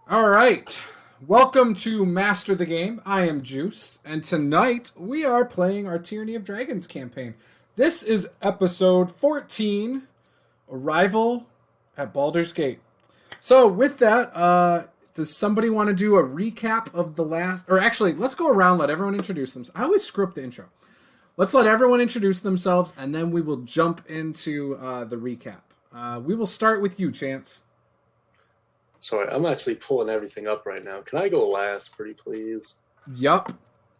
All right. Welcome to Master the Game. I am Juice, and tonight we are playing our Tyranny of Dragons campaign. This is episode 14, Arrival at Baldur's Gate. So with that, does somebody want to do a recap of the last... Or actually, let's go around, let everyone introduce themselves. I always screw up the intro. Let's let everyone introduce themselves, and then we will jump into the recap. We will start with you, Chance. Sorry, I'm actually pulling everything up right now. Can I go last, pretty please? Yup.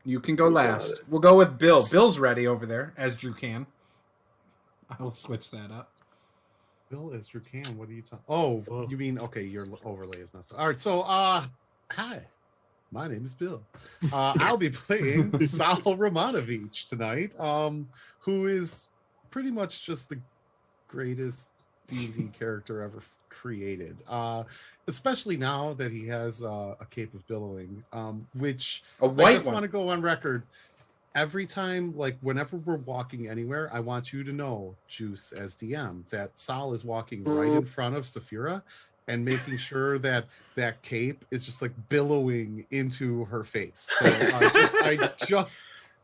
You can go last. We'll go with Bill. Bill's ready over there, as Drew can. I will switch that up. Bill as Drew can. What are you talking? Oh, you mean, okay, your overlay is messed up. All right, so, hi. My name is Bill. I'll be playing Sal Romanovich tonight, who is pretty much just the greatest D&D character ever created, especially now that he has a cape of billowing, which I just want to go on record. Every time, like whenever we're walking anywhere, I want you to know, Juice as DM, that Sal is walking right in front of Saphira and making sure that that cape is just like billowing into her face. So I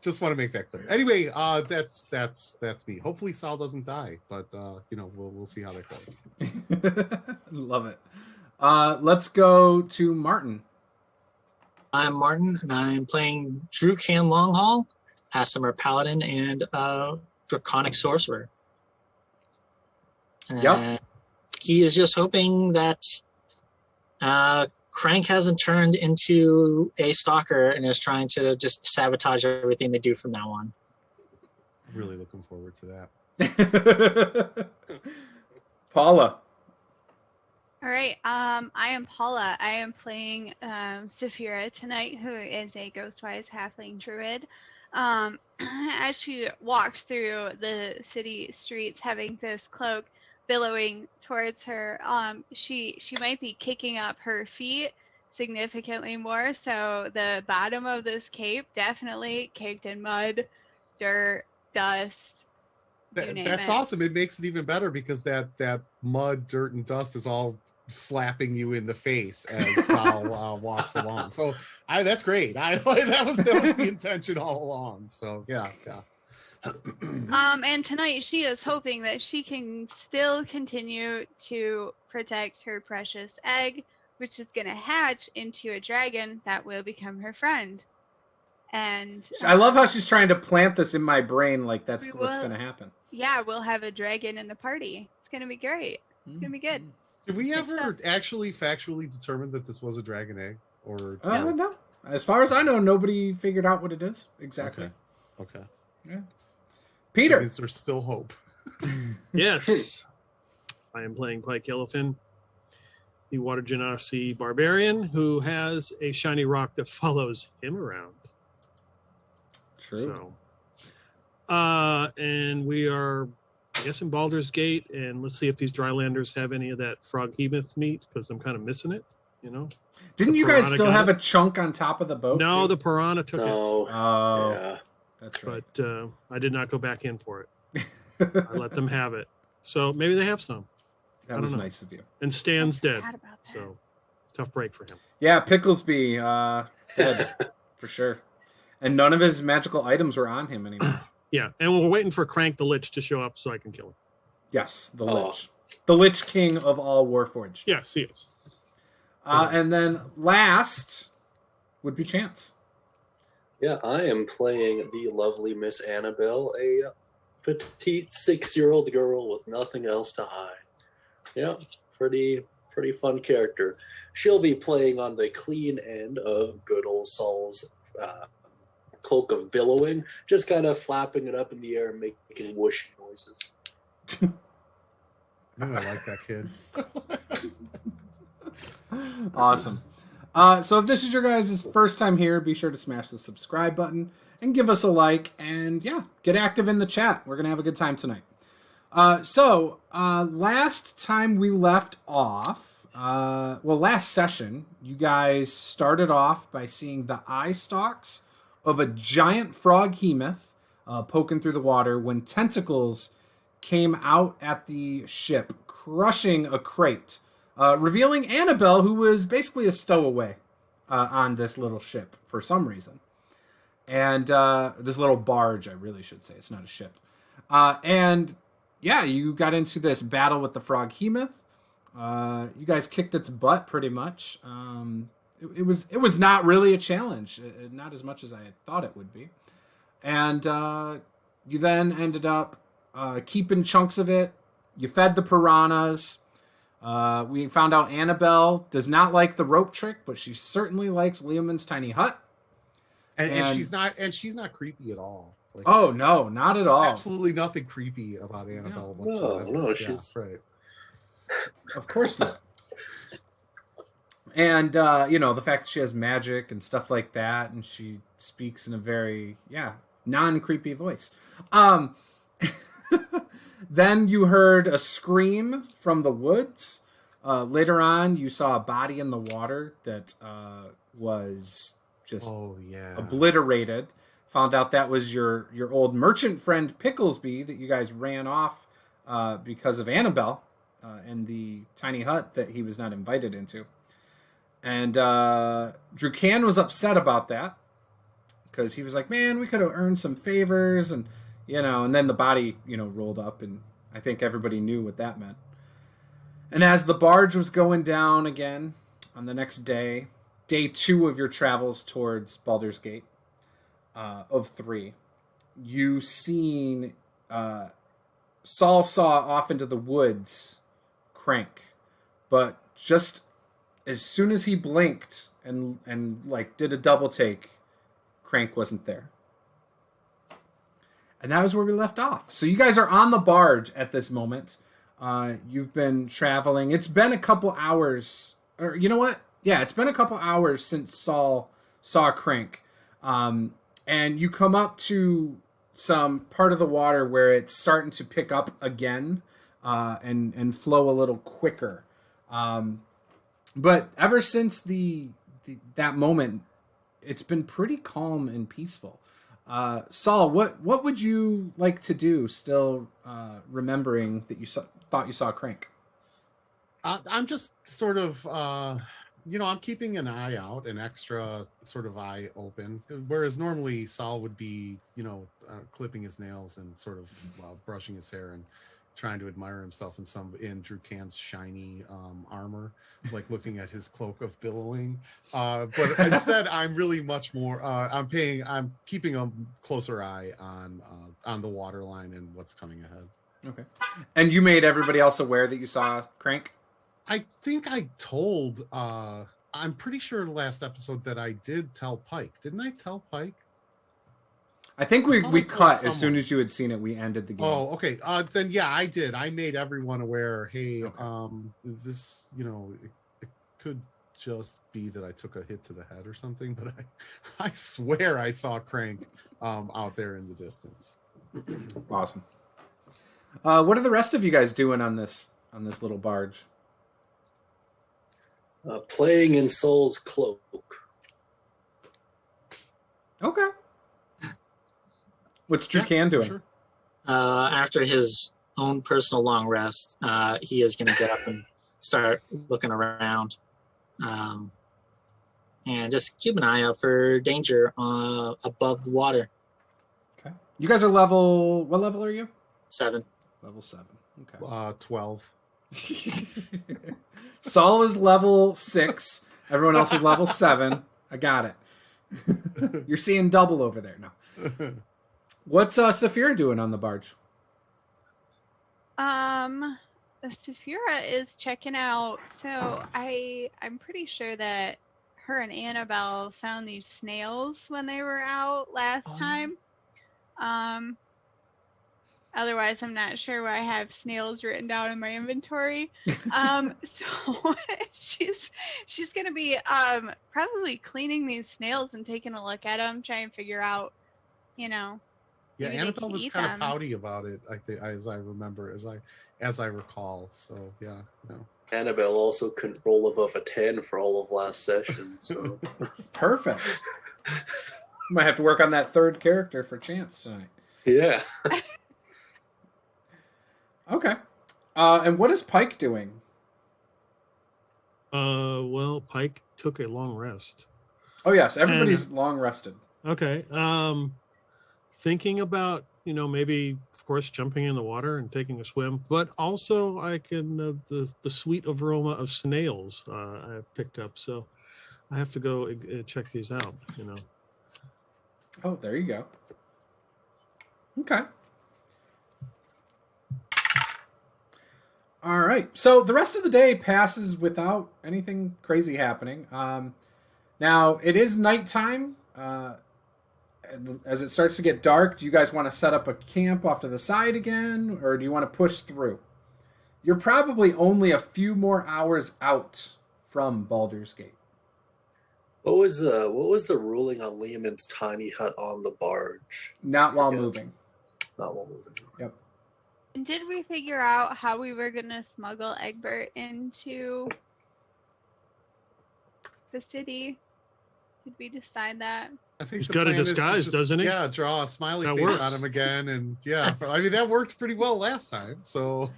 just want to make that clear. Anyway, that's me. Hopefully Sal doesn't die, but we'll see how that goes. Love it. Let's go to Martin. I'm Martin, and I'm playing Drew Can Longhaul, Aasimar Paladin, and Draconic Sorcerer. Yep. He is just hoping that Krank hasn't turned into a stalker and is trying to just sabotage everything they do from now on. Really looking forward to that. Paula. All right. I am Paula. I am playing Saphira tonight, who is a Ghostwise halfling druid. As she walks through the city streets, having this cloak billowing towards her, she might be kicking up her feet significantly more. So the bottom of this cape definitely caked in mud, dirt, dust. That's awesome. It makes it even better because that mud, dirt, and dust is all slapping you in the face as Sal walks along. So that's great. That was the intention all along. So yeah. And tonight she is hoping that she can still continue to protect her precious egg, which is going to hatch into a dragon that will become her friend. And I love how she's trying to plant this in my brain like that's what's going to happen. Yeah, we'll have a dragon in the party. It's going to be great. It's going to be good. Did we ever actually factually determine that this was a dragon egg? Or no. As far as I know, nobody figured out what it is exactly. Okay. Yeah. Peter. That means there's still hope. Yes. I am playing Pike Yellowfin, the Water Genasi barbarian who has a shiny rock that follows him around. True. So, and we are, I guess, in Baldur's Gate, and let's see if these Drylanders have any of that frog hemoth meat, because I'm kind of missing it, Didn't you guys still have a chunk on top of the boat? No, too? the piranha took it. Oh, yeah. That's right. But I did not go back in for it. I let them have it. So maybe they have some. That was nice of you. And Stan's dead. So tough break for him. Yeah, Picklesby dead for sure. And none of his magical items were on him anymore. Yeah, and we're waiting for Krank the Lich to show up so I can kill him. Yes, the Lich. The Lich King of all Warforged. Yes, he is. And then last would be Chance. Yeah, I am playing the lovely Miss Annabelle, a petite 6-year-old girl with nothing else to hide. Yeah, pretty fun character. She'll be playing on the clean end of good old Saul's cloak of billowing, just kind of flapping it up in the air and making whoosh noises. I like that kid. Awesome. So if this is your guys' first time here, be sure to smash the subscribe button and give us a like, and get active in the chat. We're going to have a good time tonight. So last time we left off, last session, you guys started off by seeing the eye stalks of a giant frog hemoth poking through the water when tentacles came out at the ship, crushing a crate revealing Annabelle, who was basically a stowaway on this little ship for some reason. And this little barge, I really should say. It's not a ship. And yeah, you got into this battle with the Froghemoth. You guys kicked its butt pretty much. It was not really a challenge, not as much as I had thought it would be. And you then ended up keeping chunks of it. You fed the piranhas. We found out Annabelle does not like the rope trick, but she certainly likes Leoman's tiny hut. And she's not creepy at all. Like, oh no, not at all. Absolutely nothing creepy about Annabelle whatsoever. No, she's right. Of course not. And the fact that she has magic and stuff like that, and she speaks in a very non-creepy voice. Then you heard a scream from the woods. Later on, you saw a body in the water that was just obliterated. Found out that was your old merchant friend Picklesby that you guys ran off because of Annabelle and the tiny hut that he was not invited into. And Drukan was upset about that because he was like, man, we could have earned some favors. And, and then the body, rolled up, and I think everybody knew what that meant. And as the barge was going down again on the next day 2 of your travels towards Baldur's Gate of 3, you seen Saul saw off into the woods Krank, but just as soon as he blinked and like did a double take, Krank wasn't there. And that was where we left off. So you guys are on the barge at this moment. You've been traveling. It's been a couple hours. Or you know what? Yeah, it's been a couple hours since Saul saw Krank. And you come up to some part of the water where it's starting to pick up again and flow a little quicker. But ever since that moment, it's been pretty calm and peaceful. Saul, what would you like to do? Still remembering that you thought you saw Krank. I'm just sort of, I'm keeping an eye out, an extra sort of eye open. Whereas normally Saul would be, clipping his nails and sort of brushing his hair and trying to admire himself in Drukan's shiny armor, like looking at his cloak of billowing. But instead, I'm really much more. I'm keeping a closer eye on the waterline and what's coming ahead. Okay. And you made everybody else aware that you saw Krank? I think I told. I'm pretty sure last episode that I did tell Pike. Didn't I tell Pike? I think we cut as soon as you had seen it. We ended the game. Oh, okay. Then yeah, I did. I made everyone aware. Hey, this, it could just be that I took a hit to the head or something, but I swear I saw Krank out there in the distance. Awesome. What are the rest of you guys doing on this little barge? Playing in Saul's cloak. Okay. What's Drukan doing? Sure. After his own personal long rest, he is going to get up and start looking around, and just keep an eye out for danger above the water. Okay. You guys are level. What level are you? 7. Level 7. Okay. 12. Saul is level 6. Everyone else is level 7. I got it. You're seeing double over there now. What's Saphira doing on the barge? Saphira is checking out. So I'm pretty sure that her and Annabelle found these snails when they were out last time. Otherwise, I'm not sure why I have snails written down in my inventory. So she's gonna be probably cleaning these snails and taking a look at them, trying to figure out, Yeah, Annabelle was kind of pouty about it, I think, as I remember, as I recall. So yeah, Annabelle also couldn't roll above a 10 for all of last session. So perfect. Might have to work on that third character for Chance tonight. Yeah. Okay. And what is Pike doing? Well, Pike took a long rest. Oh yes, everybody's long rested. Okay. Thinking about, maybe of course jumping in the water and taking a swim, but also I can the sweet aroma of snails I picked up, so I have to go check these out. Oh, there you go. Okay. All right. So the rest of the day passes without anything crazy happening. Now it is nighttime. As it starts to get dark, do you guys want to set up a camp off to the side again, or do you want to push through? You're probably only a few more hours out from Baldur's Gate. What was the ruling on Lehman's tiny hut on the barge? Not while moving. Not while moving. Yep. And did we figure out how we were going to smuggle Egbert into the city? Did we decide that? I think he's got a disguise, doesn't he? Yeah, draw a smiley That face works. on him again, and yeah, I mean that worked pretty well last time. So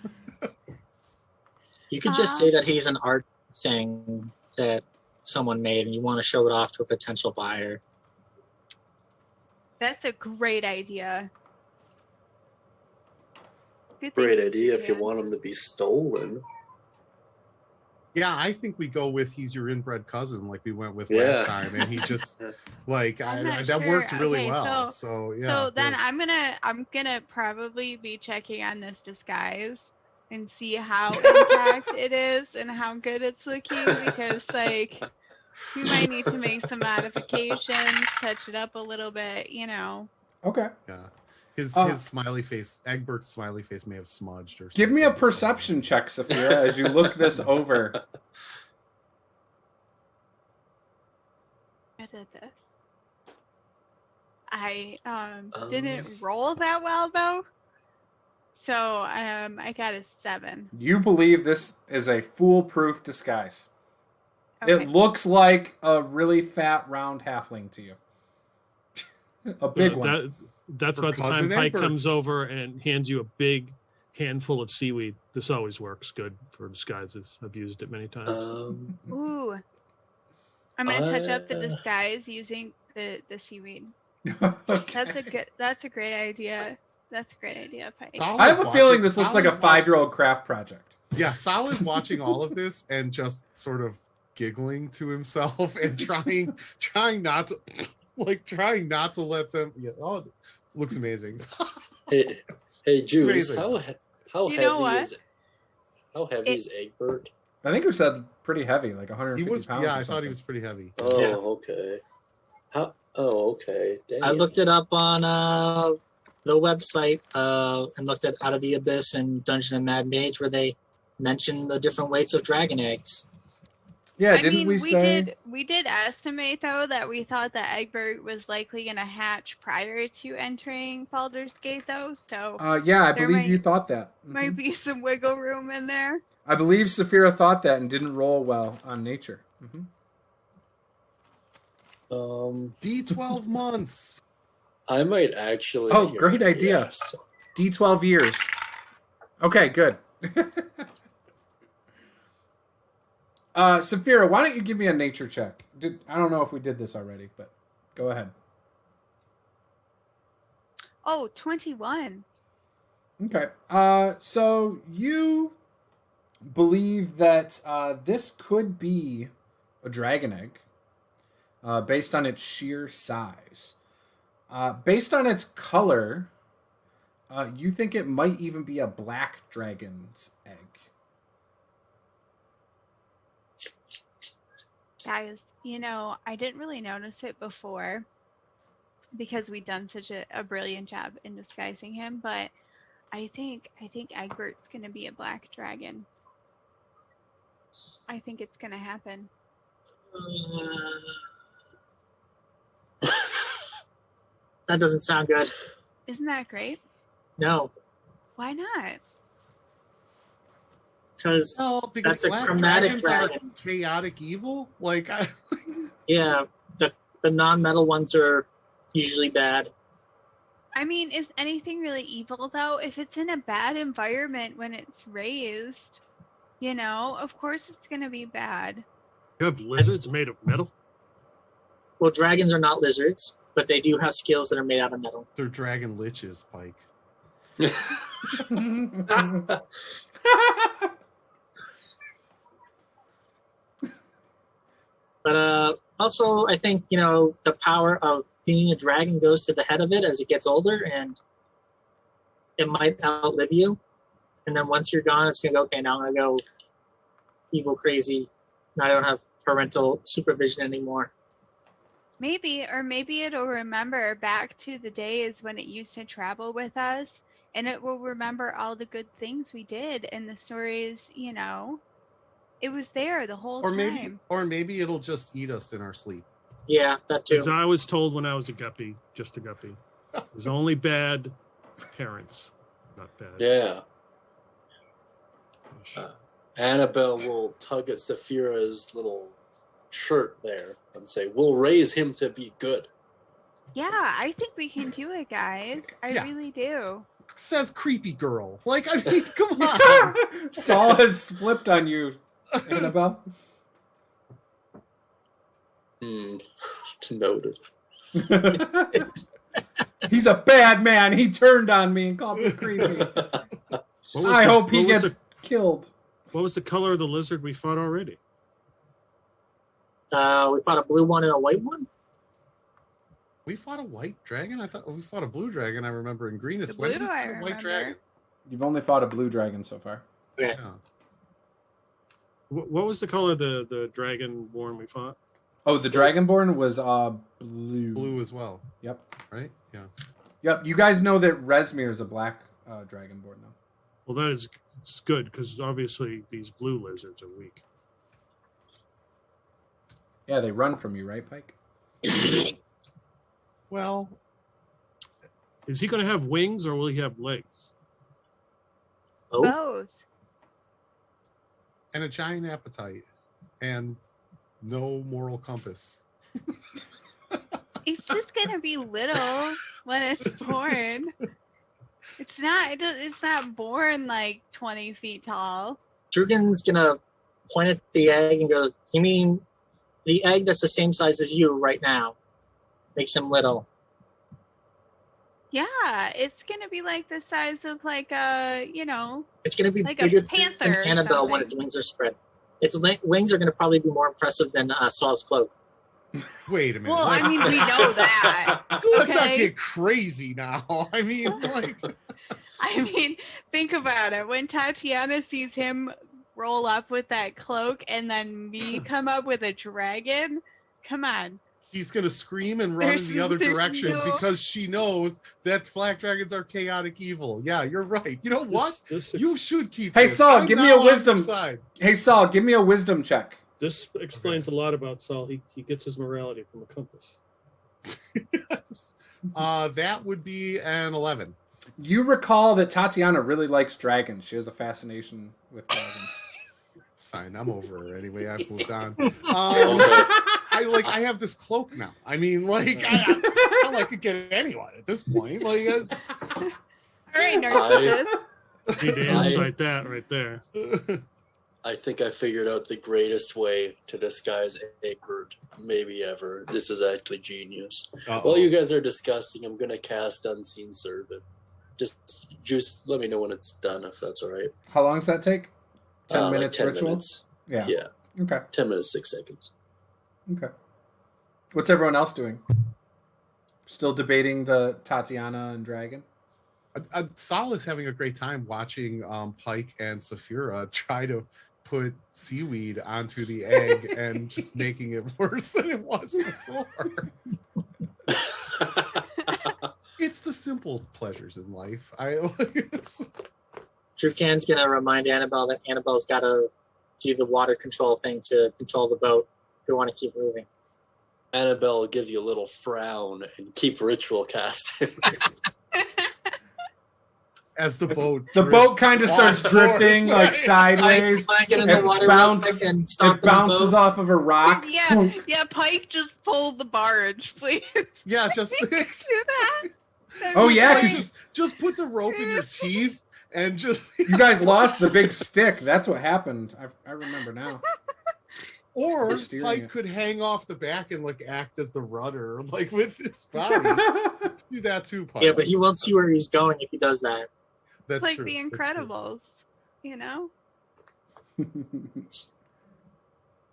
You could just say that he's an art thing that someone made, and you want to show it off to a potential buyer. That's a great idea. Good Great thinking, idea if you Sophia. want them to be stolen. yeah, I think we go with he's your inbred cousin, like we went with Yeah. last time, and he just like I'm not that sure. worked really Okay, well. So yeah. So then good. I'm gonna probably be checking on this disguise and see how intact it is and how good it's looking, because like we might need to make some modifications, touch it up a little bit, Okay. Yeah. His smiley face, Egbert's smiley face may have smudged or something. Give me a perception check, Saphira, as you look this over. I did this. I didn't roll that well though. So I got a 7. You believe this is a foolproof disguise. Okay. It looks like a really fat, round halfling to you. A big one. That's For about the time cousin Pike Egbert. comes over and hands you a big handful of seaweed. This always works good for disguises. I've used it many times. Ooh. I'm gonna touch up the disguise using the seaweed. Okay. That's a great idea. That's a great idea, Pike. Sal I have is a feeling watching- this looks Sal like a is watching- 5-year-old craft project. Yeah, Sal is watching all of this and just sort of giggling to himself and trying not to let them. Yeah, oh, it looks amazing. Hey, Juice, Amazing. how You know heavy what? is is Egbert? I think we said pretty heavy, like He 150 was, pounds. yeah, or I thought he something. was pretty heavy. Oh, Yeah. okay. Okay. Dang. I looked it up on the website and looked at Out of the Abyss and Dungeon and Mad Mage, where they mentioned the different weights of dragon eggs. Yeah, I didn't mean, we say? we did estimate though that we thought that Egbert was likely gonna hatch prior to entering Baldur's Gate though, so Yeah, I there believe you might- thought that. Mhm. might be some wiggle room in there. I believe Saphira thought that and didn't roll well on nature. Mhm. D12 months. I might actually. Oh, great idea. Yes. D12 years. Okay, good. Saphira, why don't you give me a nature check? I don't know if we did this already, but go ahead. Oh, 21. Okay. So you believe that this could be a dragon egg, based on its sheer size. Based on its color, you think it might even be a black dragon's egg. Guys, I didn't really notice it before because we'd done such a brilliant job in disguising him, but I think Egbert's gonna be a black dragon. I think it's gonna happen. That doesn't sound good. Isn't that great? No, Why not? because No, because That's a black chromatic dragons are dragon. chaotic evil. Like, yeah, the non-metal ones are usually bad. I mean, is anything really evil though? If it's in a bad environment when it's raised, You know, of course it's going to be bad. You have lizards made of metal? Well, dragons are not lizards, but they do have skills that are made out of metal. They're dragon liches, Pike. But also, I think, you know, the power of being a dragon goes to the head of it as it gets older, and it might outlive you. And then once you're gone, it's going to go, okay, now I'm going to go evil crazy. Now I don't have parental supervision anymore. Maybe it'll remember back to the days when it used to travel with us, and it will remember all the good things we did and the stories, you know. It was there the whole time. Maybe it'll just eat us in our sleep. Yeah, that too. As I was told when I was a guppy, just a guppy. It was only bad parents, not bad. Yeah. Annabelle will tug at Saphira's little shirt there and say, "We'll raise him to be good." Yeah, I think we can do it, guys. I really do. Says creepy girl. Like, I mean, come on. Saul has flipped on you, Annabelle. Noted. He's a bad man. He turned on me and called me creepy. I hope he gets killed. What was the color of the lizard we fought already? We fought a blue one and a white one. We fought a white dragon? I thought we fought a blue dragon. I remember in Greenest. The blue, when did we I fight a white remember. dragon? You've only fought a blue dragon so far. Yeah. What was the color of the dragonborn we fought? Oh, the dragonborn was blue. Blue as well. Yep. Right? Yeah. Yep. You guys know that Resmir is a black dragonborn, though. Well, that is it's good because obviously these blue lizards are weak. Yeah, they run from you, right, Pike? Well, is he going to have wings or will he have legs? Both. and a giant appetite and no moral compass. It's just gonna be little when it's born. It's not born like 20 feet tall. Drugan's gonna point at the egg and go, "You mean the egg that's the same size as you right now makes him little?" Yeah, it's gonna be like the size of like a, It's gonna be like a bigger panther than or Annabelle when its something. wings are spread. Its wings are gonna probably be more impressive than Saul's cloak. Wait a minute. Well, I mean, we know that. Let's not okay? get crazy now. I mean, like, I mean, think about it. When Tatiana sees him roll up with that cloak and then me come up with a dragon, come on. he's gonna scream and run in the other There's direction no- because she knows that black dragons are chaotic evil. Yeah, you're right. You know what? You should keep. Hey, this. Saul, I'm give me now a on wisdom. your side. Hey, Saul, give me a wisdom check. This explains a lot about Saul. He gets his morality from a compass. Yes. That would be an 11. You recall that Tatiana really likes dragons. She has a fascination with dragons. It's fine. I'm over her anyway. I've moved on. I have this cloak now. I mean, like, I could get anyone at this point. Like, it's... All right, narcissist. Need to insight that right there. I think I figured out the greatest way to disguise Egbert maybe ever. This is actually genius. While you guys are discussing, I'm going to cast Unseen Servant. Just let me know when it's done, if that's all right. How long does that take? 10 minutes 10 ritual? minutes. Yeah. Yeah. Okay. 10 minutes, 6 seconds. Okay. What's everyone else doing? Still debating the Tatiana and dragon? Sal is having a great time watching Pike and Saphira try to put seaweed onto the egg and just making it worse than it was before. It's the simple pleasures in life. Drukan's gonna remind Annabelle that Annabelle's gotta do the water control thing to control the boat if we want to keep moving. Annabelle will give you a little frown and keep ritual casting. As the boat kind of starts drifting like sideways. Pike, get in the water real quick and stomp It bounces the boat. off of a rock. Yeah, Pike, just pull the barge, please. Yeah, just do that. Oh, yeah, That'd be 'cause great. just put the rope in your teeth and just You guys lost the big stick. That's what happened. I remember now. Or You're steering Pike it. could hang off the back and like act as the rudder, like with his body. Let's do that too, Pike. Yeah, but he won't see where he's going if he does that. That's like true. the That's true. Incredibles, you know?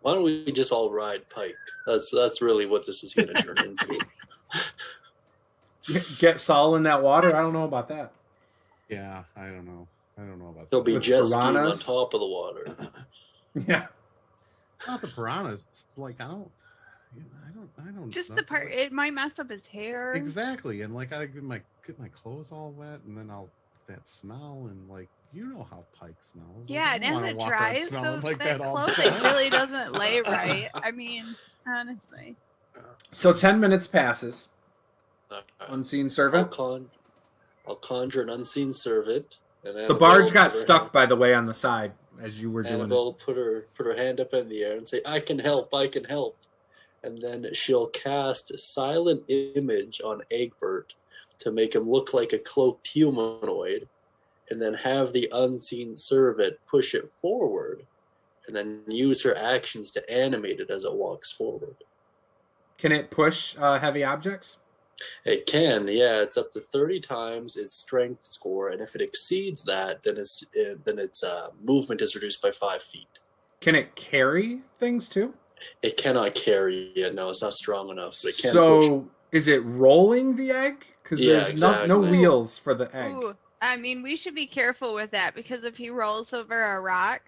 Why don't we just all ride Pike? That's really what this is going to turn into. Get Saul in that water? I don't know about that. Yeah, I don't know about He'll that. be With jet skiing on piranhas? top of the water. Yeah. Not the piranhas. It's like I don't. Just the part, it might mess up his hair. Exactly, and like I get my clothes all wet, and then that smell, and like you know how Pike smells. Yeah, Like, and I don't as wanna it walk around dries, smelling so like that all the clothing time. really doesn't lay right. I mean, honestly. So 10 minutes passes. Unseen I'll, servant. I'll conjure an unseen servant. And The barge got stuck, by the way, on the side as you were doing Annabelle put her hand up in the air and say, "I can help, I can help." And then she'll cast a silent image on Egbert to make him look like a cloaked humanoid, and then have the unseen servant push it forward, and then use her actions to animate it as it walks forward. it. Can it push heavy objects? It can, yeah. It's up to 30 times its strength score, and if it exceeds that, then its movement is reduced by 5 feet. Can it carry things too? It cannot carry it. No, it's not strong enough. But it can So push. is it rolling the egg? Because Yeah, there's no exactly. wheels for the egg. Ooh, I mean, we should be careful with that because if he rolls over a rock,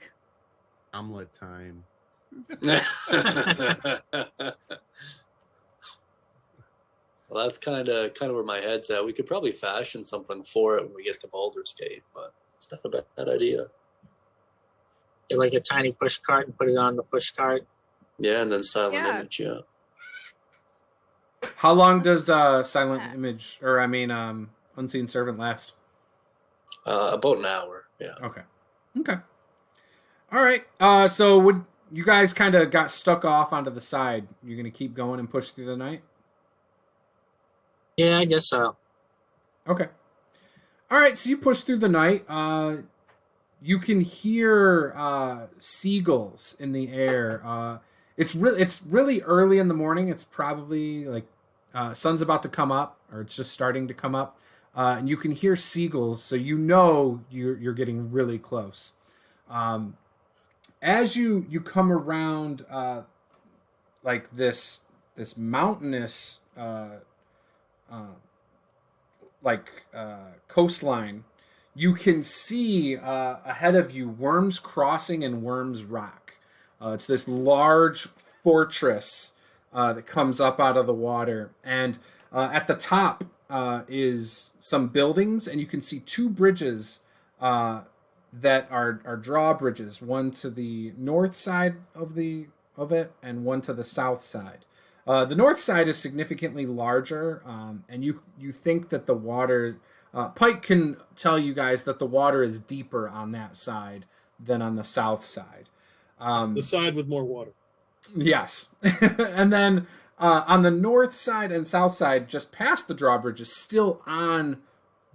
Omelet time. Well, that's kind of where my head's at. We could probably fashion something for it when we get to Baldur's Gate, but it's not a bad idea. Get like a tiny push cart and put it on the push cart. Yeah, and then silent Yeah. image. Yeah, How long does silent image, or I mean, unseen servant last? about an hour. Yeah. Okay. All right. So would you guys kind of got stuck off onto the side? You're gonna keep going and push through the night? Yeah, I guess so. Okay. All right. So you push through the night. You can hear seagulls in the air. It's really early in the morning. It's probably like sun's about to come up, or it's just starting to come up. And you can hear seagulls, so you know you're getting really close. As you come around like this mountainous coastline, you can see ahead of you Worms Crossing and Worms Rock. It's this large fortress that comes up out of the water, and at the top is some buildings, and you can see 2 bridges that are drawbridges, one to the north side of it and one to the south side. The north side is significantly larger, and you think that the water... Pike can tell you guys that the water is deeper on that side than on the south side. The side with more water. Yes. And then on the north side and south side, just past the drawbridges, still on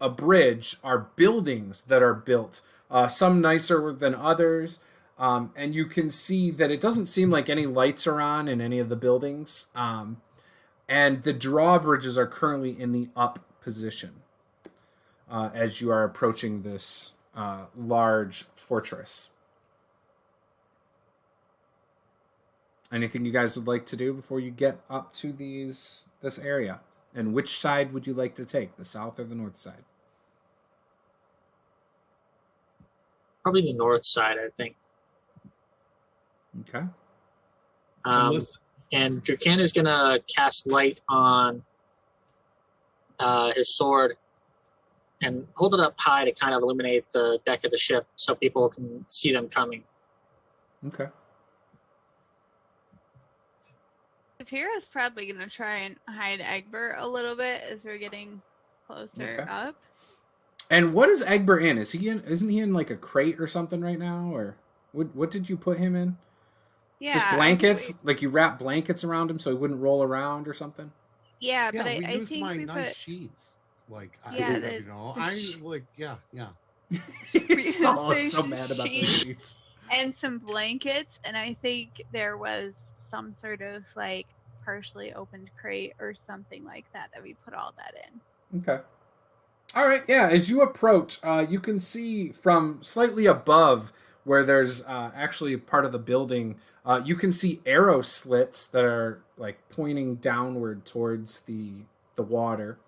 a bridge, are buildings that are built. Some nicer than others. And you can see that it doesn't seem like any lights are on in any of the buildings. And the drawbridges are currently in the up position as you are approaching this large fortress. Anything you guys would like to do before you get up to this area? And which side would you like to take, the south or the north side? Probably the north side, I think. Okay. And Drukan is going to cast light on his sword and hold it up high to kind of illuminate the deck of the ship so people can see them coming. Okay. Saphira's probably going to try and hide Egbert a little bit as we're getting closer Okay. up. And what is Egbert in? Isn't he in like a crate or something right now? Or what did you put him in? Yeah. Just blankets? Like you wrap blankets around him so he wouldn't roll around or something? Yeah, Yeah, but we I used think my we nice put... sheets. Like Yeah, yeah. Saul is so mad about the sheets. And some blankets, and I think there was some sort of like partially opened crate or something like that we put all that in. Okay. All right, yeah, as you approach, you can see from slightly above where there's actually part of the building, you can see arrow slits that are like pointing downward towards the water.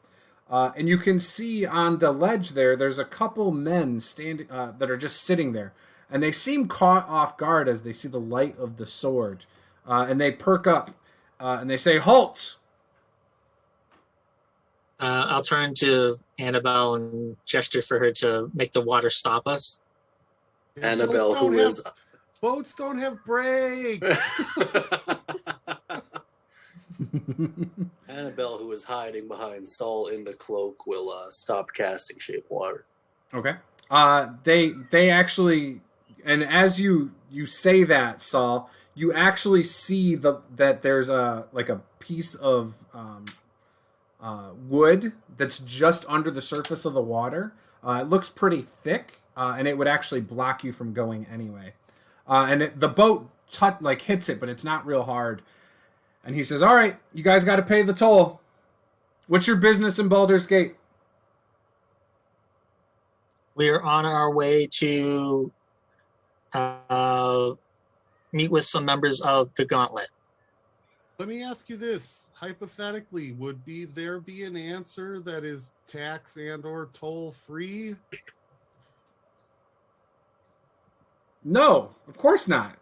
And you can see on the ledge there's a couple men standing that are just sitting there. And they seem caught off guard as they see the light of the sword. And they perk up and they say, "Halt!" I'll turn to Annabelle and gesture for her to make the water stop us. Annabelle, boats don't have brakes. Annabelle, who is hiding behind Saul in the cloak, will stop casting Shape Water. Okay. They actually, and as you say that, Saul, you actually see that there's a piece of wood that's just under the surface of the water. It looks pretty thick, and it would actually block you from going anyway. And the boat hits it, but it's not real hard. And he says, "All right, you guys got to pay the toll. What's your business in Baldur's Gate?" We are on our way to meet with some members of the Gauntlet. Let me ask you this. Hypothetically, would there be an answer that is tax and or toll free? No, of course not.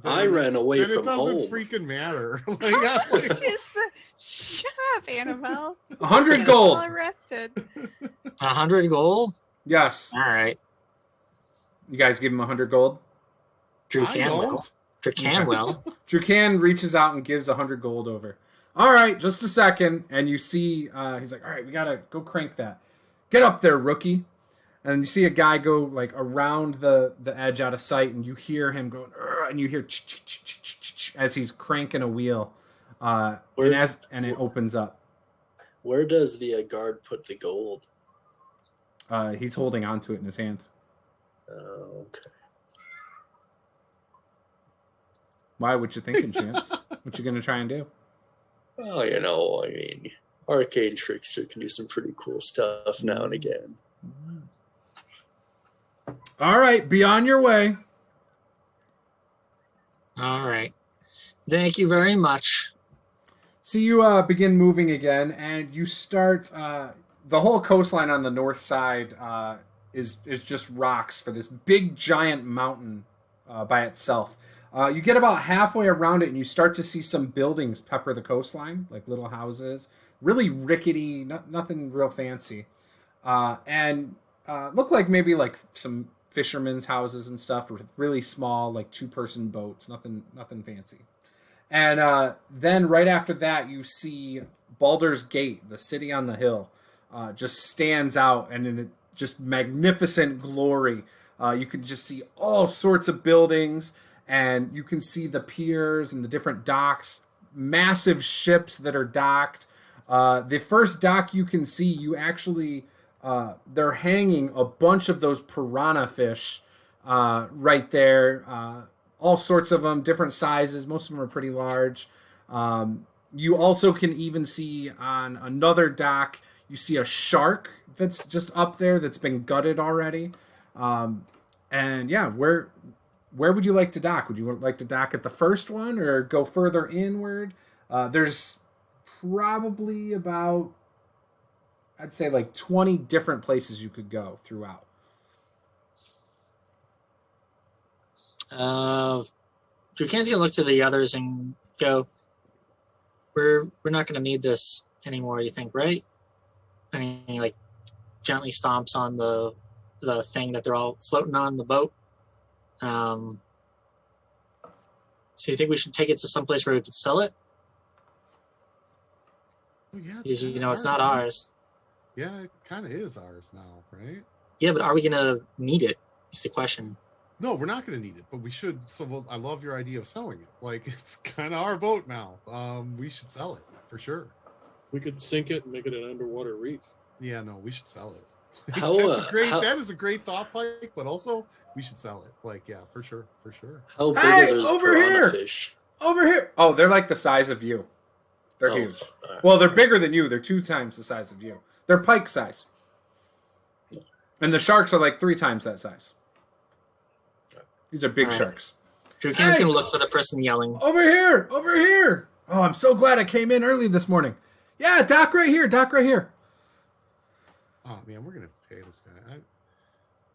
I ran away from home. It doesn't freaking matter. Shut up, Annabelle. 100 gold. All arrested. 100 gold? Yes. All right. You guys give him 100 gold? Drew Canwell. Drucan reaches out and gives 100 gold over. All right, just a second. And you see, he's like, "All right, we got to go crank that. Get up there, rookie." And you see a guy go like around the edge out of sight, and you hear him going, and you hear as he's cranking a wheel, and it opens up. Where does the guard put the gold? He's holding onto it in his hand. Oh, okay. Why? What you thinking, Chance? What you gonna try and do? Well, Arcane Trickster can do some pretty cool stuff now and again. All right, be on your way. All right. Thank you very much. So you begin moving again, and you start. The whole coastline on the north side is just rocks for this big giant mountain by itself. You get about halfway around it, and you start to see some buildings pepper the coastline, like little houses, really rickety, nothing real fancy, and look like maybe like some fishermen's houses and stuff with really small, like 2-person boats, nothing fancy. And then right after that, you see Baldur's Gate, the city on the hill, just stands out, and in just magnificent glory, you can just see all sorts of buildings, and you can see the piers and the different docks, massive ships that are docked. The first dock you can see, you actually... they're hanging a bunch of those piranha fish right there. All sorts of them, different sizes. Most of them are pretty large. You also can even see on another dock, you see a shark that's just up there that's been gutted already. And yeah, where would you like to dock? Would you like to dock at the first one or go further inward? There's probably about... I'd say like 20 different places you could go throughout. Drucan's gonna look to the others and go, we're not gonna need this anymore, you think, right? And he like gently stomps on the thing that they're all floating on the boat. So you think we should take it to some place where we could sell it? Yeah, Because it's not ours. Yeah, it kind of is ours now, right? Yeah, but are we gonna need it? Is the question. No, we're not going to need it, but we should. I love your idea of selling it. Like, it's kind of our boat now. We should sell it for sure. We could sink it and make it an underwater reef. Yeah, no, we should sell it That is a great thought, Pike. But also, we should sell it. Like, yeah, for sure. How big Hey, are those over piranha here! fish? Over here. Oh, they're like the size of you. They're huge. All right. Well, they're bigger than you. They're 2 times the size of you. They're pike size. And the sharks are like 3 times that size. These are big sharks. Drukan's going to look for the person yelling. Over here! Over here! Oh, I'm so glad I came in early this morning. Yeah, Doc right here. Doc right here. Oh, man, we're going to pay this guy.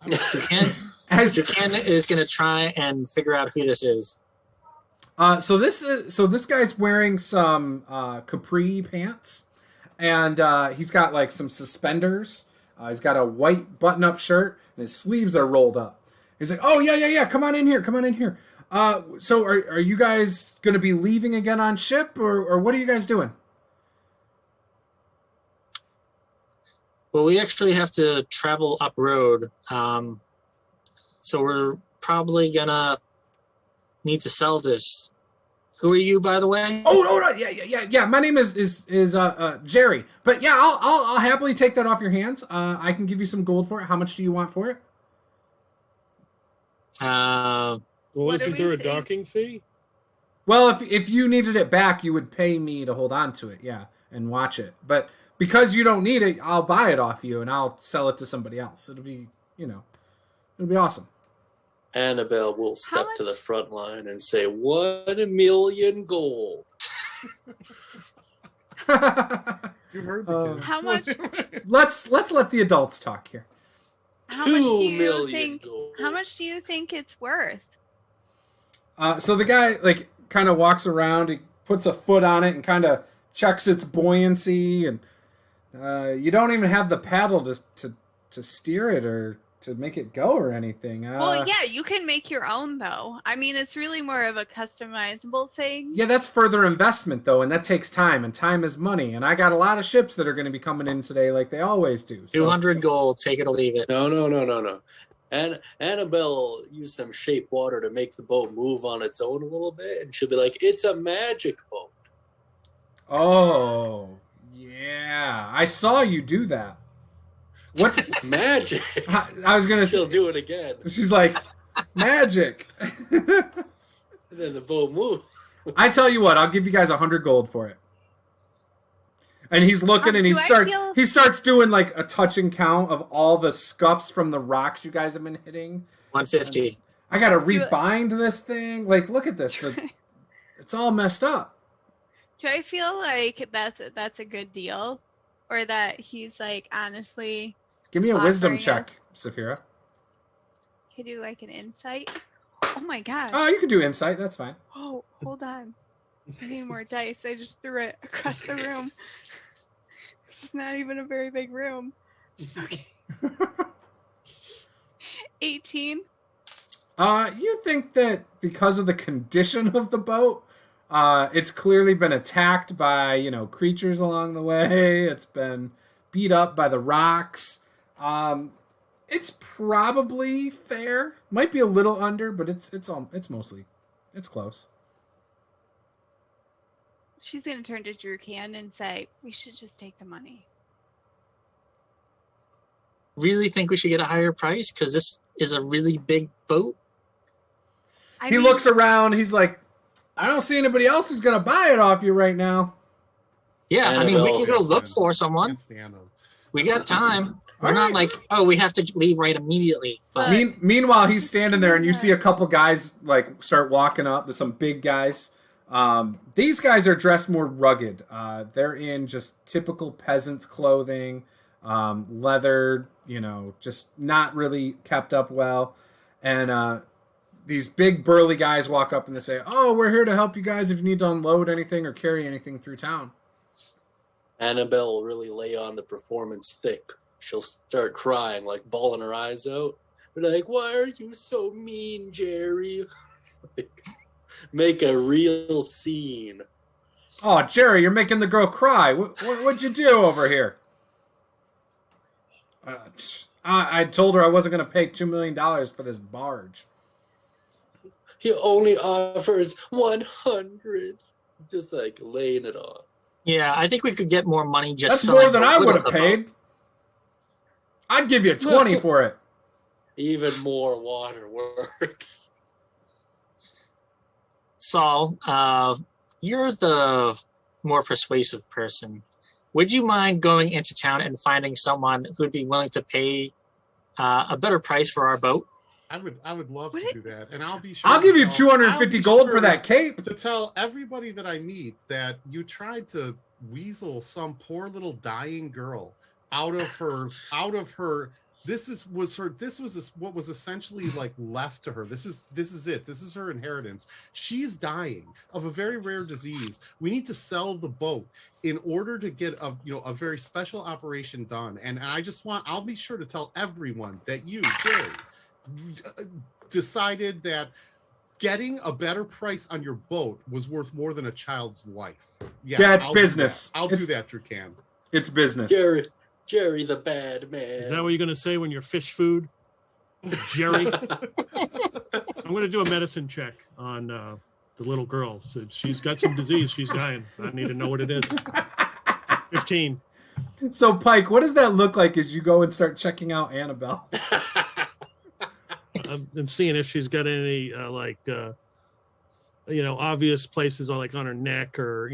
Drukan is going to try and figure out who this is. So this guy's wearing some capri pants, and he's got like some suspenders. He's got a white button-up shirt, and his sleeves are rolled up. He's like, "Oh yeah, come on in here, So are you guys going to be leaving again on ship, or what are you guys doing?" Well, we actually have to travel up road, so we're probably gonna need to sell this. Who are you, by the way? Oh no, yeah. My name is Jerry. But yeah, I'll happily take that off your hands. I can give you some gold for it. How much do you want for it? Well, isn't there a docking fee? Well, if you needed it back, you would pay me to hold on to it, yeah, and watch it. But because you don't need it, I'll buy it off you and I'll sell it to somebody else. It'll be awesome. Annabelle will step to the front line and say, 1 million gold. You heard the kid. How much? Let's let the adults talk here. How much do 2 you million think? gold. How much do you think it's worth? So the guy like kind of walks around, he puts a foot on it and kind of checks its buoyancy, and you don't even have the paddle to steer it or to make it go or anything. Well, yeah, you can make your own though. I mean, it's really more of a customizable thing. Yeah, that's further investment though, and that takes time, and time is money. And I got a lot of ships that are going to be coming in today, like they always do. So. 200 gold. Take it or leave it. No. And Annabelle used some shape water to make the boat move on its own a little bit, and she'll be like, "It's a magic boat." Oh, yeah, I saw you do that. What's magic? I was gonna. She'll do it again. She's like, magic. And then the boat moves. I tell you what, I'll give you guys 100 gold for it. And he's looking, and he starts doing like a touching count of all the scuffs from the rocks you guys have been hitting. 150. I gotta rebind this thing. Like, look at this. It's all messed up. Do I feel like that's a good deal, or that he's like honestly? Give me a wisdom check, Saphira. Could do like an insight. Oh my god. Oh, you can do insight. That's fine. Oh, hold on. I need more dice. I just threw it across the room. It's not even a very big room. Okay. 18. You think that because of the condition of the boat, it's clearly been attacked by, creatures along the way. It's been beat up by the rocks. It's probably fair. Might be a little under, but it's close. She's gonna turn to Drukan and say, "We should just take the money." Really think we should get a higher price because this is a really big boat? He looks around. He's like, "I don't see anybody else who's gonna buy it off you right now." Yeah, I mean, we can go look for someone. We got time. We're not like, oh, we have to leave right immediately. But Meanwhile, he's standing there, and you see a couple guys like start walking up. There's some big guys. These guys are dressed more rugged. They're in just typical peasants' clothing, leather, just not really kept up well. And these big burly guys walk up and they say, "Oh, we're here to help you guys if you need to unload anything or carry anything through town." Annabelle will really lay on the performance thick. She'll start crying, like bawling her eyes out. We're like, "Why are you so mean, Jerry?" Make a real scene. Oh, Jerry, you're making the girl cry. What'd you do over here? I told her I wasn't going to pay $2 million for this barge. He only offers 100. Just like laying it on. Yeah, I think we could get more money just That's more than I would have paid. I'd give you 20 for it. Even more water works. Saul, you're the more persuasive person. Would you mind going into town and finding someone who'd be willing to pay a better price for our boat? I would love to do that, and I'll be sure. I'll give you 250 gold for that cape. To tell everybody that I meet that you tried to weasel some poor little dying girl out of her. This was what was essentially like left to her. This is it. This is her inheritance. She's dying of a very rare disease. We need to sell the boat in order to get a very special operation done. And I'll be sure to tell everyone that you, Jerry, decided that getting a better price on your boat was worth more than a child's life. Yeah, it's business. I'll do that, Drukan. It's business. Jerry the bad man. Is that what you're going to say when you're fish food? Jerry? I'm going to do a medicine check on the little girl. So she's got some disease. She's dying. I need to know what it is. 15. So, Pike, what does that look like as you go and start checking out Annabelle? I'm seeing if she's got any obvious places like on her neck or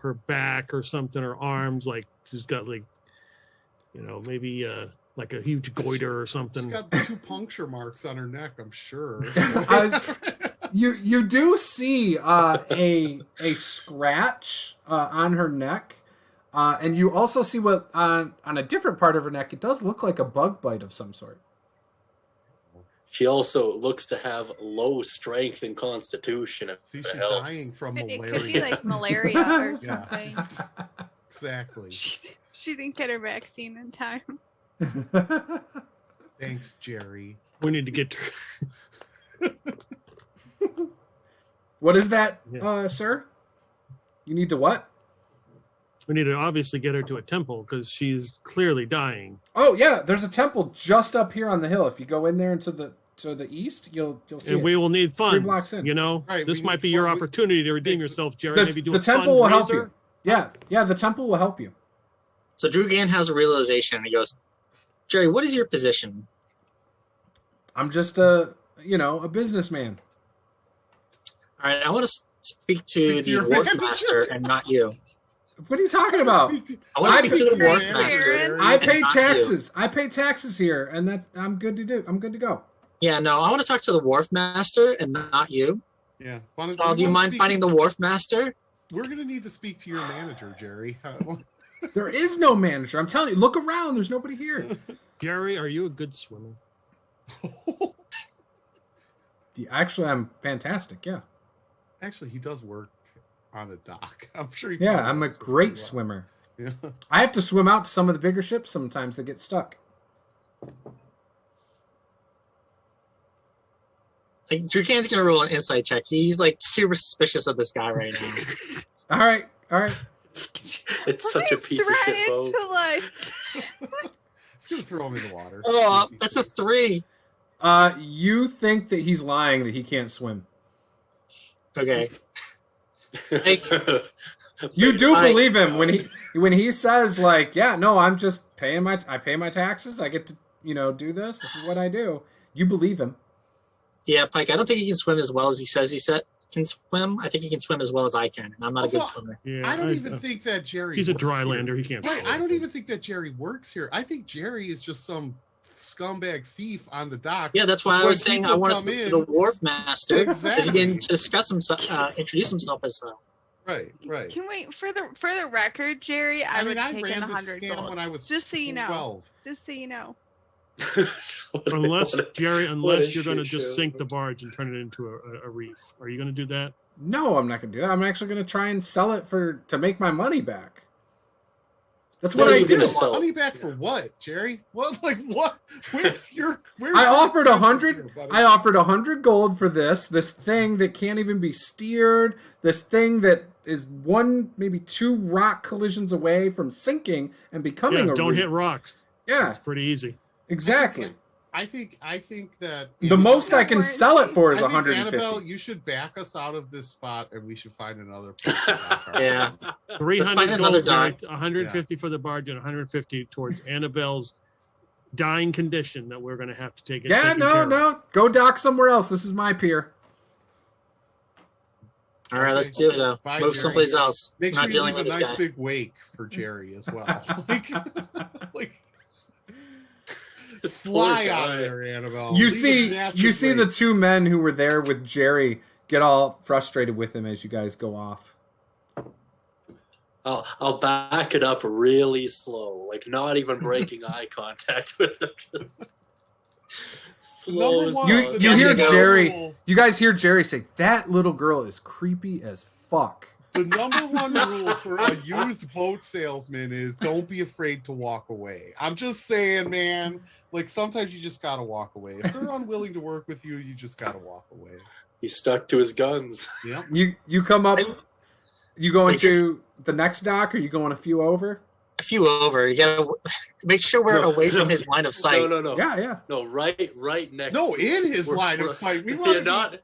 her back or something, or arms, like she's got maybe like a huge goiter or something. She's got 2 puncture marks on her neck, I'm sure. You do see a scratch on her neck, and you also see what on a different part of her neck. It does look like a bug bite of some sort. She also looks to have low strength and constitution. See, she's dying from malaria. It could be like malaria or something. Yeah, exactly. She didn't get her vaccine in time. Thanks, Jerry. We need to get her. What is that, sir? You need to what? We need to obviously get her to a temple because she's clearly dying. Oh yeah, there's a temple just up here on the hill. If you go in there and to the east, you'll see. And we will need funds. 3 blocks in. Right, this might be your opportunity to redeem yourself, Jerry. Maybe do the temple will help you. Yeah, the temple will help you. So Drugan has a realization, and he goes, "Jerry, what is your position?" I'm just a businessman. All right, I want to speak to the wharf master and not you. What are you talking about? I want to speak to the wharf master. I pay taxes. I pay taxes here, and that I'm good to go. Yeah, no, I want to talk to the wharf master and not you. Yeah. So, do you mind finding the wharf master? We're gonna need to speak to your manager, Jerry. There is no manager. I'm telling you. Look around. There's nobody here. Jerry, are you a good swimmer? Actually, I'm fantastic. Yeah. Actually, he does work on a dock. I'm sure. I'm a great swimmer. Yeah. I have to swim out to some of the bigger ships sometimes that get stuck. Like, Drukan's gonna roll an insight check. He's like super suspicious of this guy right now. All right. It's such a piece of shit boat. It's gonna throw him in the water. Oh, that's a 3. You think that he's lying that he can't swim? Okay. You do believe him when he says I'm just paying I pay my taxes. I get to do this. This is what I do. You believe him. Yeah, Pike. I don't think he can swim as well as he says he can swim. I think he can swim as well as I can, and I'm not a good swimmer. Yeah, I don't even think that Jerry. He's a drylander. He can't. Right. I don't even think that Jerry works here. I think Jerry is just some scumbag thief on the dock. Yeah, that's why I was saying I want to speak to the wharf master. Exactly. He didn't discuss himself, introduce himself as well. Right. Can we, for the record, Jerry? I would take in 100 gold. When I was just so you know. 12. Just so you know. unless you're going to just sink the barge and turn it into a reef. Are you going to do that? No, I'm not going to do that. I'm actually going to try and sell it to make my money back. That's what I do. Money back for what, Jerry? What? Where's I offered 100. I offered 100 gold for this thing that can't even be steered. This thing that is 1, maybe 2 rock collisions away from sinking and becoming a don't reef. Hit rocks. Yeah, it's pretty easy. Exactly. I think that the most I can sell it for is 150. Annabelle, you should back us out of this spot, and we should find another place. Yeah, 300 gold, 150 for the barge, and 150 towards Annabelle's dying condition that we're going to have to take it. Yeah, no. Go dock somewhere else. This is my pier. All right, let's do it. Bye, Move Jerry. someplace else. Make Not sure you dealing leave with a this nice guy. big wake for Jerry as well. like This fly poor out guy. of there, Annabelle. You Leave see a massive the wake. two men who were there with Jerry get all frustrated with him as you guys go off. I'll back it up really slow, like not even breaking eye contact with him. Just slow as Number one, possible. You hear go. Jerry. You guys hear Jerry say, "That little girl is creepy as fuck." The number one rule for a used boat salesman is don't be afraid to walk away. I'm just saying, man. Like sometimes you just gotta walk away. If they're unwilling to work with you, you just gotta walk away. He stuck to his guns. Yep. You come up. You going to the next dock, or you going a few over? A few over. You gotta make sure we're No, away from no, his line of sight. No. Yeah. No, right next. No, to in him. his line of sight. We We're want to not.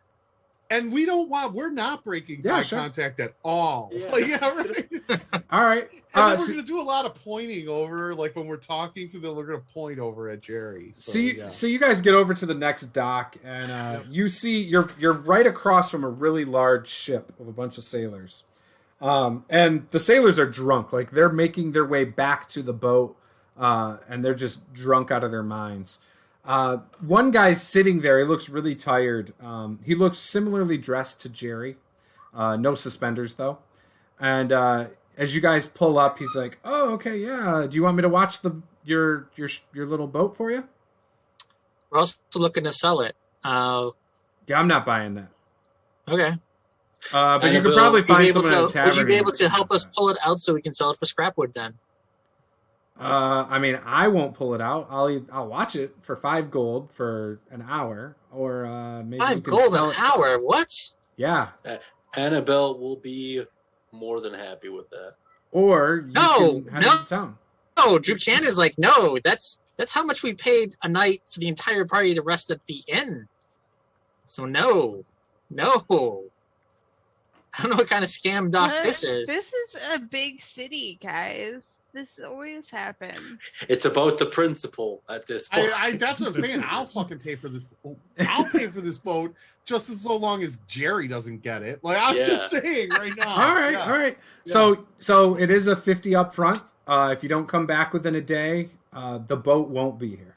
and we don't want. We're not breaking Yeah, eye sure. contact at all. Yeah. Like, yeah, right. All right. And then So- we're gonna do a lot of pointing over, like when we're talking to them, we're gonna point over at Jerry. So you guys get over to the next dock, and you see you're right across from a really large ship of a bunch of sailors, and the sailors are drunk, like they're making their way back to the boat, and they're just drunk out of their minds. One guy's sitting there. He looks really tired. He looks similarly dressed to Jerry, no suspenders though, and as you guys pull up, he's like, "Oh, okay, yeah. Do you want me to watch your little boat for you?" We're also looking to sell it. Yeah, I'm not buying that. Okay. But you could Annabelle, probably Would you find be able someone at a to- tavern. would you be who able to has help us that. pull it out so we can sell it for scrapwood then? I mean, I won't pull it out. I'll watch it for 5 gold for an hour, or maybe we 5 can gold sell an it. hour? What? Yeah, Annabelle will be more than happy with that. or you No, can head no. into town. No, Druchan is like, no, that's how much we paid a night for the entire party to rest at the inn. So no. I don't know what kind of scam doc this is. This is a big city, guys. This always happens. It's about the principle at this point. That's what I'm saying. I'll fucking pay for this. I'll pay for this boat just as so long as Jerry doesn't get it. Like I'm just saying right now. All right, Yeah. all right. Yeah. So it is a 50 up front. If you don't come back within a day, the boat won't be here.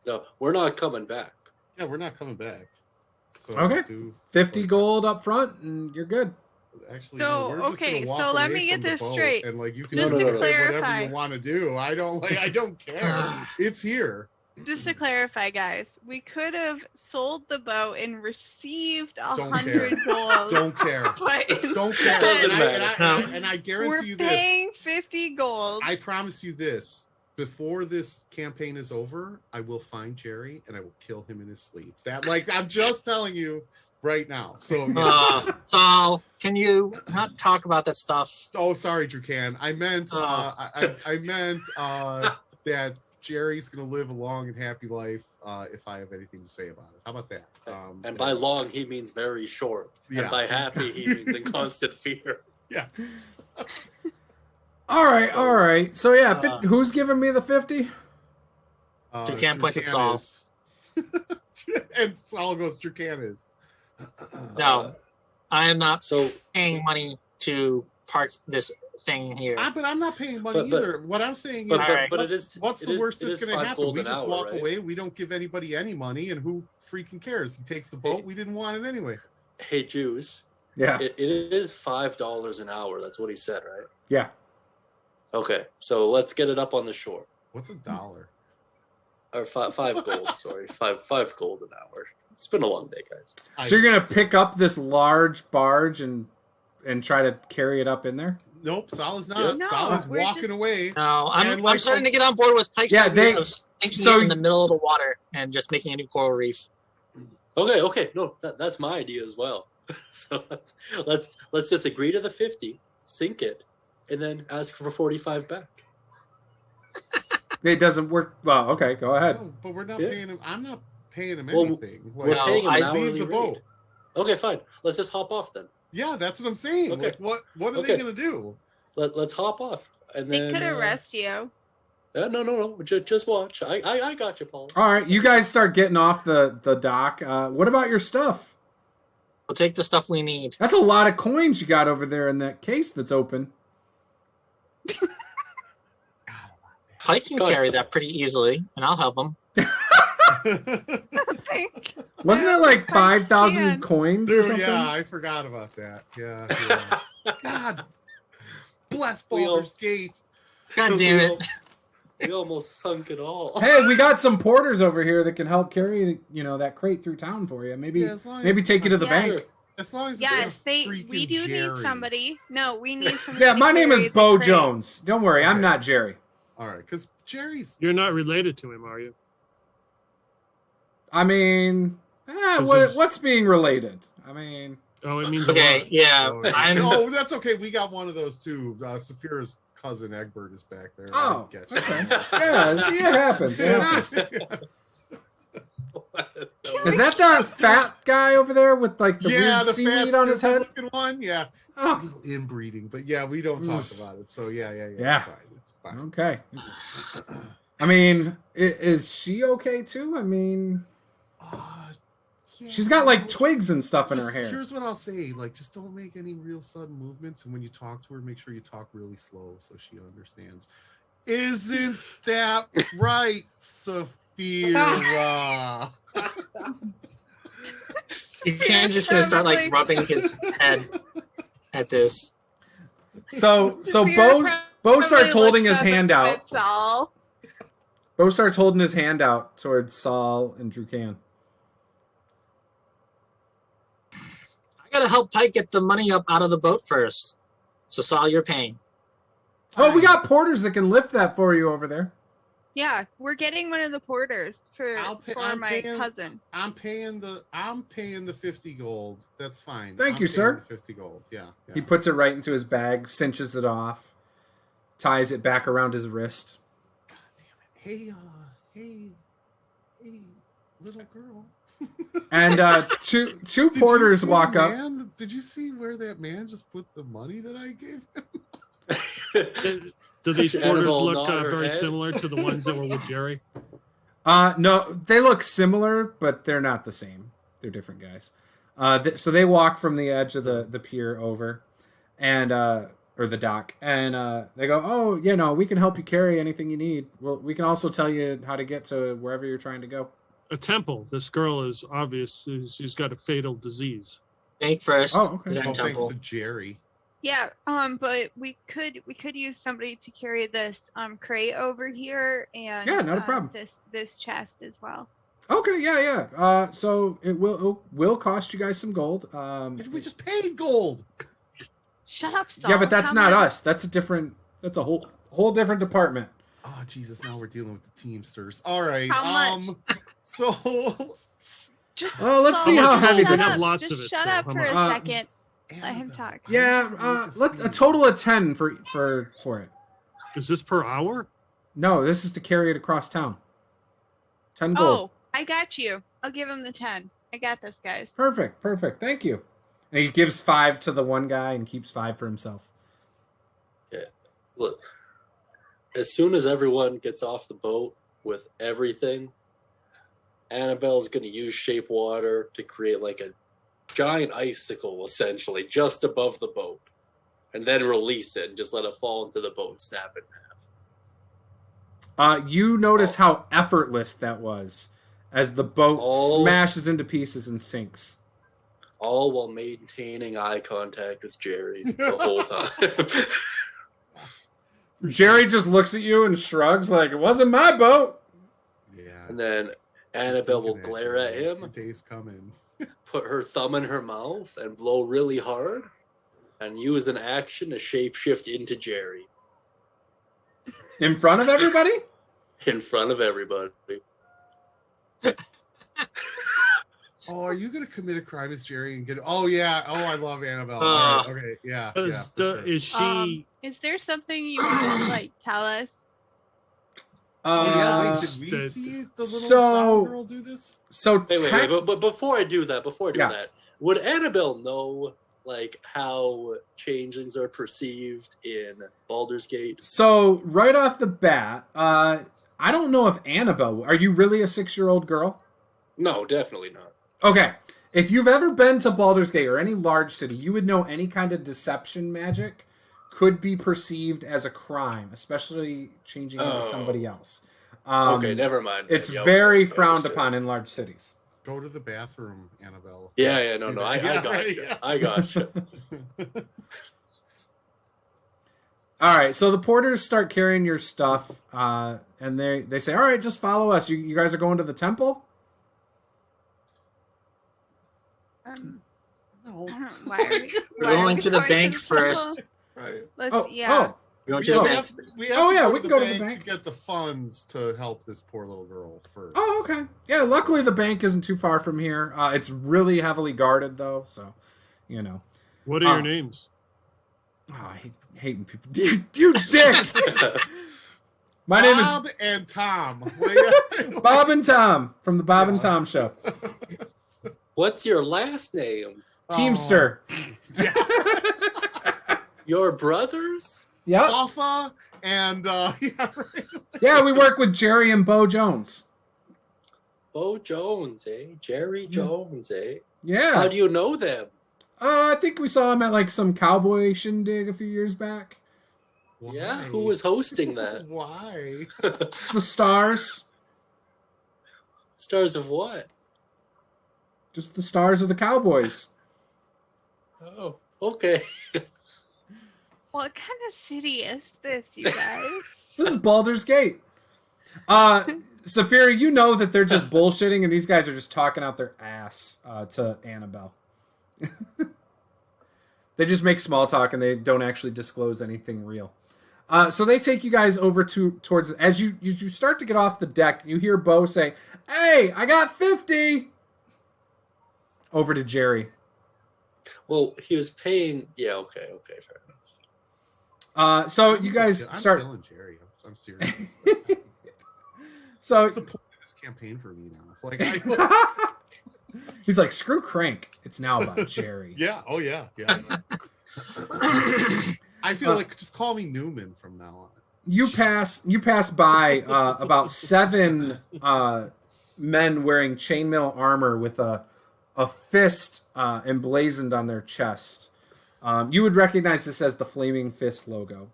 No, we're not coming back. Yeah, we're not coming back. So Okay. 50 like, gold up front, and you're good. Actually, So, no, we're just okay, gonna walk so let away me get from the this boat, straight. and like you can Just do to whatever clarify. you want to do. I don't care. It's here. Just to clarify, guys, we could have sold the boat and received Don't 100 care. gold. Don't care. But Don't care. Doesn't And matter. and I we're guarantee you this. paying 50 gold. I promise you this. Before this campaign is over, I will find Jerry and I will kill him in his sleep. I'm just telling you right now. So Saul, can you not talk about that stuff? oh, sorry, Drucan. I meant I meant that Jerry's gonna live a long and happy life if I have anything to say about it. How about that? And by long, he means very short. Yeah. And by happy, he means in constant fear. Yes. All right. So yeah, who's giving me the 50? Drucan points at Drucan Saul. is. And Saul goes, Drucan is. No, I am not So paying money to park this thing here. But I'm not paying money But- either. What I'm saying but, is, Alright. but it is. what's it the is- worst it that's is going to 5 happen? gold We an just hour, walk right? away. We don't give anybody any money, and who freaking cares? He takes the boat. We didn't want it anyway. Hey, Juice. Yeah. It is $5 an hour. That's what he said, right? Yeah. Okay, so let's get it up on the shore. What's $1? Or 5 gold. Sorry, five gold an hour. It's been a long day, guys. So you're gonna pick up this large barge and try to carry it up in there? Nope, Sal is not. Yeah. No, Sal is we're walking just- away. No, And I'm like- starting to get on board with Pike's Yeah, idea of sinking so- it in the middle of the water and just making a new coral reef. Okay. No, that's my idea as well. So let's just agree to the 50, sink it, and then ask for 45 back. It doesn't work. Well, okay, go ahead. No, but we're not Yeah. paying him. I'm not paying him Well, anything. We're No, paying him I an leave hourly the rate. boat. Okay, fine. Let's just hop off then. Yeah, that's what I'm saying. Okay. Like, what are Okay. they gonna do? Let's hop off, and They then could arrest you. No. Just watch. I got you, Paul. All right, you guys start getting off the dock. What about your stuff? We'll take the stuff we need. That's a lot of coins you got over there in that case that's open. Pike can carry that pretty easily, and I'll help him. Wasn't it like 5,000 coins or something? Yeah, I forgot about that. Yeah. God bless Baldur's Gate. God damn it. We almost sunk it all. Hey, we got some porters over here that can help carry, that crate through town for you. Maybe take you to the bank. As long as we do need somebody. No, we need somebody. Yeah, my name is Bo Jones. Don't worry, I'm not Jerry. All right, because Jerry's... You're not related to him, are you? I mean, what's being related? I mean... Oh, it means okay, yeah. Oh, that's okay. We got one of those too. Saphira's cousin Egbert is back there. Oh, okay. Yeah, see, it happens. Is that fat guy over there with like the weird seaweed on his head? One, yeah. Oh. Inbreeding, but yeah, we don't talk about it. So yeah. It's fine. Okay. I mean, is she okay too? I mean, she's got like twigs and stuff in her hair. Here's what I'll say: like, just don't make any real sudden movements, and when you talk to her, make sure you talk really slow so she understands. Isn't that right, Saphira? You can't just gonna start like rubbing his head at this. So Bo starts holding his hand out. Bo starts holding his hand out towards Saul and Drukan. I gotta help Pike get the money up out of the boat first. So Saul, you're paying. Oh, we got porters that can lift that for you over there. Yeah, we're getting one of the porters for my cousin. I'm paying the 50 gold. That's fine. Thank you, sir. 50 gold. Yeah. He puts it right into his bag, cinches it off, ties it back around his wrist. God damn it! Hey, little girl. And two porters walk up. Did you see where that man just put the money that I gave him? Do these porters look very similar to the ones that were with Jerry? No, they look similar, but they're not the same. They're different guys. So they walk from the edge of the pier over, and or the dock, and they go, "Oh, we can help you carry anything you need. Well, we can also tell you how to get to wherever you're trying to go." A temple. This girl is obvious. She's got a fatal disease. Bank first. Oh, okay. Thanks to Jerry. Yeah, but we could use somebody to carry this crate over here and not a problem. This chest as well. Okay, yeah. So it will cost you guys some gold. We just paid gold. Shut up, Saul. Yeah, but that's not us. That's a whole different department. Oh Jesus! Now we're dealing with the Teamsters. All right. How much? So. Let's see how heavy this is. Lots of it. Shut up for a second. Let him talk. Yeah, a total of 10 for it. Is this per hour? No, this is to carry it across town. 10 gold. Oh, I got you. I'll give him the 10. I got this, guys. Perfect. Thank you. And he gives 5 to the one guy and keeps 5 for himself. Yeah. Look, as soon as everyone gets off the boat with everything, Annabelle's going to use shape water to create like a giant icicle, essentially, just above the boat, and then release it and just let it fall into the boat and snap it in half. You notice how effortless that was as the boat smashes into pieces and sinks. All while maintaining eye contact with Jerry the whole time. Jerry just looks at you and shrugs like, it wasn't my boat. Yeah. And then Annabelle will glare at him. Days coming. Put her thumb in her mouth and blow really hard, and use an action to shapeshift into Jerry. In front of everybody? In front of everybody. Oh, are you going to commit a crime as Jerry and get... Oh, yeah. Oh, I love Annabelle. All right. Okay, yeah. Is she... Is there something you want to, tell us? Wait, did we see the little girl do this? Wait, but before I do that, would Annabelle know, like how changelings are perceived in Baldur's Gate? So right off the bat, I don't know if Annabelle. Are you really a 6-year-old girl? No, definitely not. Okay. If you've ever been to Baldur's Gate or any large city, you would know any kind of deception magic could be perceived as a crime, especially changing into somebody else. Okay, never mind. It's very frowned upon in large cities. Go to the bathroom, Annabelle. Yeah, no, I got right, you. yeah. I got you. All right, so the porters start carrying your stuff, and they say, all right, just follow us. You guys are going to the temple? No. Why are we, We're going to the bank first. Right. Let's, Oh, yeah. We're going to the bank. We have Oh, to yeah, go we to can the go to the bank bank. to get the funds to help this poor little girl first. Oh, okay. Yeah, luckily the bank isn't too far from here. It's really heavily guarded, though, so, you know. What are your names? Oh, I hate hating people. You dick! My name is Bob and Tom. Bob and Tom from the Bob and Tom Show. What's your last name? Teamster. Your brothers? Yep. Alpha and yeah, right. Yeah, we work with Jerry and Bo Jones. Bo Jones, eh? Jerry Jones, eh? Yeah. How do you know them? I think we saw him at like some cowboy shindig a few years back. Why? Yeah, who was hosting that? Why? The Stars. Stars of what? Just the Stars of the Cowboys. Oh, okay. What kind of city is this, you guys? This is Baldur's Gate. Saphira, you know that they're just bullshitting and these guys are just talking out their ass to Annabelle. They just make small talk and they don't actually disclose anything real. So they take you guys over towards as you start to get off the deck, you hear Bo say, "Hey, I got 50." Over to Jerry. Well, he was paying. Yeah, okay, fair enough. So you guys I'm start. killing Jerry. I'm serious. So What's the point of this campaign for me now? Like, he's like, "Screw Krank. It's now about Jerry." yeah. Oh yeah. Yeah. I feel like just call me Newman from now on. You pass by about 7 men wearing chainmail armor with a fist emblazoned on their chest. You would recognize this as the Flaming Fist logo.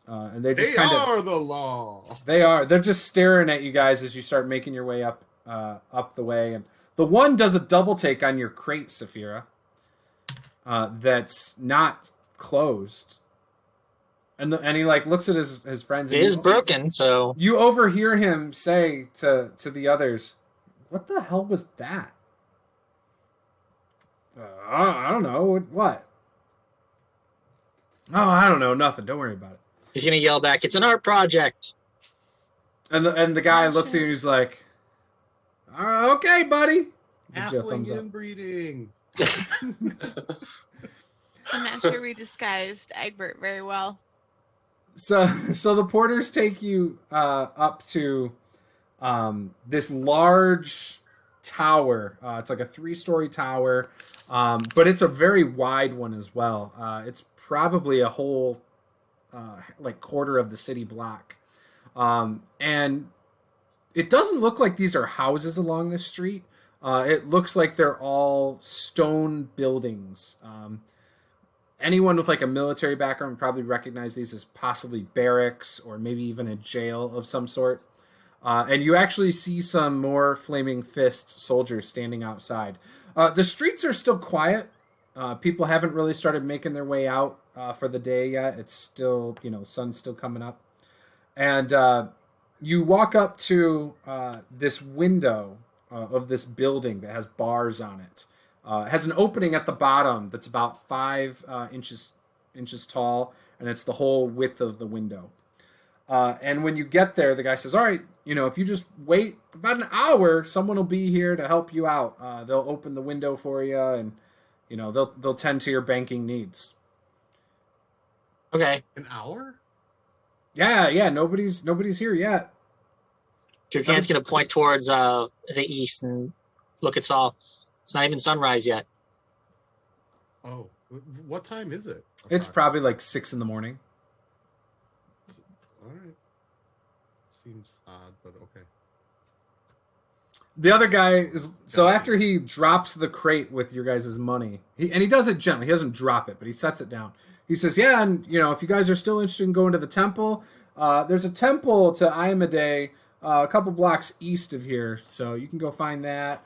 And they just are the law. They are. They're just staring at you guys as you start making your way up the way. And the one does a double take on your crate, Saphira. That's not closed. And he like looks at his friends. It is broken, so You overhear him say to the others, "What the hell was that?" I don't know. What? Oh, I don't know. Nothing. Don't worry about it. he's gonna yell back, "It's an art project." And the guy looks at you and he's like, "Okay, buddy." Gives you a thumbs Halfling up. inbreeding. I'm not sure we disguised Egbert very well. So the porters take you up to this large tower. It's like a 3-story tower, but it's a very wide one as well. It's probably a whole like quarter of the city block, and it doesn't look like these are houses along the street. It looks like they're all stone buildings. Anyone with like a military background would probably recognize these as possibly barracks or maybe even a jail of some sort. And you actually see some more Flaming Fist soldiers standing outside. The streets are still quiet. People haven't really started making their way out for the day yet. It's still, sun's still coming up. And you walk up to this window of this building that has bars on it. It has an opening at the bottom that's about 5 inches tall, and it's the whole width of the window. And when you get there, the guy says, "All right, if you just wait about an hour, someone will be here to help you out. They'll open the window for you, and they'll tend to your banking needs." Okay. An hour? Yeah. Nobody's here yet. Turkan's gonna point towards the east and look at Saul. It's not even sunrise yet. Oh. What time is it? It's probably like 6 in the morning. All right. Seems odd, but okay. The other guy is so after he drops the crate with your guys' money, he does it gently. He doesn't drop it, but he sets it down. He says, "Yeah, and if you guys are still interested in going to the temple, there's a temple to Iamade a couple blocks east of here, so you can go find that.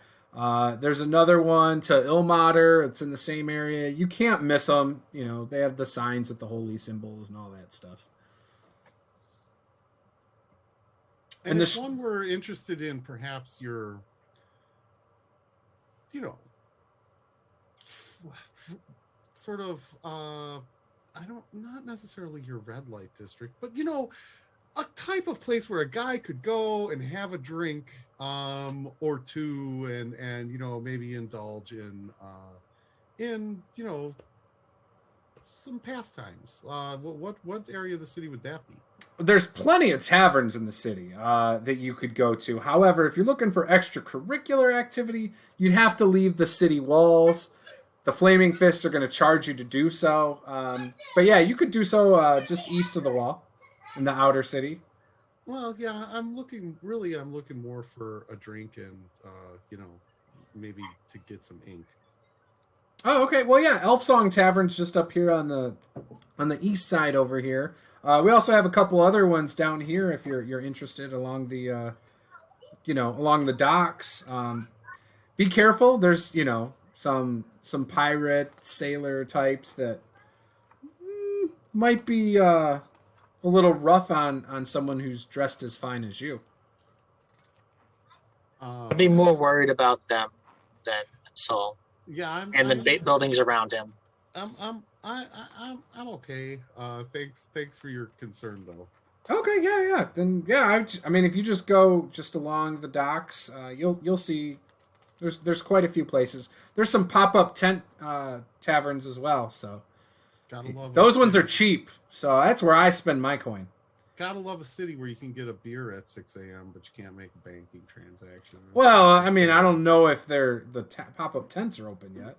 There's another one to Ilmater. It's in the same area. You can't miss them. They have the signs with the holy symbols and all that stuff." And if one were interested in perhaps your, sort of, not necessarily your red light district, but, a type of place where a guy could go and have a drink or two and maybe indulge in some pastimes. What area of the city would that be? There's plenty of taverns in the city that you could go to. However, if you're looking for extracurricular activity, you'd have to leave the city walls. The Flaming Fists are going to charge you to do so. But yeah, you could do so just east of the wall in the outer city. Well, yeah, I'm looking more for a drink and, maybe to get some ink. Oh, okay. Well, yeah, Song Taverns just up here on the east side over here. We also have a couple other ones down here if you're interested along the along the docks. Be careful. There's some pirate sailor types that might be a little rough on someone who's dressed as fine as you. I'd be more worried about them than Saul. Yeah, the buildings around him. I'm okay. Thanks for your concern, though. Okay, yeah. Then yeah, I mean, if you just go just along the docks, you'll see. There's quite a few places. There's some pop-up tent taverns as well. So gotta love those ones are cheap. So that's where I spend my coin. Gotta love a city where you can get a beer at 6 a.m. but you can't make a banking transaction. Well, I mean, I don't know if the pop-up tents are open yet,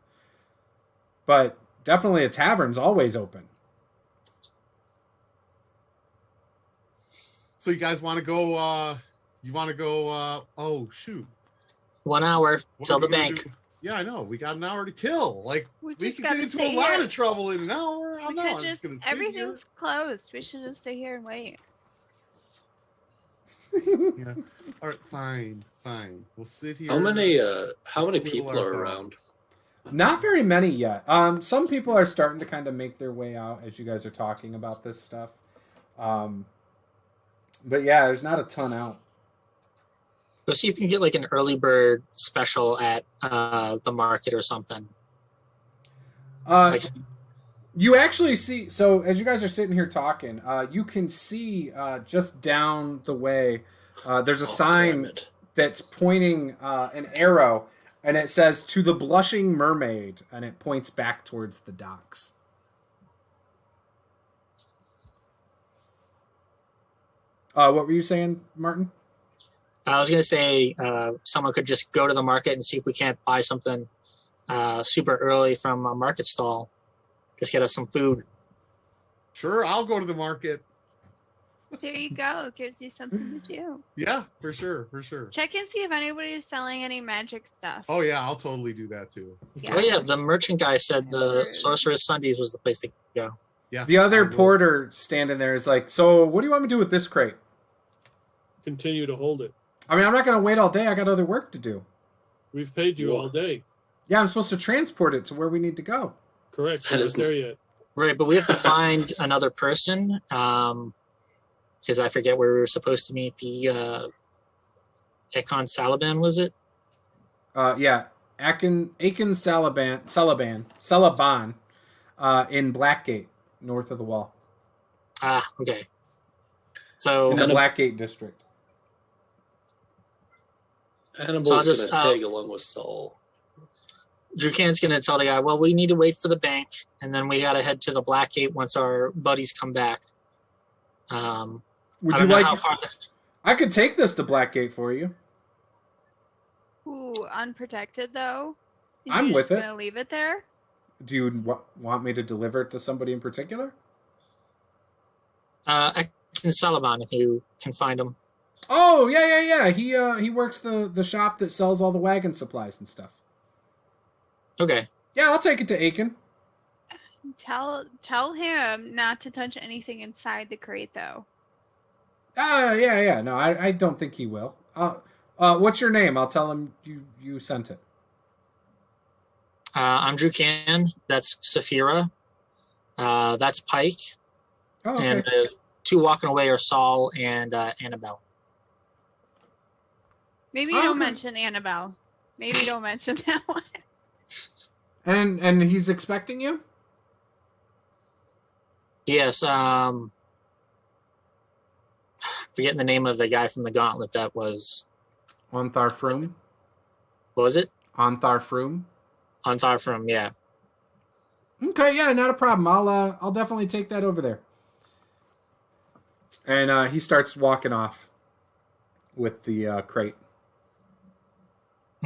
but definitely a tavern's always open. So you guys want to go? Oh shoot! 1 hour till the bank. Do? Yeah, I know. We got an hour to kill. Like we can get into a lot of trouble in an hour. I'm just gonna sit everything's closed. We should just stay here and wait. Yeah. All right. Fine. We'll sit here. How many people are around? Not very many yet. Some people are starting to kind of make their way out as you guys are talking about this stuff. But yeah, there's not a ton out. Go see if you can get like an early bird special at the market or something. You actually see, so as you guys are sitting here talking, you can see just down the way, there's a sign that's pointing an arrow, and it says, "To the Blushing Mermaid," and it points back towards the docks. What were you saying, Martin? I was going to say someone could just go to the market and see if we can't buy something super early from a market stall. Just get us some food. Sure, I'll go to the market. There you go. It gives you something to do. Yeah, for sure. Check and see if anybody is selling any magic stuff. Oh, yeah, I'll totally do that, too. Yeah. Oh, yeah, the merchant guy said the Sorcerer's Sundays was the place to go. Yeah. The other porter standing there is like, "So what do you want me to do with this crate?" Continue to hold it. I mean, I'm not going to wait all day. I got other work to do. We've paid you all day. Yeah, I'm supposed to transport it to where we need to go. Correct. We're not there yet. Right, but we have to find another person because I forget where we were supposed to meet. The Ekon Salaban, was it? Yeah, Akin Salaban in Blackgate, north of the wall. Ah, okay. So in the Blackgate district. Hannibal's going to tag along with Saul. Drukan's going to tell the guy, well, we need to wait for the bank, and then we got to head to the Blackgate once our buddies come back. Would you like... I could take this to Blackgate for you. Ooh, unprotected, though? I'm with it. Going to leave it there? Do you want me to deliver it to somebody in particular? I can sell them on if you can find them. Oh, yeah. He works the shop that sells all the wagon supplies and stuff. Okay. Yeah, I'll take it to Aiken. Tell him not to touch anything inside the crate, though. Yeah. No, I don't think he will. What's your name? I'll tell him you sent it. I'm Drew Can. That's Saphira. That's Pike. Oh, okay. And the two walking away are Saul and Annabelle. Maybe don't mention Annabelle. Maybe don't mention that one. And he's expecting you? Yes. Forgetting the name of the guy from the Gauntlet that was... Onthar Froome? What was it? Onthar Froome? Onthar Froome, yeah. Okay, yeah, not a problem. I'll definitely take that over there. And he starts walking off with the crate.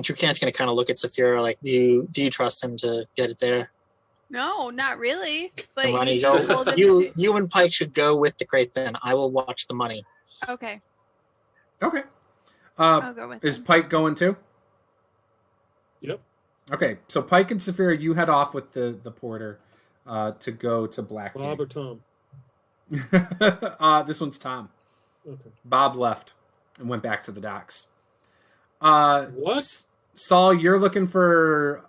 Drew Can's going to kind of look at Saphira like, do you trust him to get it there? No, not really. But Money, you just told him you and Pike should go with the crate then. I will watch the money. Okay. I'll go with is him. Pike going too? Yep. Okay, so Pike and Saphira, you head off with the porter to go to Blackgate. Bob or Tom? This one's Tom. Okay. Bob left and went back to the docks. What? Saul, you're looking for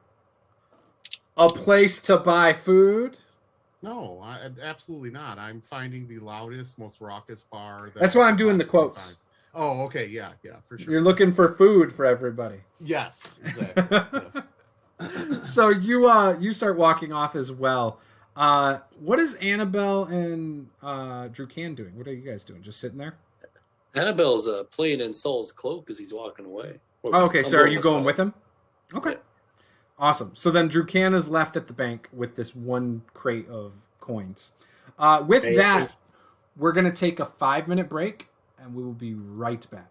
a place to buy food? No, absolutely not. I'm finding the loudest, most raucous bar. That's why I'm doing the quotes. Find. Oh, okay, yeah, for sure. You're looking for food for everybody. Yes, exactly. Yes. So you start walking off as well. What is Annabelle and Drew Can doing? What are you guys doing? Just sitting there? Annabelle's playing in Saul's cloak as he's walking away. Oh, okay, so are you going Saul. with him? Okay. Yeah. Awesome. So then Drew Can is left at the bank with this one crate of coins. With that, we're going to take a 5-minute break, and we will be right back.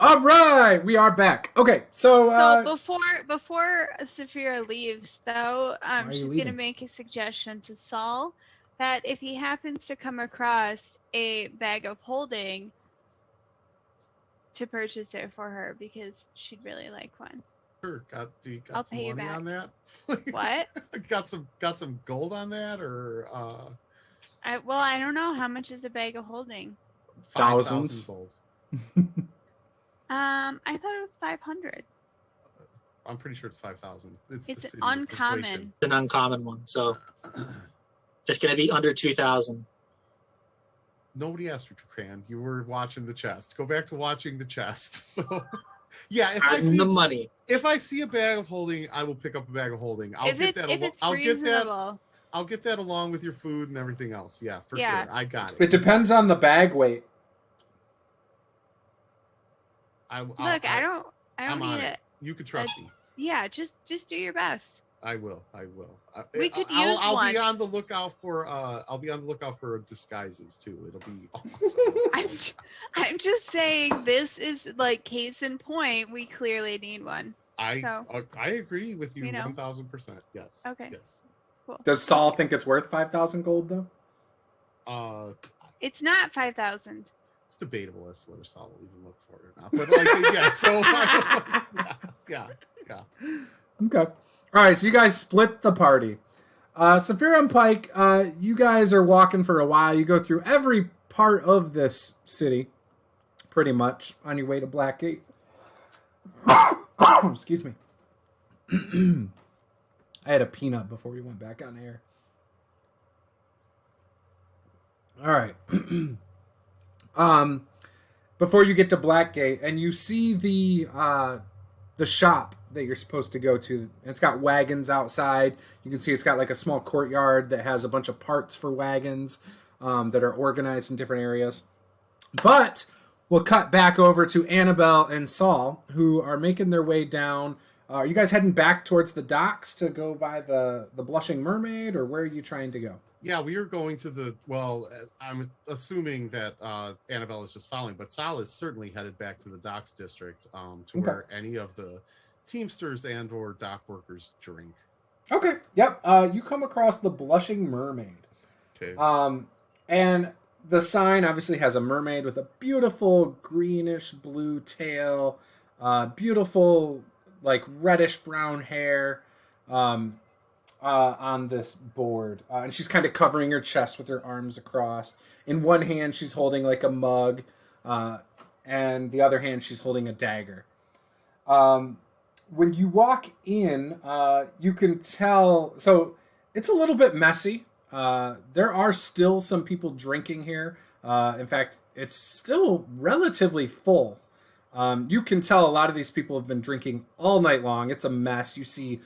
All right, we are back. Okay, so before Saphira leaves, though, are you she's leaving? gonna make a suggestion to Saul that if he happens to come across a bag of holding, to purchase it for her because she'd really like one. Sure. Do you got I'll some pay you money back. on that? What? got some gold on that, or I don't know how much is a bag of holding. 5,000 Thousands. gold. I thought it was 500. I'm pretty sure it's 5,000. It's the It's city, uncommon. inflation. It's an uncommon one, so it's going to be under 2,000. Nobody asked you, Cran. You were watching the chest. Go back to watching the chest. So, yeah, if I see a bag of holding, I will pick up a bag of holding. I'll get that along with your food and everything else. Yeah, for sure. I got it. It depends on the bag weight. I don't need it. You can trust me. Yeah, just do your best. I will. We could use I'll one. be on the lookout for disguises too. It'll be awesome. I'm just saying, this is like case in point. We clearly need one. I agree with you 1,000%. Yes. Okay. Yes. Cool. Does Saul think it's worth 5,000 gold though? It's not 5,000. It's debatable as to whether Saul will even look for it or not. But like, yeah. So yeah. Okay. All right, so you guys split the party. Saphira and Pike, you guys are walking for a while. You go through every part of this city, pretty much, on your way to Blackgate. Excuse me. I had a peanut before we went back on air. All right. Before you get to Blackgate, and you see the shop that you're supposed to go to. It's got wagons outside. You can see it's got like a small courtyard that has a bunch of parts for wagons that are organized in different areas. But we'll cut back over to Annabelle and Saul, who are making their way down. Are you guys heading back towards the docks to go by the Blushing Mermaid, or where are you trying to go? Yeah, we are going to I'm assuming that Annabelle is just following, but Saul is certainly headed back to the docks district where any of the Teamsters and or dock workers drink. Okay. Yep. You come across the Blushing Mermaid. Okay. And the sign obviously has a mermaid with a beautiful greenish blue tail, beautiful like reddish brown hair on this board. And she's kind of covering her chest with her arms across. In one hand, she's holding like a mug, and the other hand, she's holding a dagger. When you walk in, you can tell... So, it's a little bit messy. There are still some people drinking here. In fact, it's still relatively full. You can tell a lot of these people have been drinking all night long. It's a mess. You see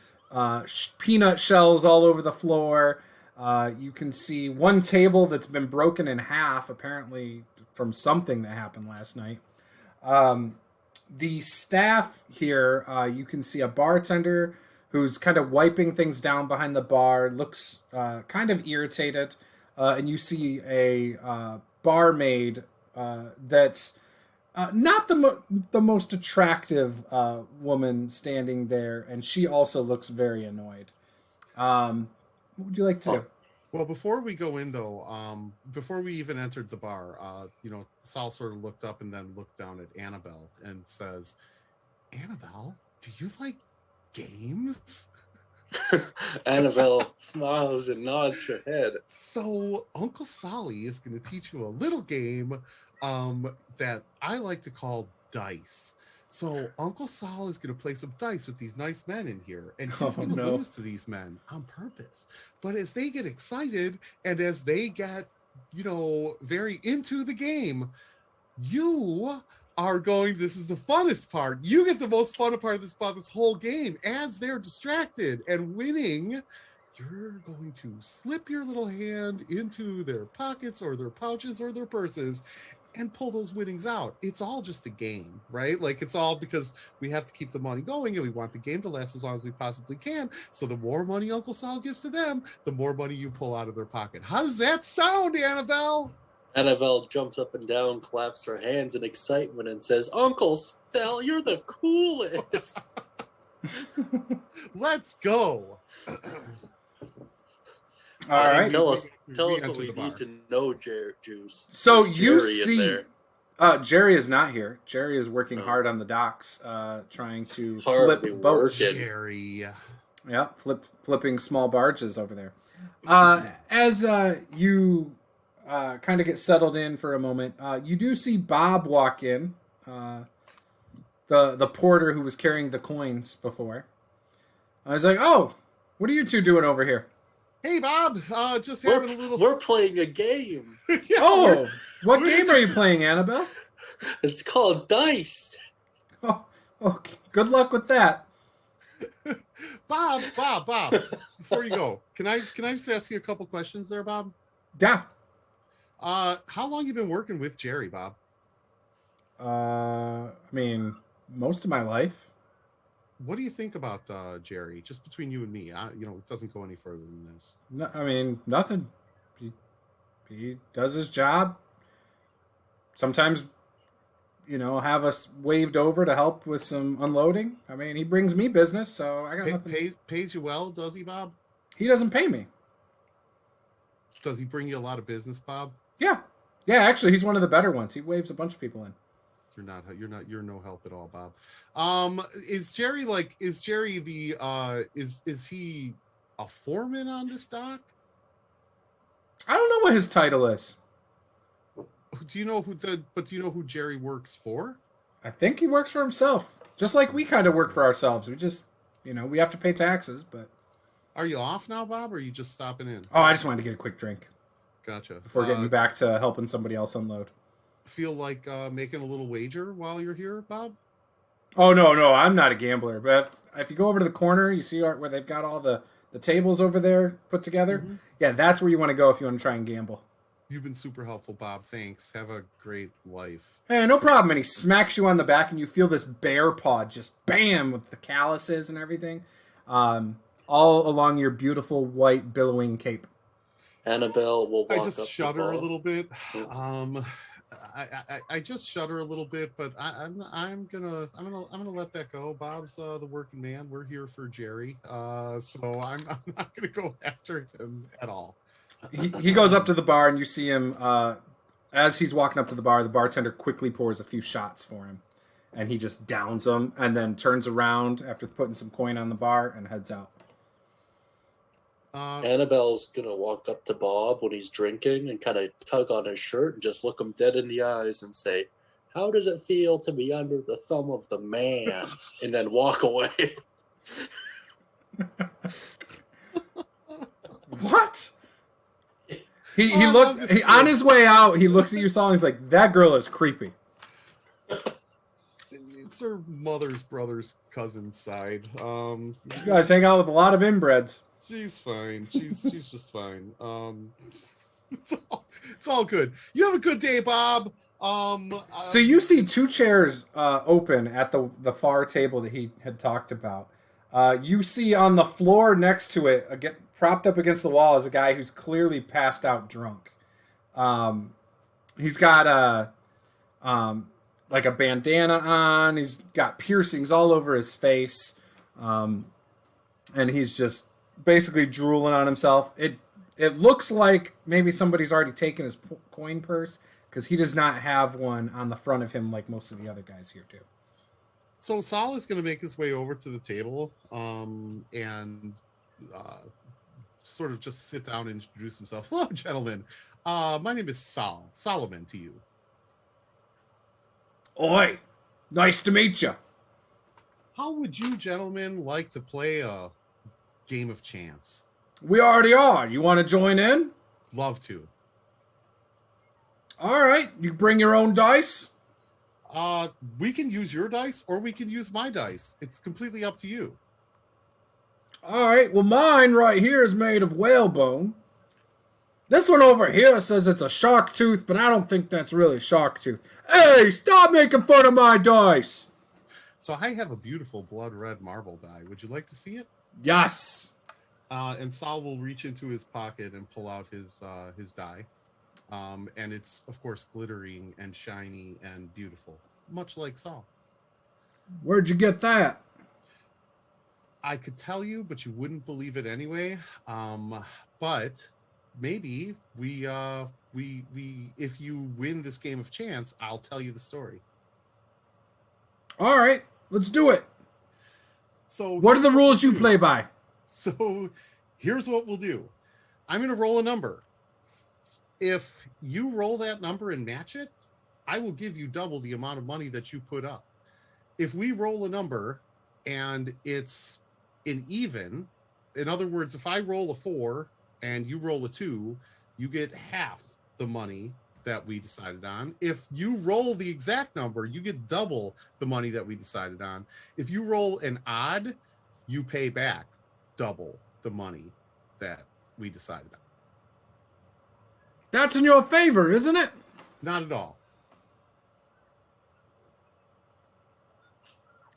peanut shells all over the floor. You can see one table that's been broken in half, apparently from something that happened last night. The staff here, you can see a bartender who's kind of wiping things down behind the bar, looks kind of irritated. And you see a barmaid that's not the most attractive woman standing there, and she also looks very annoyed. What would you like to do? Well, before we go in, though, before we even entered the bar, Saul sort of looked up and then looked down at Annabelle and says, "Annabelle, do you like games?" Annabelle smiles and nods her head. So Uncle Solly is going to teach you a little game that I like to call dice. So Uncle Saul is going to play some dice with these nice men in here, and he's going to lose to these men on purpose. But as they get excited and as they get, very into the game, you are going, this is the funnest part. You get the most fun part of this whole game. As they're distracted and winning, you're going to slip your little hand into their pockets or their pouches or their purses and pull those winnings out. It's all just a game, right? Like, it's all because we have to keep the money going and we want the game to last as long as we possibly can. So the more money Uncle Saul gives to them, the more money you pull out of their pocket. How does that sound, Annabelle? Annabelle jumps up and down, claps her hands in excitement, and says, "Uncle Sal, you're the coolest." Let's go. All right. Tell us what enter we the bar. need to know, Juice. So There's you Jerry in see, there. Jerry is not here. Jerry is working Oh. hard on the docks, trying to Hardly flip boats. working. Jerry. Yeah, flipping small barges over there. As you kind of get settled in for a moment, you do see Bob walk in, the porter who was carrying the coins before. I was like, "Oh, what are you two doing over here?" Hey, Bob. Just having a little. We're playing a game. Yeah, Oh, what we're- game are you playing, Annabelle? It's called Dice. Oh, good luck with that. Bob. Before you go, can I just ask you a couple questions there, Bob? Yeah. How long you been working with Jerry, Bob? I mean, most of my life. What do you think about Jerry? Just between you and me, it doesn't go any further than this. No, I mean, nothing. He does his job. Sometimes, have us waved over to help with some unloading. I mean, he brings me business, so I got nothing. Pays you well, does he, Bob? He doesn't pay me. Does he bring you a lot of business, Bob? Yeah. Actually, he's one of the better ones. He waves a bunch of people in. You're no help at all, Bob. Is Jerry is he a foreman on this dock? I don't know what his title is. Do you know who Jerry works for? I think he works for himself. Just like we kind of work for ourselves. We just, we have to pay taxes, but... Are you off now, Bob, or are you just stopping in? Oh, I just wanted to get a quick drink. Gotcha. Before getting back to helping somebody else unload. Feel like making a little wager while you're here, Bob? Oh, no, I'm not a gambler. But if you go over to the corner, you see where they've got all the tables over there put together. Mm-hmm. Yeah, that's where you want to go if you want to try and gamble. You've been super helpful, Bob. Thanks. Have a great life. Hey, no problem. And he smacks you on the back, and you feel this bear paw just bam with the calluses and everything, all along your beautiful white billowing cape. Annabelle will walk I up just to shudder Bob. a little bit. I just shudder a little bit, but I'm gonna let that go. Bob's the working man. We're here for Jerry, so I'm not gonna go after him at all. He goes up to the bar, and you see him as he's walking up to the bar. The bartender quickly pours a few shots for him, and he just downs them, and then turns around after putting some coin on the bar and heads out. Annabelle's gonna walk up to Bob when he's drinking and kind of tug on his shirt and just look him dead in the eyes and say, "How does it feel to be under the thumb of the man?" and then walk away. What? He on his way out, he looks at you, Saul, and he's like, "That girl is creepy." It's her mother's brother's cousin's side. You guys hang out with a lot of inbreds. She's fine. She's just fine. It's all good. You have a good day, Bob. So you see two chairs open at the far table that he had talked about. You see on the floor next to it, propped up against the wall, is a guy who's clearly passed out drunk. He's got like a bandana on. He's got piercings all over his face, and he's just basically drooling on himself. It looks like maybe somebody's already taken his coin purse, because he does not have one on the front of him like most of the other guys here do. So Saul is going to make his way over to the table and sort of just sit down and introduce himself. Hello, gentlemen. My name is Solomon to you. Oi, nice to meet you. How would you gentlemen like to play a game of chance? We already are. You want to join in? Love to. All right. You bring your own dice? We can use your dice or we can use my dice. It's completely up to you. All right. Well, mine right here is made of whalebone. This one over here says it's a shark tooth, but I don't think that's really shark tooth. Hey, stop making fun of my dice. So I have a beautiful blood red marble die. Would you like to see it? Yes. And Saul will reach into his pocket and pull out his die. And it's, of course, glittering and shiny and beautiful, much like Saul. Where'd you get that? I could tell you, but you wouldn't believe it anyway. But maybe we if you win this game of chance, I'll tell you the story. All right, let's do it. So what are the rules you play by? So here's what we'll do. I'm going to roll a number. If you roll that number and match it, I will give you double the amount of money that you put up. If we roll a number and it's an even, in other words, if I roll a 4 and you roll a 2, you get half the money that we decided on. If you roll the exact number, you get double the money that we decided on. If you roll an odd, you pay back double the money that we decided on. That's in your favor, isn't it? Not at all.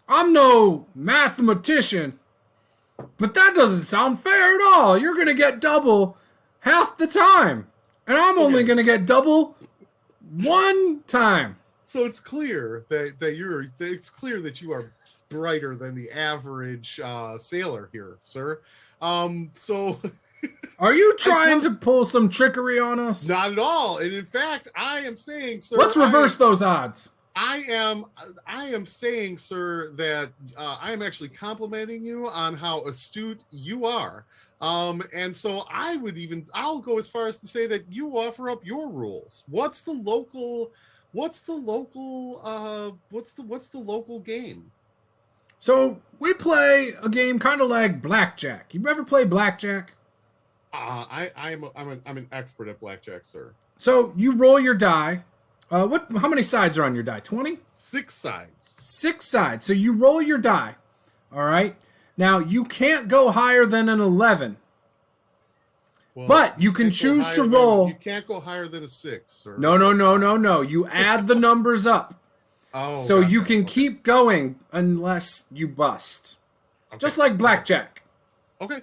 I'm no mathematician, but that doesn't sound fair at all. You're going to get double half the time, and I'm only going to get double one time. So it's clear that you are brighter than the average sailor here, sir. So are you trying to pull some trickery on us? Not at all. And in fact, I am saying, sir, let's reverse those odds. I am saying, sir, that I am actually complimenting you on how astute you are. And so I'll go as far as to say that you offer up your rules. What's the local game? So we play a game kind of like blackjack. You ever play blackjack? I'm an expert at blackjack, sir. So you roll your die. How many sides are on your die? 20? 6 sides. 6 sides. So you roll your die. All right. Now you can't go higher than an 11. Well, but you can choose to roll. You can't go higher than a 6, sir. No. You add the numbers up. Oh. So you can keep going unless you bust. Okay. Just like blackjack. Okay.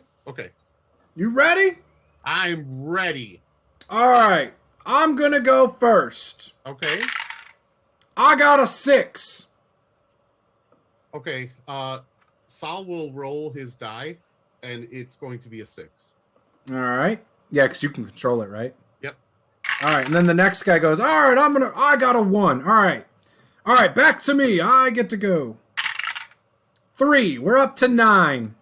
You ready? I'm ready. All right. I'm going to go first. Okay. I got a 6. Okay. Saul will roll his die, and it's going to be a 6. All right. Yeah, because you can control it, right? Yep. All right. And then the next guy goes, all right, I got a 1. All right. Back to me. I get to go. 3. We're up to 9.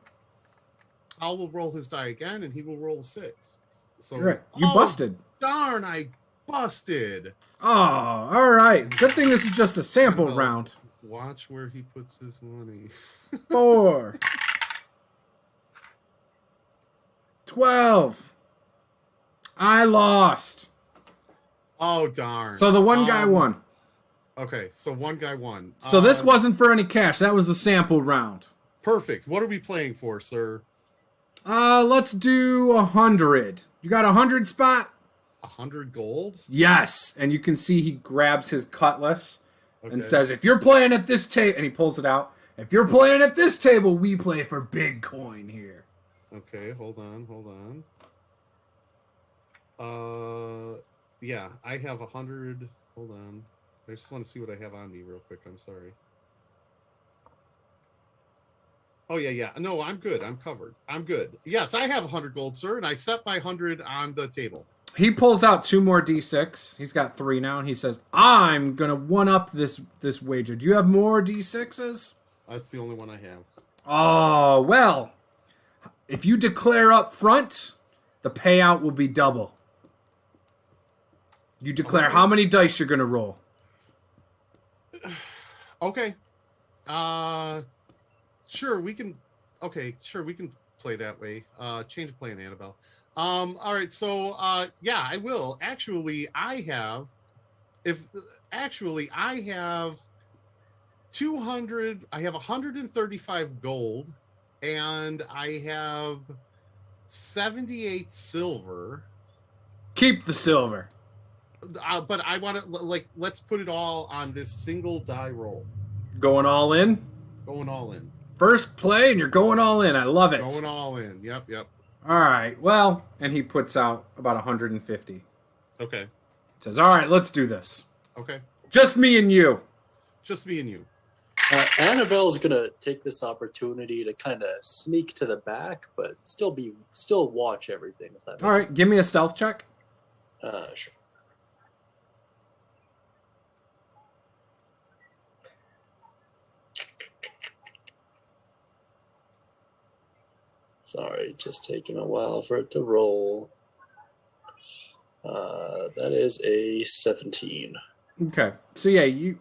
Saul will roll his die again, and he will roll a 6. So right. You busted. Darn, I busted. Oh, all right. Good thing this is just a sample round. Watch where he puts his money. 4. 12. I lost. Oh, darn. So the one guy won. Okay, so one guy won. So this wasn't for any cash. That was the sample round. Perfect. What are we playing for, sir? Let's do 100. You got 100 spot? 100 gold? Yes. And you can see he grabs his cutlass and says, if you're playing at this table, and he pulls it out. If you're playing at this table, we play for big coin here. Okay, hold on. Yeah, I have 100. Hold on. I just want to see what I have on me real quick. I'm sorry. Oh, yeah. No, I'm good. I'm covered. I'm good. Yes, I have 100 gold, sir, and I set my 100 on the table. He pulls out 2 more D6. He's got 3 now, and he says, I'm going to one-up this wager. Do you have more D6s? That's the only one I have. Oh, well, if you declare up front, the payout will be double. You declare how many dice you're going to roll. Okay. Sure, we can play that way. Change of plan, Annabelle. All right, so yeah, I will. Actually, I have 200, I have 135 gold, and I have 78 silver. Keep the silver. But I want to, let's put it all on this single die roll. Going all in? Going all in. First play, and you're going all in. I love it. Going all in. Yep. All right. Well, and he puts out about 150. Okay. Says, all right, let's do this. Okay. Just me and you. Just me and you. Annabelle's gonna take this opportunity to kind of sneak to the back, but still watch everything. If that All right, give me a stealth check. Sure. Sorry, just taking a while for it to roll. That is a 17. Okay. So yeah, you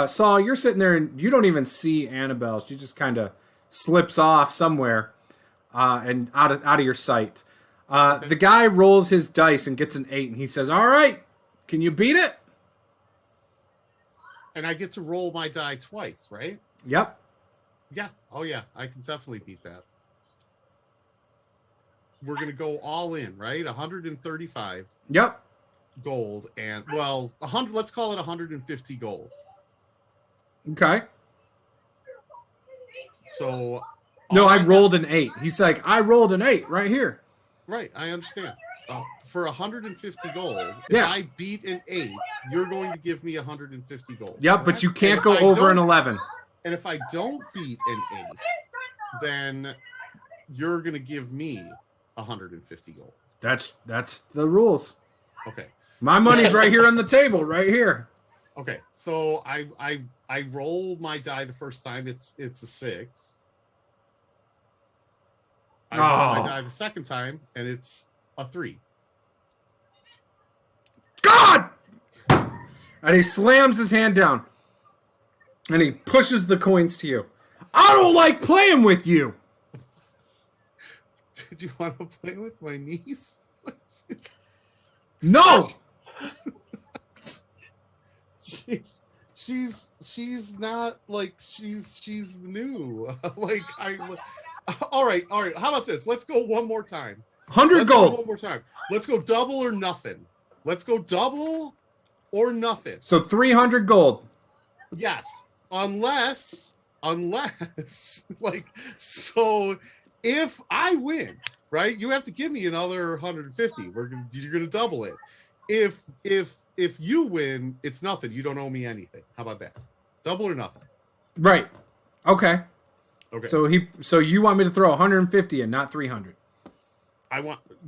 Saul, you're sitting there and you don't even see Annabelle. She just kind of slips off somewhere and out of your sight. The guy rolls his dice and gets an 8 and he says, "All right, can you beat it?" And I get to roll my die twice, right? Yep. Yeah. Oh yeah, I can definitely beat that. We're going to go all in, right? 135 Yep. gold and 100, let's call it 150 gold. Okay. So no, I rolled an 8. He's like, "I rolled an 8 right here." Right, I understand. For 150 gold, yeah. If I beat an 8, you're going to give me 150 gold. Yep, correct? But you can't go over an 11. And if I don't beat an 8, then you're going to give me 150 gold. That's the rules. Okay. My money's right here on the table, right here. Okay, so I roll my die the first time. It's a 6. I roll my die the second time, and it's a 3. God! And he slams his hand down, and he pushes the coins to you. I don't like playing with you. Did you want to play with my niece? No. she's not like she's new. Like all right. How about this? Let's go one more time. 100 gold. One more time. Let's go double or nothing. Let's go double or nothing. So 300 gold. Yes. Unless like, so if I win, right, you have to give me another 150. You're gonna double it. If you win, it's nothing. You don't owe me anything. How about that? Double or nothing. Right. Okay. Okay. So you want me to throw 150 and not 300?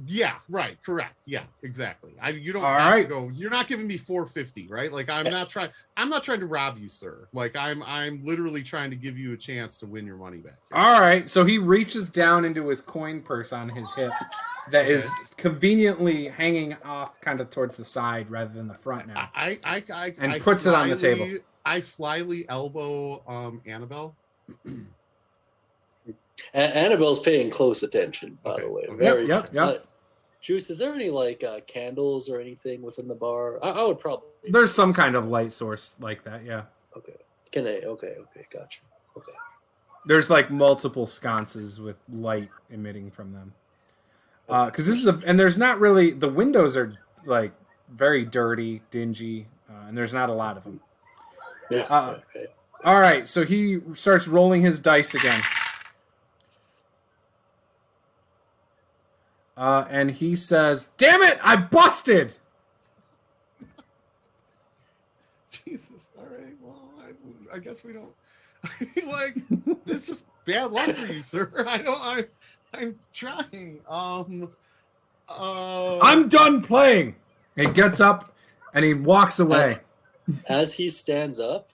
Yeah, right, correct. Yeah, exactly. You don't All have right. to go. You're not giving me 450, right? Like I'm not trying to rob you, sir. Like I'm literally trying to give you a chance to win your money back. All right. So he reaches down into his coin purse on his hip that is conveniently hanging off kind of towards the side rather than the front now. I puts it on the table. I slyly elbow Annabelle. Annabelle's paying close attention, by the way. Okay. Yep. Juice, is there any like candles or anything within the bar? I would probably. There's some kind of light source like that, yeah. Okay. Okay, gotcha. Okay. There's like multiple sconces with light emitting from them. Because this is and there's not really, the windows are like very dirty, dingy, and there's not a lot of them. Yeah. Okay. All right, so he starts rolling his dice again. And he says, "Damn it, I busted!" Jesus, all right, well, I guess we don't... like, this is bad luck for you, sir. I'm trying. I'm done playing. He gets up and he walks away. As he stands up,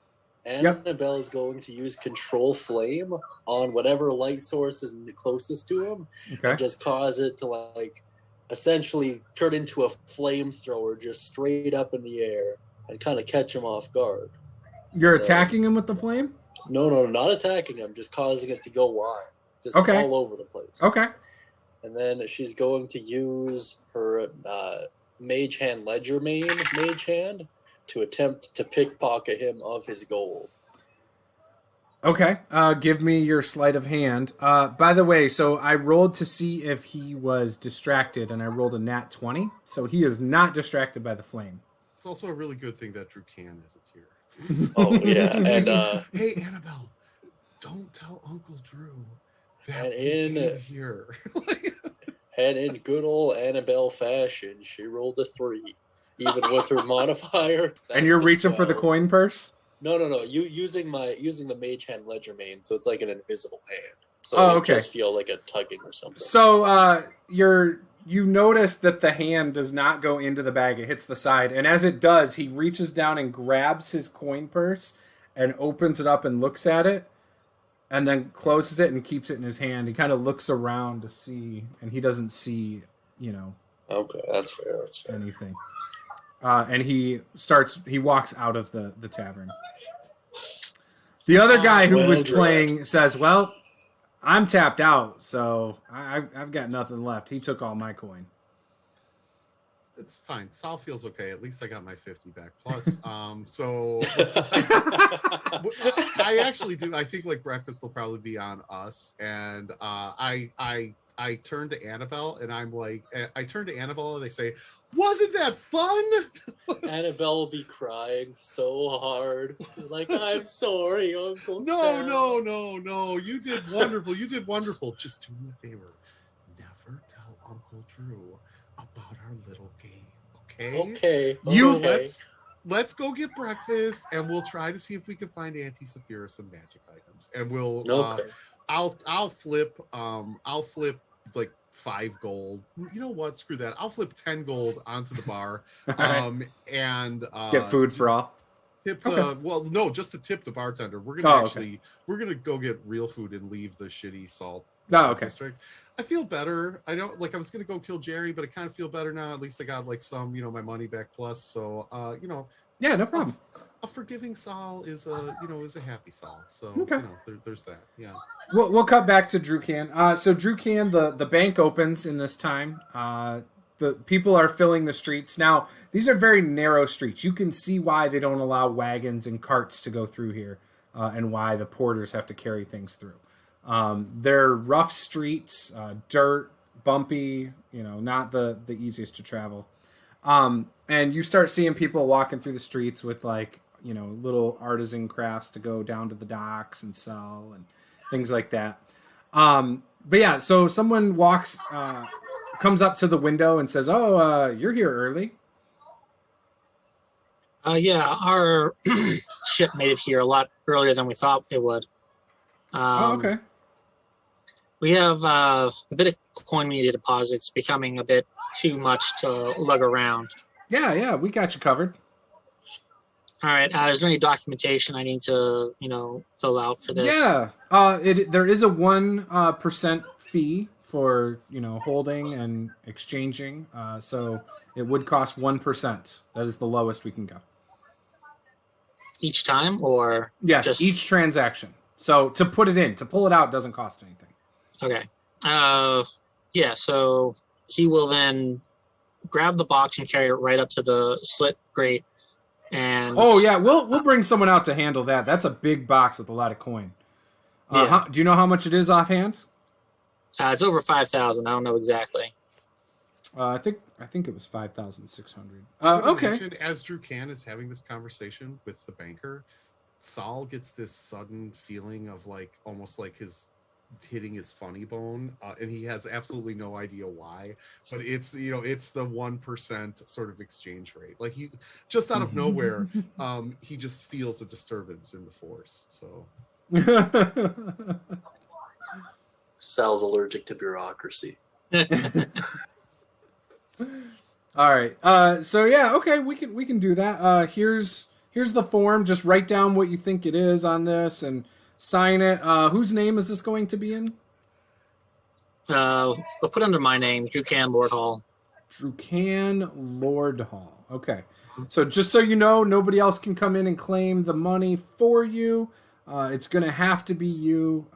Annabelle is going to use Control Flame on whatever light source is closest to him, and just cause it to like essentially turn into a flamethrower just straight up in the air and kind of catch him off guard. You're attacking him with the flame? No, not attacking him, just causing it to go wild, just all over the place. Okay. And then she's going to use her Mage Hand Ledger Mage Hand to attempt to pickpocket him of his gold. Okay, give me your sleight of hand. By the way, so I rolled to see if he was distracted, and I rolled a nat 20, so he is not distracted by the flame. It's also a really good thing that Drew Can isn't here. Oh, yeah, and hey, Annabelle, don't tell Uncle Drew that and in here. And in good old Annabelle fashion, she rolled a 3. even with her modifier. And you're reaching 12. for the coin purse? No. You using the mage hand ledger main, so it's like an invisible hand. So okay. It just feel like a tugging or something. So you notice that the hand does not go into the bag; it hits the side, and as it does, he reaches down and grabs his coin purse and opens it up and looks at it, and then closes it and keeps it in his hand. He kind of looks around to see, and he doesn't see, Okay, that's fair. anything. And he walks out of the tavern. The other guy who was playing says, "Well, I'm tapped out, so I've got nothing left. He took all my coin." It's fine. Saul feels okay. At least I got my 50 back. Plus, so I actually do. I think like breakfast will probably be on us, and I turn to Annabelle and I say, "Wasn't that fun?" Annabelle will be crying so hard. Like, "I'm sorry, Uncle No, Sam." No. You did wonderful. Just do me a favor. Never tell Uncle Drew about our little game, okay? Okay. Let's go get breakfast, and we'll try to see if we can find Auntie Saphira some magic items, and we'll. Okay. I'll flip like 5 gold. You know what? Screw that. I'll flip 10 gold onto the bar, and get food for all. Tip just to tip the bartender. We're gonna go get real food and leave the shitty salt. District. I feel better. I don't I was gonna go kill Jerry, but I kind of feel better now. At least I got like some, my money back plus. So yeah, no problem. A forgiving Saul is a happy Saul. So there's that. Yeah. We'll cut back to Drukan. So Drukan, the bank opens in this time. The people are filling the streets. Now, these are very narrow streets. You can see why they don't allow wagons and carts to go through here, and why the porters have to carry things through. They're rough streets, dirt, bumpy, not the easiest to travel. And you start seeing people walking through the streets with little artisan crafts to go down to the docks and sell and things like that. But yeah, so someone comes up to the window and says, "Oh, you're here early." Yeah, our ship made it here a lot earlier than we thought it would. Okay. We have a bit of coin we need to deposit. It's becoming a bit too much to lug around. Yeah, we got you covered. All right. Is there any documentation I need to, fill out for this? Yeah. There is a 1% fee for, holding and exchanging. So it would cost 1%. That is the lowest we can go. Each time, or yes, each transaction. So to pull it out doesn't cost anything. Okay. Yeah. So he will then grab the box and carry it right up to the slit grate. And we'll bring someone out to handle that. That's a big box with a lot of coin. Do you know how much it is offhand? It's over 5,000. I don't know exactly. I think it was 5,600. Okay. As Drukan is having this conversation with the banker, Saul gets this sudden feeling of almost like his hitting his funny bone, and he has absolutely no idea why, but it's the 1% sort of exchange rate. Like, he just out of nowhere, he just feels a disturbance in the force. So Sal's allergic to bureaucracy. All right. So yeah, okay, we can do that. Here's the form. Just write down what you think it is on this and sign it. Whose name is this going to be in? We'll put under my name, Drukan Lord Hall. Drukan Lord Hall. Okay. So just so you know, nobody else can come in and claim the money for you. It's going to have to be you.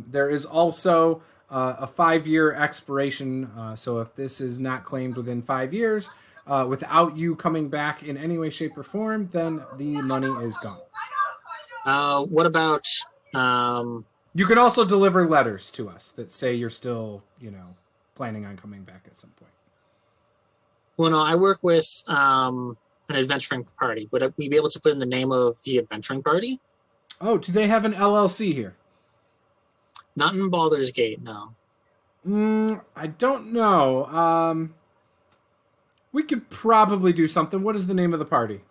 There is also a 5-year expiration. So if this is not claimed within 5 years, without you coming back in any way, shape, or form, then the money is gone. What about... You can also deliver letters to us that say you're still, planning on coming back at some point. Well, no, I work with an adventuring party. Would we be able to put in the name of the adventuring party? Oh, do they have an LLC here? Not in Baldur's Gate, no. I don't know. We could probably do something. What is the name of the party?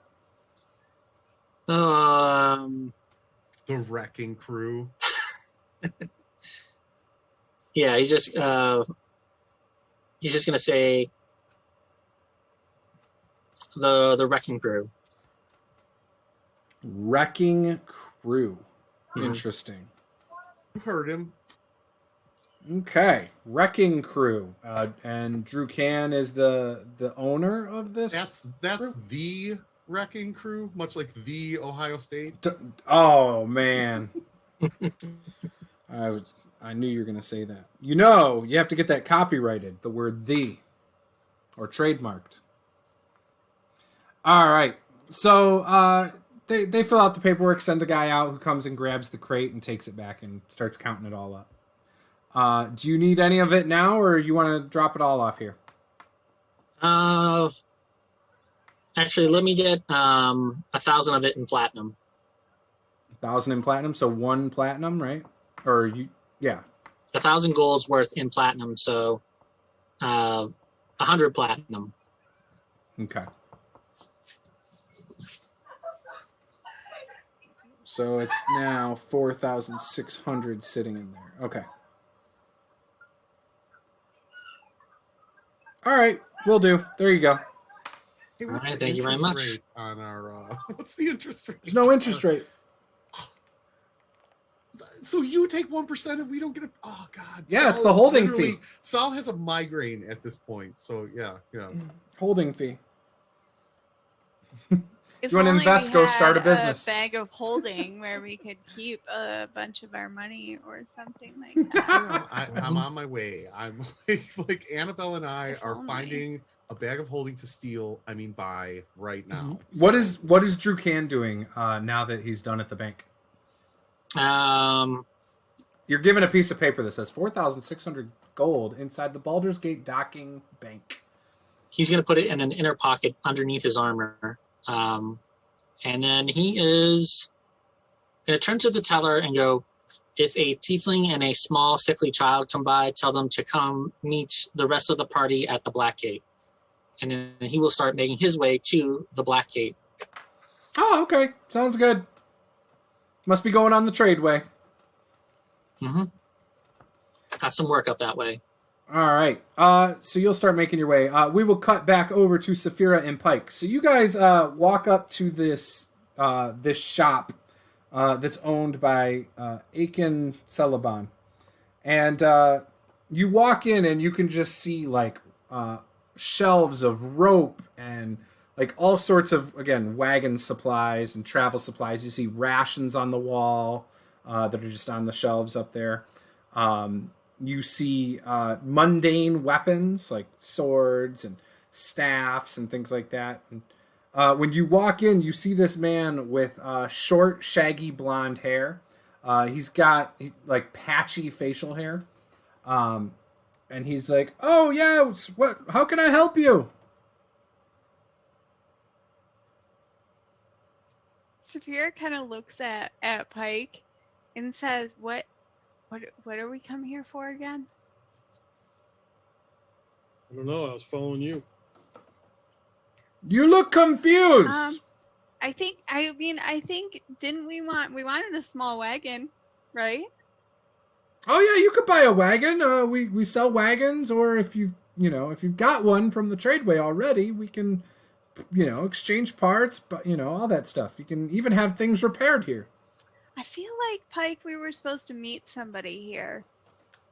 The Wrecking Crew. Yeah, he's just gonna say the Wrecking Crew. Wrecking Crew. Mhm. Interesting. You heard him. Okay, Wrecking Crew, and Drew Can is the owner of this. That's the Wrecking Crew, much like the Ohio State. Oh man, I knew you were going to say that. You have to get that copyrighted. The word "the" or trademarked. All right, so they fill out the paperwork, send a guy out who comes and grabs the crate and takes it back and starts counting it all up. Do you need any of it now, or you want to drop it all off here? Actually, let me get 1,000 of it in platinum. 1,000 in platinum, so 1 platinum, right? Or yeah. 1,000 gold's worth in platinum, so 100 platinum. Okay. So it's now 4,600 sitting in there. Okay. All right, will do. There you go. Hey, All what's right, the thank you very interest much. rate on our what's the interest rate? There's no interest rate. So you take 1% and we don't get it. Oh God. Yeah, it's the holding fee. Sal has a migraine at this point. So yeah. Holding fee. If You wanna only invest, we go start a had business. A bag of holding where we could keep a bunch of our money or something like that. I'm on my way. I'm like Annabelle and I If are only. finding a bag of holding to steal. Buy right now. What is Drew Can doing now that he's done at the bank? You're given a piece of paper that says 4,600 gold inside the Baldur's Gate docking bank. He's going to put it in an inner pocket underneath his armor. And then he is going to turn to the teller and go, if a tiefling and a small sickly child come by, tell them to come meet the rest of the party at the Black Gate. And then he will start making his way to the Black Gate. Oh, okay. Sounds good. Must be going on the tradeway. Mm-hmm. Got some work up that way. All right. So you'll start making your way. We will cut back over to Saphira and Pike. So you guys walk up to this shop that's owned by Aiken Celeban. And you walk in and you can just see like shelves of rope and like all sorts of, again, wagon supplies and travel supplies. You see rations on the wall that are just on the shelves up there. You see mundane weapons like swords and staffs and things like that. And, when you walk in, you see this man with short, shaggy blonde hair. He's got like patchy facial hair. And he's like, "Oh yeah, what? How can I help you?" Saphira kind of looks at Pike and says, What are we come here for again?" I don't know. I was following you. You look confused. I think didn't we wanted a small wagon, right? Oh yeah, you could buy a wagon. We sell wagons, or if you've got one from the tradeway already, we can, exchange parts, but all that stuff. You can even have things repaired here. I feel like, Pike, we were supposed to meet somebody here.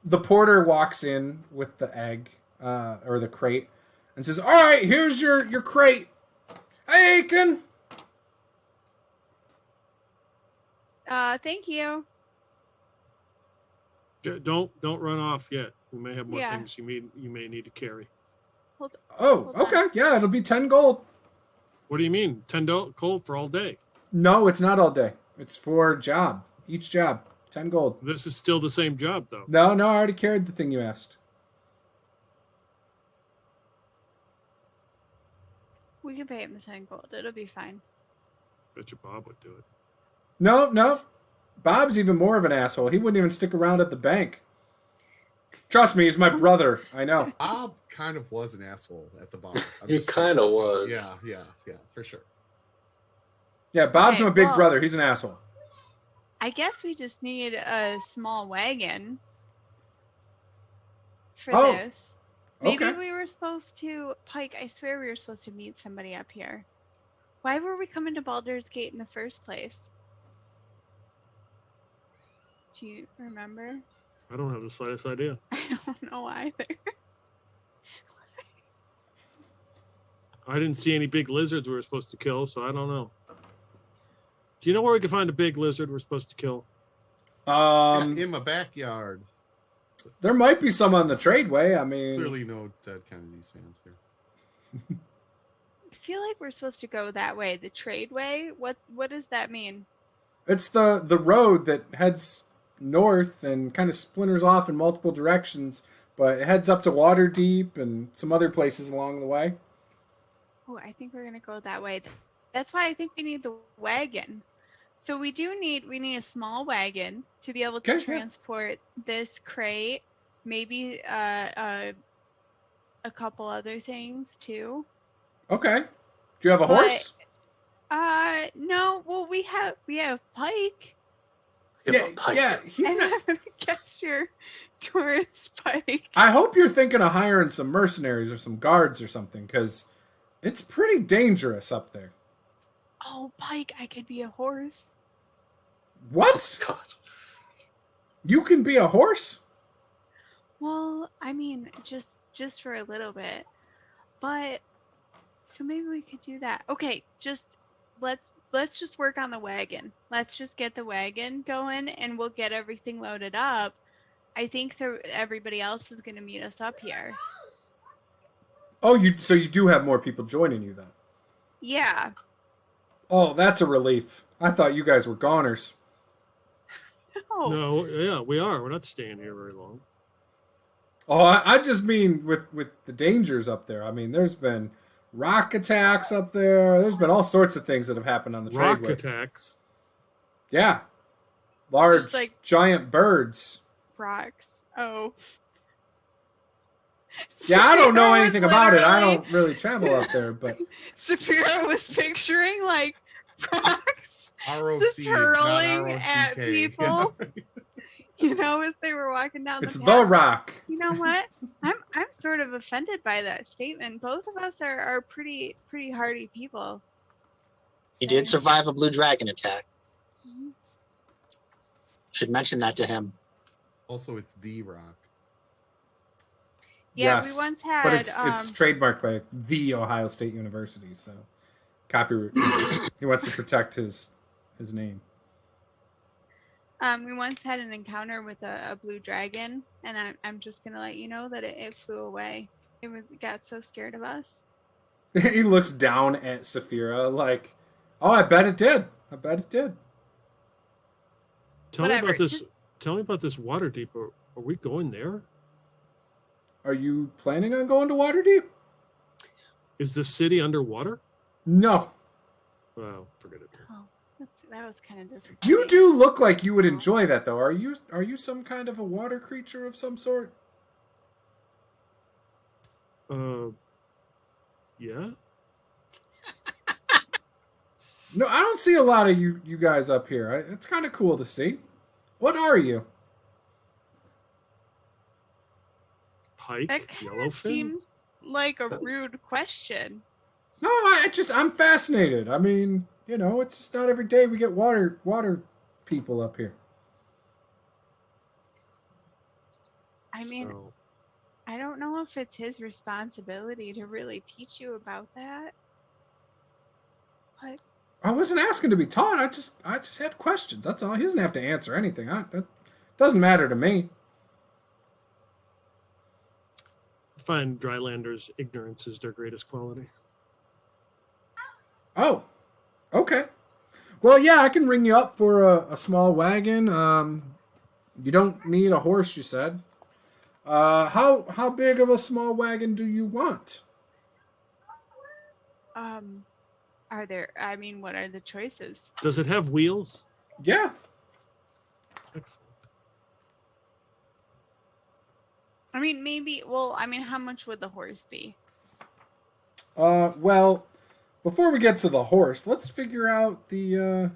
The porter walks in with the egg, or the crate, and says, "All right, here's your crate. Hey, Aiken." Thank you. Don't run off yet. We may have more Yeah. things you may need to carry. Hold Okay, on. yeah, it'll be 10 gold. What do you mean? $10 for all day? No, it's not all day. It's for job. Each job, 10 gold. This is still the same job, though. No, I already carried the thing you asked. We can pay him the 10 gold. It'll be fine. Bet your Bob would do it. No. Bob's even more of an asshole. He wouldn't even stick around at the bank. Trust me, he's my brother. I know. Bob kind of was an asshole at the bar. He kind of was. Yeah, for sure. Yeah, Bob's Okay, my big well- brother. He's an asshole. I guess we just need a small wagon for Oh, this. Maybe Okay. we were supposed to, Pike, I swear we were supposed to meet somebody up here. Why were we coming to Baldur's Gate in the first place? Do you remember? I don't have the slightest idea. I don't know either. I didn't see any big lizards we were supposed to kill, so I don't know. Do you know where we can find a big lizard we're supposed to kill? In my backyard. There might be some on the tradeway. I mean, Clearly no Ted Kennedy's fans here. I feel like we're supposed to go that way, the trade way. What does that mean? it's the road that heads north and kind of splinters off in multiple directions, but it heads up to Waterdeep and some other places along the way. Oh, I think we're gonna go that way. That's why I think we need the wagon. So we need a small wagon to be able to Okay, yeah. transport this crate, maybe a couple other things too. Okay. Do you have a But- horse? No. Well, we have Pike. Yeah, he's And not. I'm a gesture towards Pike. I hope you're thinking of hiring some mercenaries or some guards or something, because it's pretty dangerous up there. Oh, Pike, I could be a horse. What? God. You can be a horse? Well, I mean, just for a little bit. But so maybe we could do that. Okay, let's just work on the wagon. Let's just get the wagon going and we'll get everything loaded up. I think everybody else is going to meet us up here. Oh, so you do have more people joining you then? Yeah. Oh, that's a relief. I thought you guys were goners. No. No, yeah, we are. We're not staying here very long. Oh, I just mean with the dangers up there. I mean, there's been rock attacks up there. There's been all sorts of things that have happened on the Rock tradeway. attacks. Yeah. Large, Just like- giant birds. Rocks. Oh. Yeah, I don't know Saphira was anything about it. I literally- don't really travel up there, but Saphira was picturing like rocks ROC, just not hurling at ROCK. people. You know, as they were walking down it's the the path. rock. You know what? I'm sort of offended by that statement. Both of us are pretty hardy people. He did So- survive a blue dragon attack. Mhm. Should mention that to him. Also, it's the rock. Yeah, Yes, we once had But it's trademarked by the Ohio State University, so copyright. He wants to protect his name. we once had an encounter with a blue dragon, and I'm just gonna let you know that it flew away. It got so scared of us. He looks down at Saphira like, "Oh, I bet it did. I bet it did." Tell Whatever, me about this. just- Tell me about this Waterdeep. Are we going there? Are you planning on going to Waterdeep? Is the city underwater? No. Well, forget it. Oh, that was kind of disappointing. You do look like you would enjoy that, though. Are you some kind of a water creature of some sort? Yeah. No, I don't see a lot of you guys up here. It's kind of cool to see. What are you? Pike, That kind yellowfin. of seems like a rude question. No, I'm fascinated. I mean, it's just not every day we get water people up here. I mean, So, I don't know if it's his responsibility to really teach you about that. But I wasn't asking to be taught. I just had questions. That's all. He doesn't have to answer anything. That doesn't matter to me. I find Drylanders' ignorance is their greatest quality. Oh, okay. Well, yeah, I can ring you up for a small wagon. You don't need a horse, you said. How big of a small wagon do you want? are there? I mean, what are the choices? Does it have wheels? Yeah. Excellent. I mean, maybe. Well, I mean, how much would the horse be? Well, before we get to the horse, let's figure out the.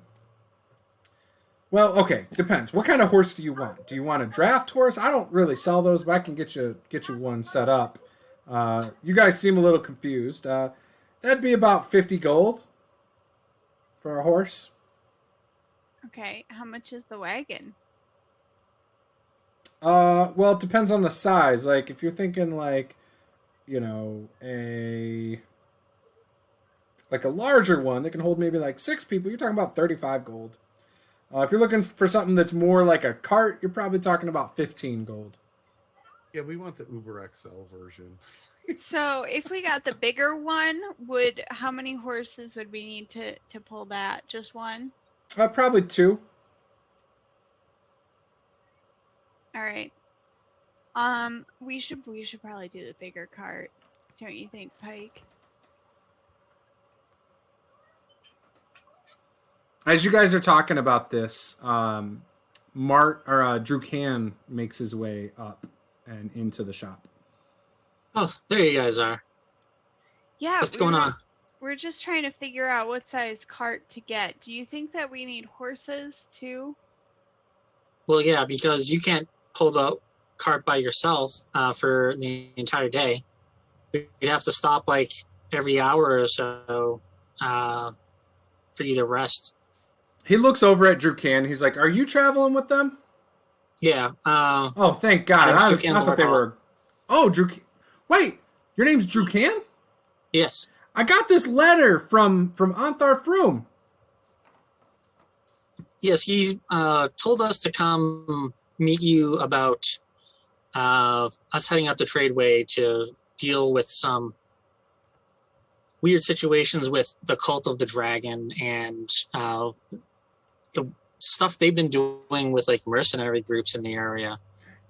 Well, okay, depends. What kind of horse do you want? Do you want a draft horse? I don't really sell those, but I can get you one set up. You guys seem a little confused. That'd be about 50 gold for a horse. Okay, how much is the wagon? Well, it depends on the size. Like, if you're thinking like, you know, a larger one that can hold maybe like 6 people, you're talking about 35 gold. If you're looking for something that's more like a cart, you're probably talking about 15 gold. Yeah, we want the Uber XL version. So if we got the bigger one, how many horses would we need to pull that? Just one? Probably 2. All right. We should probably do the bigger cart, don't you think, Pike? As you guys are talking about this, Drew Can makes his way up and into the shop. Oh, there you guys are. Yeah. What's going on? We're just trying to figure out what size cart to get. Do you think that we need horses too? Well, yeah, because you can't pull the cart by yourself for the entire day. You'd have to stop like every hour or so for you to rest. He looks over at Drew Can. He's like, "Are you traveling with them?" Yeah. Oh, thank God! I thought they were. Oh, Drew. Wait, your name's Drew Can? Yes. I got this letter from Antharf Room. Yes, he's told us to come meet you about us heading up the tradeway to deal with some weird situations with the cult of the dragon and the stuff they've been doing with like mercenary groups in the area.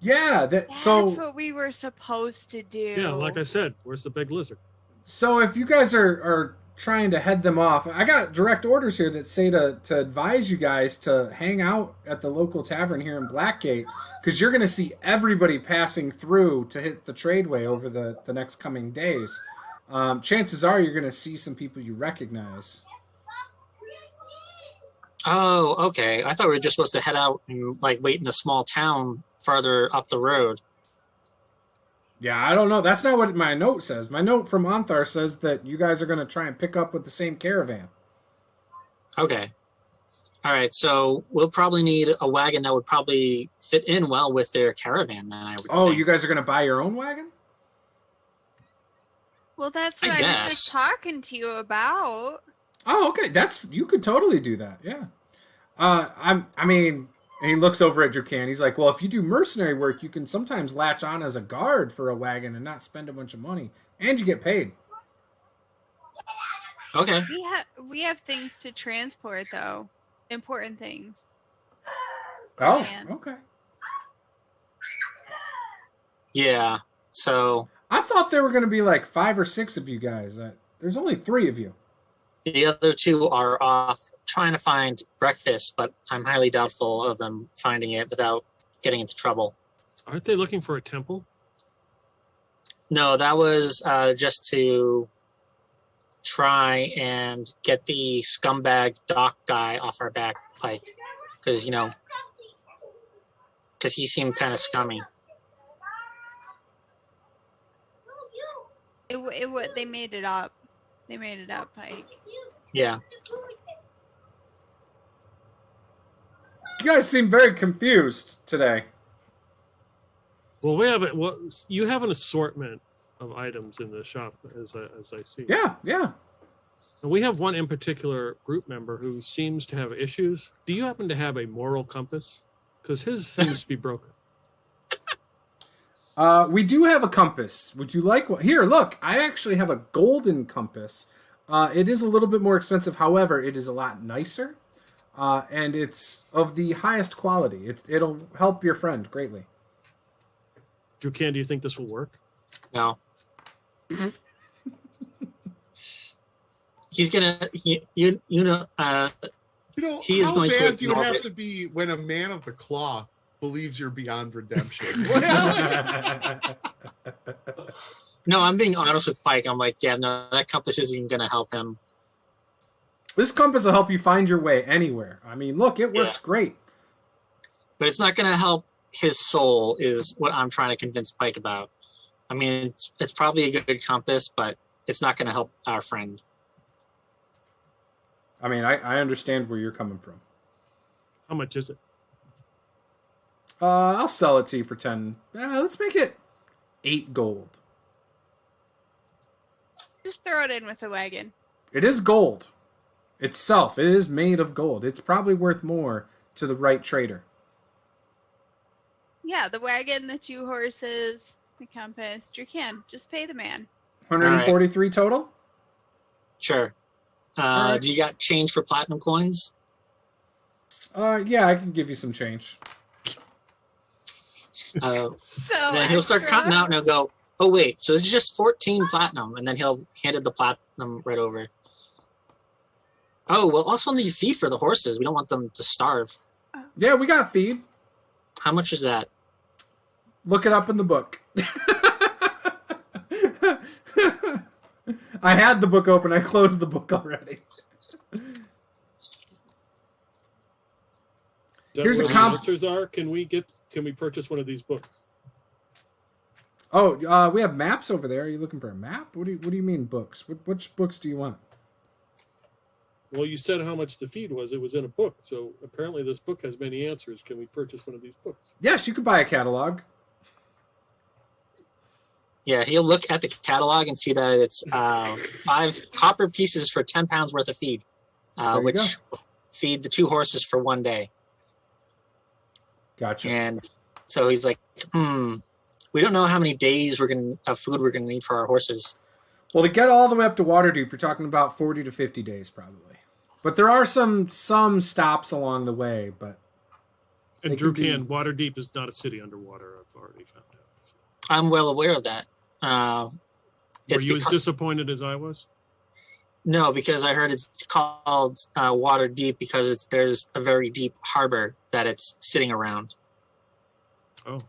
Yeah, that's what we were supposed to do. Yeah, like I said, where's the big lizard? So if you guys are trying to head them off, I got direct orders here that say to advise you guys to hang out at the local tavern here in Blackgate, because you're going to see everybody passing through to hit the tradeway over the next coming days. Chances are you're going to see some people you recognize. Oh, okay. I thought we were just supposed to head out and like wait in a small town farther up the road. Yeah, I don't know. That's not what my note says. My note from Anthar says that you guys are going to try and pick up with the same caravan. Okay. All right. So we'll probably need a wagon that would probably fit in well with their caravan. Then I would think. You guys are going to buy your own wagon? Well, that's what I was just talking to you about. Oh, okay. You could totally do that. Yeah. I mean, and he looks over at Drukan. He's like, well, if you do mercenary work, you can sometimes latch on as a guard for a wagon and not spend a bunch of money, and you get paid. Okay. We have things to transport, though. Important things. Oh, okay. Yeah. So I thought there were going to be like 5 or 6 of you guys. There's only 3 of you. The other 2 are off trying to find breakfast, but I'm highly doubtful of them finding it without getting into trouble. Aren't they looking for a temple? No, that was just to try and get the scumbag dock guy off our back, Pike, because he seemed kind of scummy. They made it up. They made it up, Pike. Yeah. You guys seem very confused today. Well, you have an assortment of items in the shop, as I see. Yeah. And we have one in particular group member who seems to have issues. Do you happen to have a moral compass? Because his seems to be broken. We do have a compass. Would you like one? Here, look. I actually have a golden compass. It is a little bit more expensive. However, it is a lot nicer. And it's of the highest quality. It'll help your friend greatly. Drukan, do you think this will work? No. He's gonna. He is how going bad to do you have to be when a man of the cloth believes you're beyond redemption. No, I'm being honest with Pike. I'm like, yeah, no, that compass isn't even going to help him. This compass will help you find your way anywhere. I mean, look, it works great. But it's not going to help his soul, is what I'm trying to convince Pike about. I mean, it's probably a good compass, but it's not going to help our friend. I mean, I understand where you're coming from. How much is it? I'll sell it to you for 10. Let's make it 8 gold. Just throw it in with the wagon. It is gold. Itself, it is made of gold. It's probably worth more to the right trader. Yeah, the wagon, the 2 horses, the compass. Drukan, just pay the man. 143 total? Sure. Right. Do you got change for platinum coins? Yeah, I can give you some change. Then he'll start counting out and he'll go, oh, wait, so this is just 14 platinum. And then he'll hand it the platinum right over. Oh, we'll also need feed for the horses. We don't want them to starve. Yeah, we got feed. How much is that? Look it up in the book. I had the book open. I closed the book already. Here's a answers are. Can we purchase one of these books? Oh, we have maps over there. Are you looking for a map? What do you mean books? Which books do you want? Well, you said how much the feed was. It was in a book. So apparently this book has many answers. Can we purchase one of these books? Yes, you could buy a catalog. Yeah, he'll look at the catalog and see that it's 5 copper pieces for 10 pounds worth of feed, which feed the 2 horses for 1 day. Gotcha. And so he's like, we don't know how many days of food we're gonna need for our horses. Well, to get all the way up to Waterdeep, you're talking about 40 to 50 days probably. But there are some stops along the way. But and Drukan, Waterdeep is not a city underwater. I've already found out. I'm well aware of that. Were you as disappointed as I was? No, because I heard it's called Waterdeep because there's a very deep harbor that it's sitting around. Oh.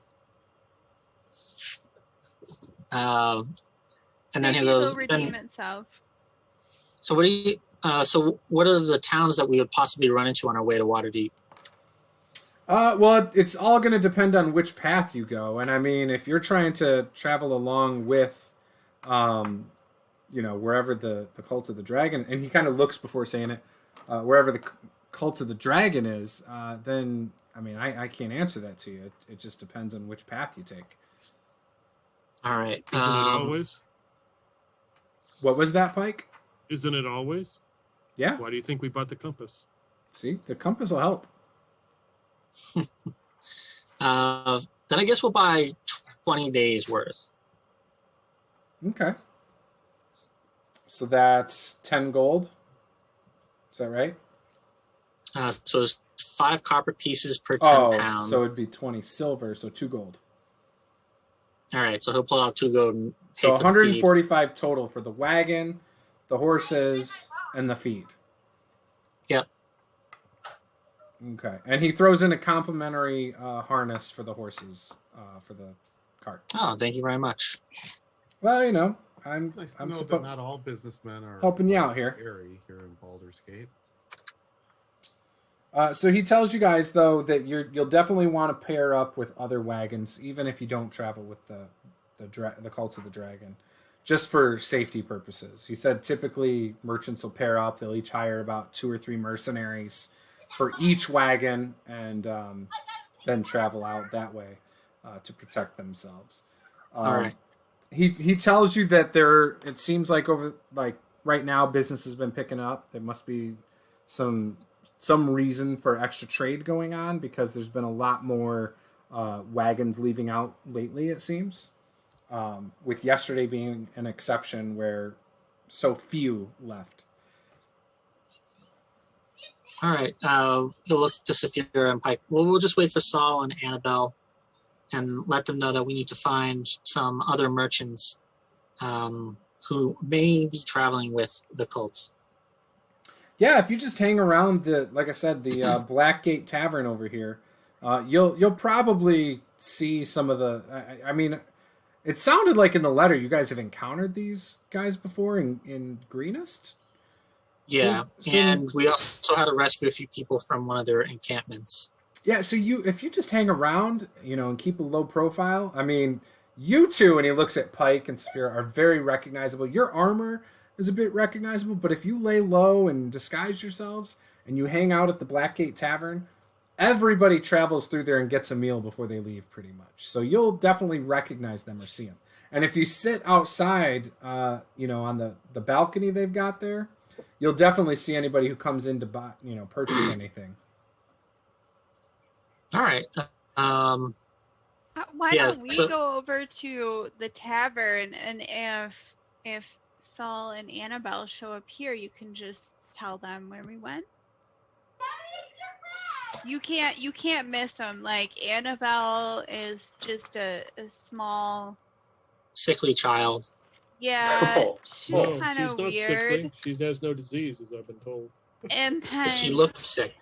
Maybe And then he goes. It'll redeem itself. So what do you? So what are the towns that we would possibly run into on our way to Waterdeep? Well, it's all going to depend on which path you go. And I mean, if you're trying to travel along with, wherever the Cult of the Dragon, and he kind of looks before saying it, wherever the Cult of the Dragon is, then, I mean, I can't answer that to you. It just depends on which path you take. All right. Isn't it always? What was that, Pike? Isn't it always? Yeah. Why do you think we bought the compass? See, the compass will help. Then I guess we'll buy 20 days worth. Okay. So that's 10 gold. Is that right? So it's 5 copper pieces per 10 pounds. So it'd be 20 silver, so 2 gold. All right, so he'll pull out 2 gold and pay so for 145 total for the wagon, the horses, and the feed. Yep. Okay, and he throws in a complimentary harness for the horses for the cart. Oh, thank you very much. Well, I'm Nice to know that not all businessmen are helping you out here. Here in Baldur's Gate. So he tells you guys though that you'll definitely want to pair up with other wagons, even if you don't travel with the Cults of the Dragon, just for safety purposes. He said typically merchants will pair up; they'll each hire about 2 or 3 mercenaries for each wagon, and then travel out that way to protect themselves. All right. He tells you that it seems like right now business has been picking up. There must be some reason for extra trade going on because there's been a lot more wagons leaving out lately, it seems. With yesterday being an exception where so few left. All right. He'll look to Saphira and Pike. Well, we'll just wait for Saul and Annabelle and let them know that we need to find some other merchants who may be traveling with the cult. Yeah, if you just hang around the Blackgate Tavern over here, You'll probably see some of the. I mean, it sounded like in the letter you guys have encountered these guys before in Greenest. Yeah, and we also had to rescue a few people from one of their encampments. Yeah, so if you just hang around, and keep a low profile, I mean, you two, and he looks at Pike and Saphira, are very recognizable. Your armor is a bit recognizable, but if you lay low and disguise yourselves and you hang out at the Blackgate Tavern, everybody travels through there and gets a meal before they leave, pretty much. So you'll definitely recognize them or see them. And if you sit outside, on the balcony they've got there, you'll definitely see anybody who comes in to buy, purchase anything. All right. Why don't we go over to the tavern, and if Saul and Annabelle show up here, you can just tell them where we went. You can't miss them. Like, Annabelle is just a small sickly child. Yeah, she's kind of weird. Sickly. She has no disease, as I've been told. And then she looks sick,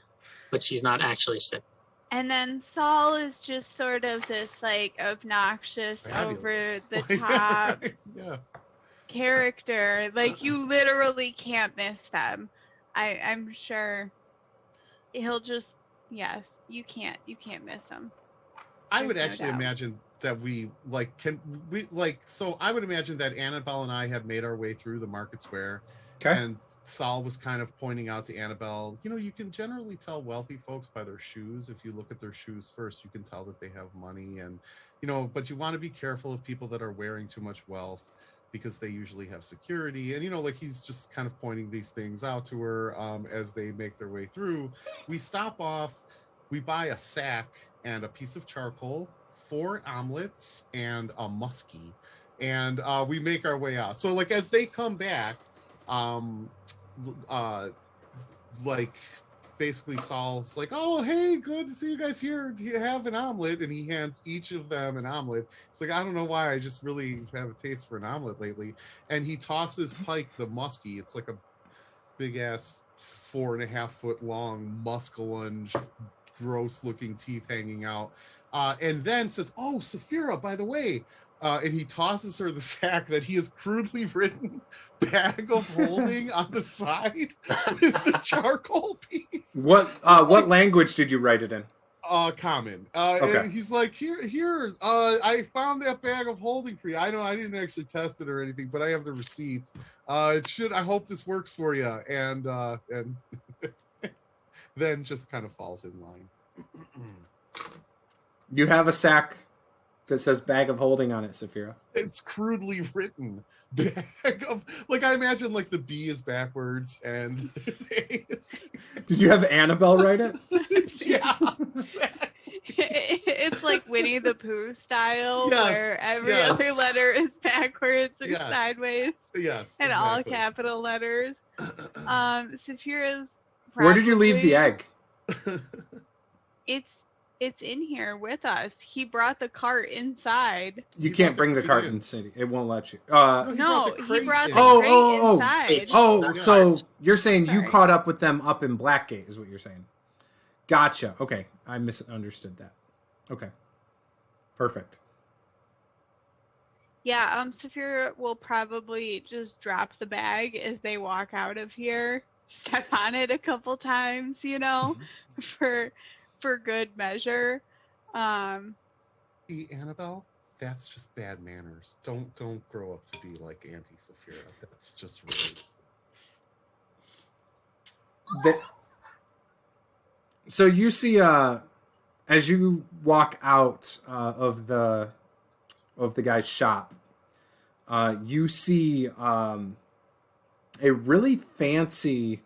but she's not actually sick. And then Saul is just sort of this like obnoxious, over the top character. Like, you literally can't miss them. I'm sure he'll just you can't miss him. I would actually imagine that so I would imagine that Annabelle and I had made our way through the market square. Okay. And Saul was kind of pointing out to Annabelle, you can generally tell wealthy folks by their shoes. If you look at their shoes first, you can tell that they have money, and but you want to be careful of people that are wearing too much wealth, because they usually have security. And he's just kind of pointing these things out to her as they make their way through. We stop off, we buy a sack and a piece of charcoal, 4 omelets, and a muskie, and we make our way out. So as they come back, basically Saul's like, oh, hey, good to see you guys here. Do you have an omelet? And he hands each of them an omelet. It's like, I don't know why, I just really have a taste for an omelet lately. And he tosses Pike the muskie. It's like a big ass 4.5 foot long muskellunge, gross looking teeth hanging out. And then says, oh, Saphira, by the way, and he tosses her the sack that he has crudely written bag of holding on the side with the charcoal piece. What language did you write it in? Common. Okay. And he's like, here, I found that bag of holding for you. I know I didn't actually test it or anything, but I have the receipt. I hope this works for you. And then just kind of falls in line. You have a sack that says bag of holding on it, Saphira. It's crudely written. Bag of, I imagine the B is backwards and A is... Did you have Annabelle write it? Yeah. Exactly. It's like Winnie the Pooh style, where every other letter is backwards or sideways. Yes. And all capital letters. Saphira's Where did you leave the egg? It's in here with us. He brought the cart inside. You can't bring the cart in city. It won't let you. No, he brought the crate inside. So you're saying you caught up with them up in Blackgate, is what you're saying. Gotcha. Okay. I misunderstood that. Okay. Perfect. Yeah, Saphira will probably just drop the bag as they walk out of here. Step on it a couple times, for good measure. See, Annabelle, that's just bad manners. Don't grow up to be like Auntie Saphira. That's just rude. So you see, as you walk out of the guy's shop, you see a really fancy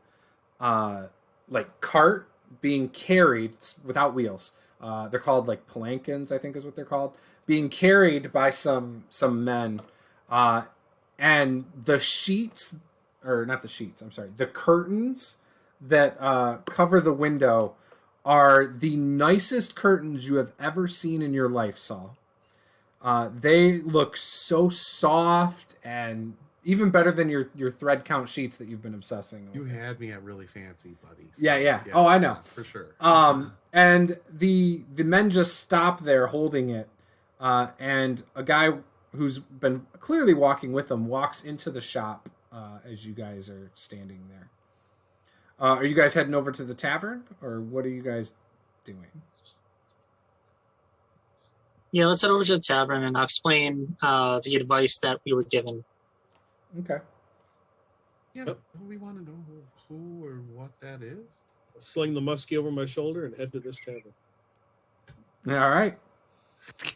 cart being carried without wheels. They're called palanquins, I think is what they're called, being carried by some men. And the sheets, or not the sheets, I'm sorry, the curtains that cover the window are the nicest curtains you have ever seen in your life, Saul. They look so soft and Even better than your thread count sheets that you've been obsessing over. You had me at really fancy, buddy. So, yeah. Oh, I know. For sure. And the men just stop there holding it, and a guy who's been clearly walking with them walks into the shop as you guys are standing there. Are you guys heading over to the tavern, or what are you guys doing? Yeah, let's head over to the tavern, and I'll explain the advice that we were given. Okay. Yeah, don't we want to know who or what that is? Sling the muskie over my shoulder and head to this tavern. All right.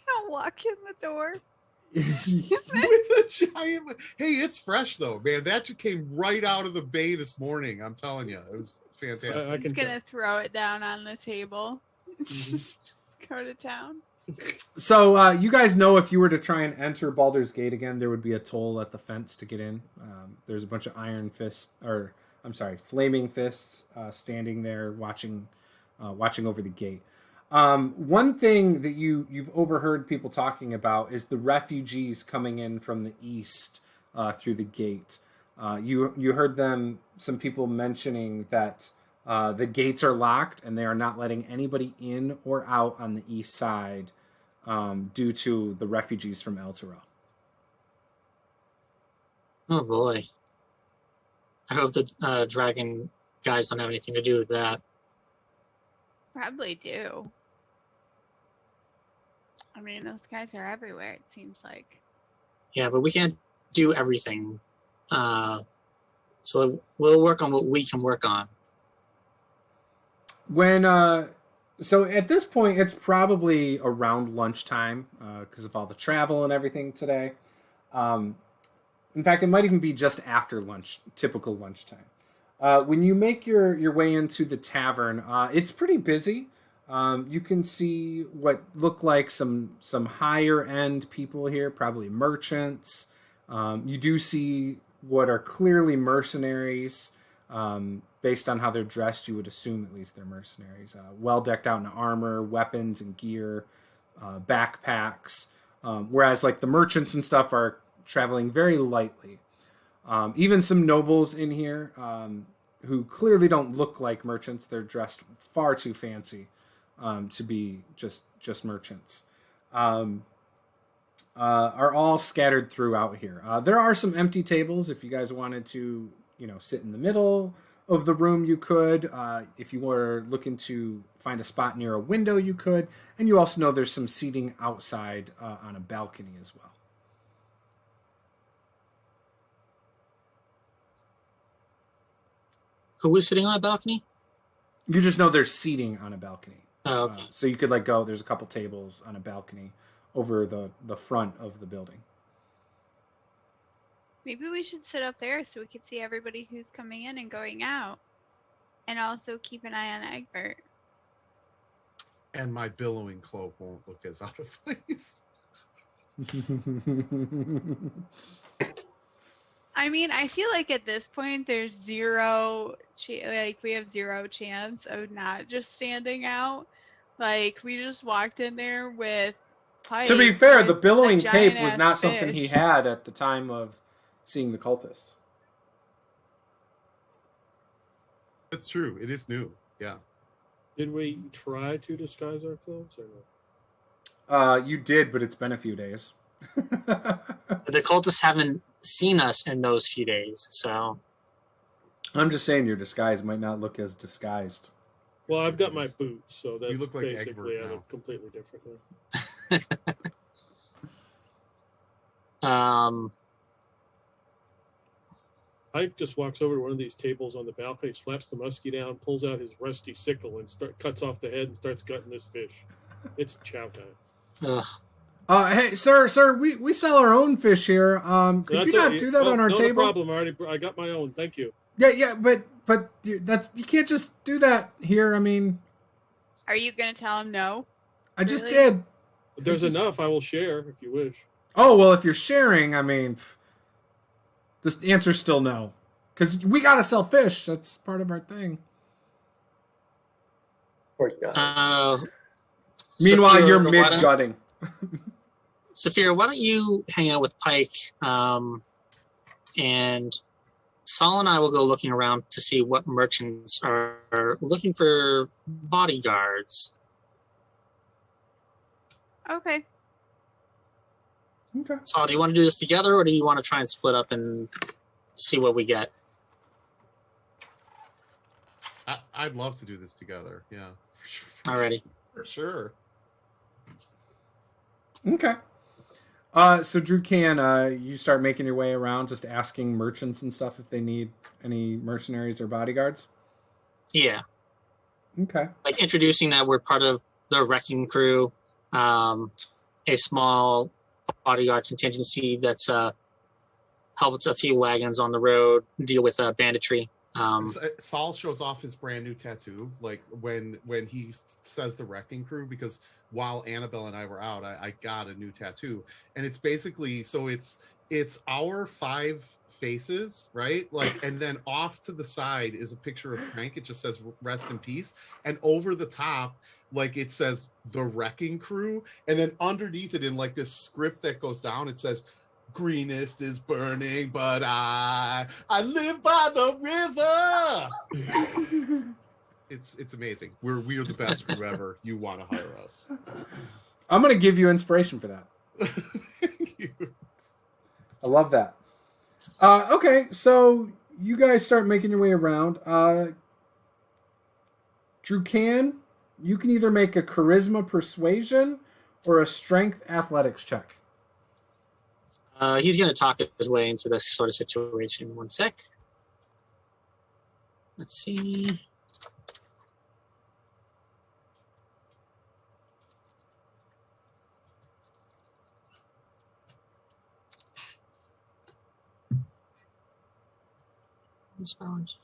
I'll walk in the door. With a giant. Hey, it's fresh though, man. That just came right out of the bay this morning. I'm telling you, it was fantastic. I can I'm gonna throw it down on the table. Just go to town. So you guys know if you were to try and enter Baldur's Gate again, there would be a toll at the fence to get in. There's a bunch of flaming fists standing there watching over the gate. One thing that you've overheard people talking about is the refugees coming in from the east through the gate. You heard some people mentioning that the gates are locked and they are not letting anybody in or out on the east side due to the refugees from Elturel. Oh boy. I hope the dragon guys don't have anything to do with that. Probably do. I mean, those guys are everywhere, it seems like. Yeah, but we can't do everything. So we'll work on what we can work on. So at this point, it's probably around lunchtime because of all the travel and everything today. In fact, it might even be just after lunch, typical lunchtime. When you make your way into the tavern, it's pretty busy. You can see what look like some higher end people here, probably merchants. You do see what are clearly mercenaries. Based on how they're dressed, you would assume at least they're mercenaries. Well decked out in armor, weapons and gear, backpacks. Whereas like the merchants and stuff are traveling very lightly. Even some nobles in here who clearly don't look like merchants. They're dressed far too fancy to be just merchants. Are all scattered throughout here. There are some empty tables if you guys wanted to, sit in the middle of the room, you could. If you were looking to find a spot near a window, you could. And you also know there's some seating outside on a balcony as well. Who was sitting on a balcony? You just know there's seating on a balcony. Oh, okay. So you could go, there's a couple tables on a balcony over the front of the building. Maybe we should sit up there so we can see everybody who's coming in and going out. And also keep an eye on Egbert. And my billowing cloak won't look as out of place. I mean, I feel like at this point there's zero, we have zero chance of not just standing out. Like, we just walked in there with Pike. To be fair, the billowing cape was not fish. something he had at the time of seeing the cultists. That's true. It is new. Yeah. Did we try to disguise ourselves or no? You did, but it's been a few days. The cultists haven't seen us in those few days, so. I'm just saying your disguise might not look as disguised. Well, I've got my boots, so that's look like basically Egbert now. completely different. Pike just walks over to one of these tables on the balcony, slaps the muskie down, pulls out his rusty sickle, and cuts off the head and starts gutting this fish. It's chow time. Ugh. Hey, sir, we sell our own fish here. Could you not do that on our table? No problem. I got my own. Thank you. Yeah, but you can't just do that here. I mean, Are you going to tell him no? I just Really? did. If there's enough, I will share if you wish. Oh, well, if you're sharing, I mean, the answer's still no. Because we got to sell fish. That's part of our thing. Poor guys. Meanwhile, Saphira, you're mid-gutting. Saphira, why don't you hang out with Pike? and Saul and I will go looking around to see what merchants are looking for bodyguards. Okay. Okay. Saul, do you want to do this together, or do you want to try and split up and see what we get? I'd love to do this together. Yeah. Alrighty. For sure. Okay. So Drew, you start making your way around, just asking merchants and stuff if they need any mercenaries or bodyguards? Yeah. Okay. Like introducing that we're part of the wrecking crew, a small bodyguard contingency that's helped a few wagons on the road deal with banditry. Saul shows off his brand new tattoo, like when he says the wrecking crew, because while Annabelle and I were out, I got a new tattoo, and it's basically, so it's our 5 faces, right? Like, and then off to the side is a picture of Krank. It just says rest in peace, and over the top, like, it says the wrecking crew, and then underneath it, in like this script that goes down, it says, greenest is burning, but I live by the river. It's amazing. We're the best crew ever. You want to hire us? I'm gonna give you inspiration for that. Thank you. I love that. Okay, so you guys start making your way around. Drew, you can either make a charisma persuasion or a strength athletics check. He's going to talk his way into this sort of situation. 1 sec. Let's see. Spells.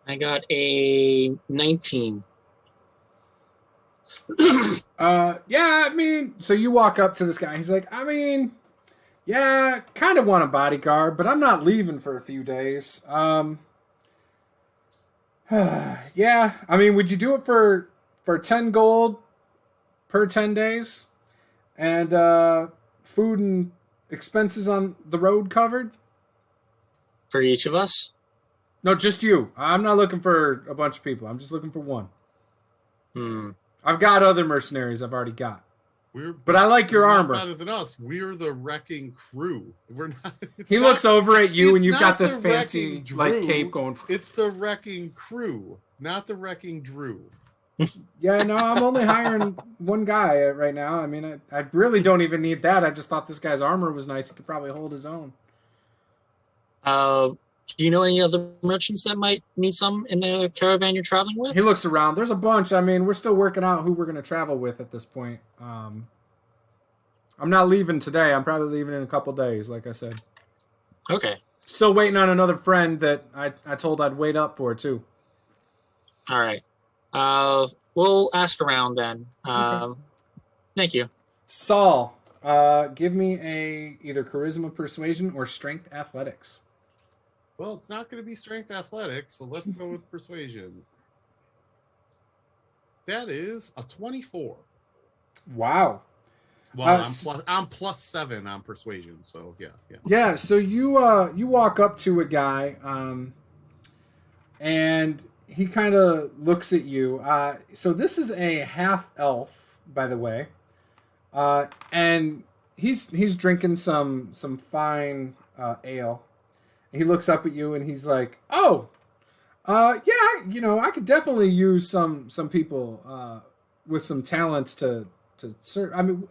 I got a 19. Yeah, I mean, so you walk up to this guy. He's like, I mean, yeah, kind of want a bodyguard, but I'm not leaving for a few days. Yeah, I mean, would you do it for 10 gold per 10 days? And food and expenses on the road covered? For each of us? No, just you. I'm not looking for a bunch of people. I'm just looking for one. I've got other mercenaries I've already got. But I like your armor. Better than us. We're the wrecking crew. We're not. He looks over at you, and you've got this fancy like cape going. It's the wrecking crew, not the wrecking Drew. Yeah, no, I'm only hiring one guy right now. I mean, I really don't even need that. I just thought this guy's armor was nice. He could probably hold his own. Do you know any other merchants that might need some in the caravan you're traveling with? He looks around. There's a bunch. I mean, we're still working out who we're going to travel with at this point. I'm not leaving today. I'm probably leaving in a couple days, like I said. Okay. Still waiting on another friend that I told I'd wait up for, too. All right. We'll ask around then. Okay. Thank you. Saul, give me either charisma persuasion or strength athletics. Well, it's not going to be strength athletics, so let's go with persuasion. That is a 24. Wow. Well, I'm plus 7 on persuasion, so yeah. Yeah, so you walk up to a guy, and he kind of looks at you. So this is a half elf, by the way, and he's drinking some fine ale. He looks up at you and he's like, "Oh, yeah, I could definitely use some people with some talents to serve. I mean,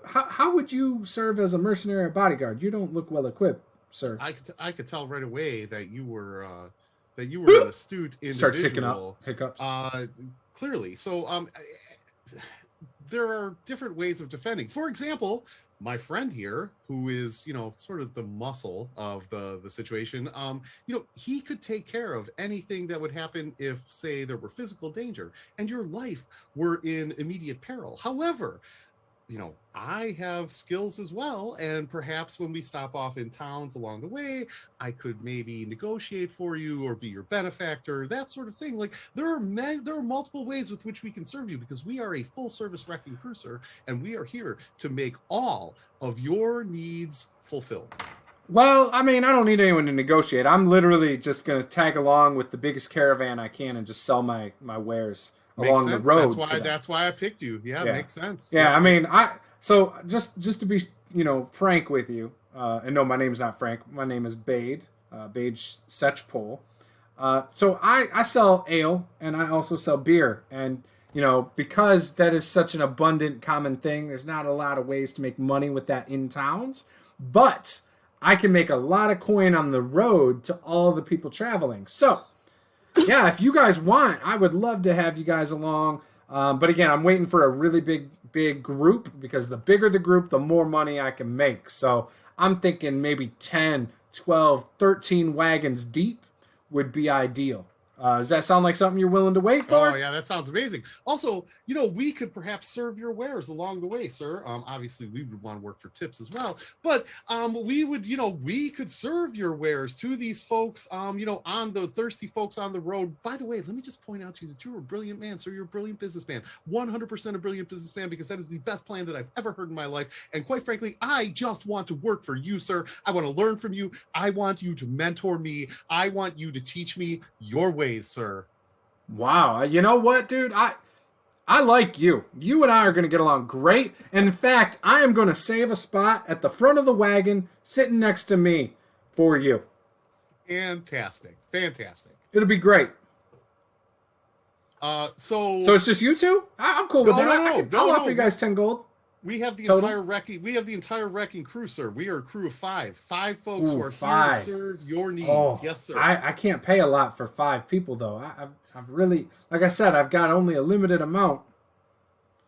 how would you serve as a mercenary or bodyguard? You don't look well equipped, sir." I could tell right away that you were an astute individual. Starts hicking up hiccups. Clearly, so there are different ways of defending. For example, my friend here, who is, sort of the muscle of the situation, he could take care of anything that would happen if, say, there were physical danger and your life were in immediate peril. However, I have skills as well, and perhaps when we stop off in towns along the way, I could maybe negotiate for you or be your benefactor, that sort of thing. Like there are multiple ways with which we can serve you, because we are a full-service wrecking cruiser, and we are here to make all of your needs fulfilled. Well, I mean, I don't need anyone to negotiate. I'm literally just going to tag along with the biggest caravan I can and just sell my wares along the road. That's why I picked you. Yeah, makes sense. Yeah, I mean, so just to be, frank with you, and no, my name's not Frank. My name is Bade, Bade Setchpole. So I sell ale and I also sell beer. And, because that is such an abundant common thing, there's not a lot of ways to make money with that in towns. But I can make a lot of coin on the road to all the people traveling. So, yeah, if you guys want, I would love to have you guys along. But again, I'm waiting for a really big group, because the bigger the group, the more money I can make. So I'm thinking maybe 10, 12, 13 wagons deep would be ideal. Does that sound like something you're willing to wait for? Oh, yeah, that sounds amazing. Also, we could perhaps serve your wares along the way, sir. Obviously, we would want to work for tips as well. But we could serve your wares to these folks, on the thirsty folks on the road. By the way, let me just point out to you that you're a brilliant man, sir. You're a brilliant businessman. 100% a brilliant businessman, because that is the best plan that I've ever heard in my life. And quite frankly, I just want to work for you, sir. I want to learn from you. I want you to mentor me. I want you to teach me your ways, sir. Wow. You know what, dude? I like you. You and I are going to get along great. And in fact, I am going to save a spot at the front of the wagon sitting next to me for you. Fantastic. It'll be great. So it's just you two? I'm cool with that. I'll offer you guys 10 gold. We have the Total? entire wrecking crew, sir. We are a crew of 5 folks who are here to serve your needs. Yes, sir. I can't pay a lot for 5 people, though. I've really, like I said, I've got only a limited amount.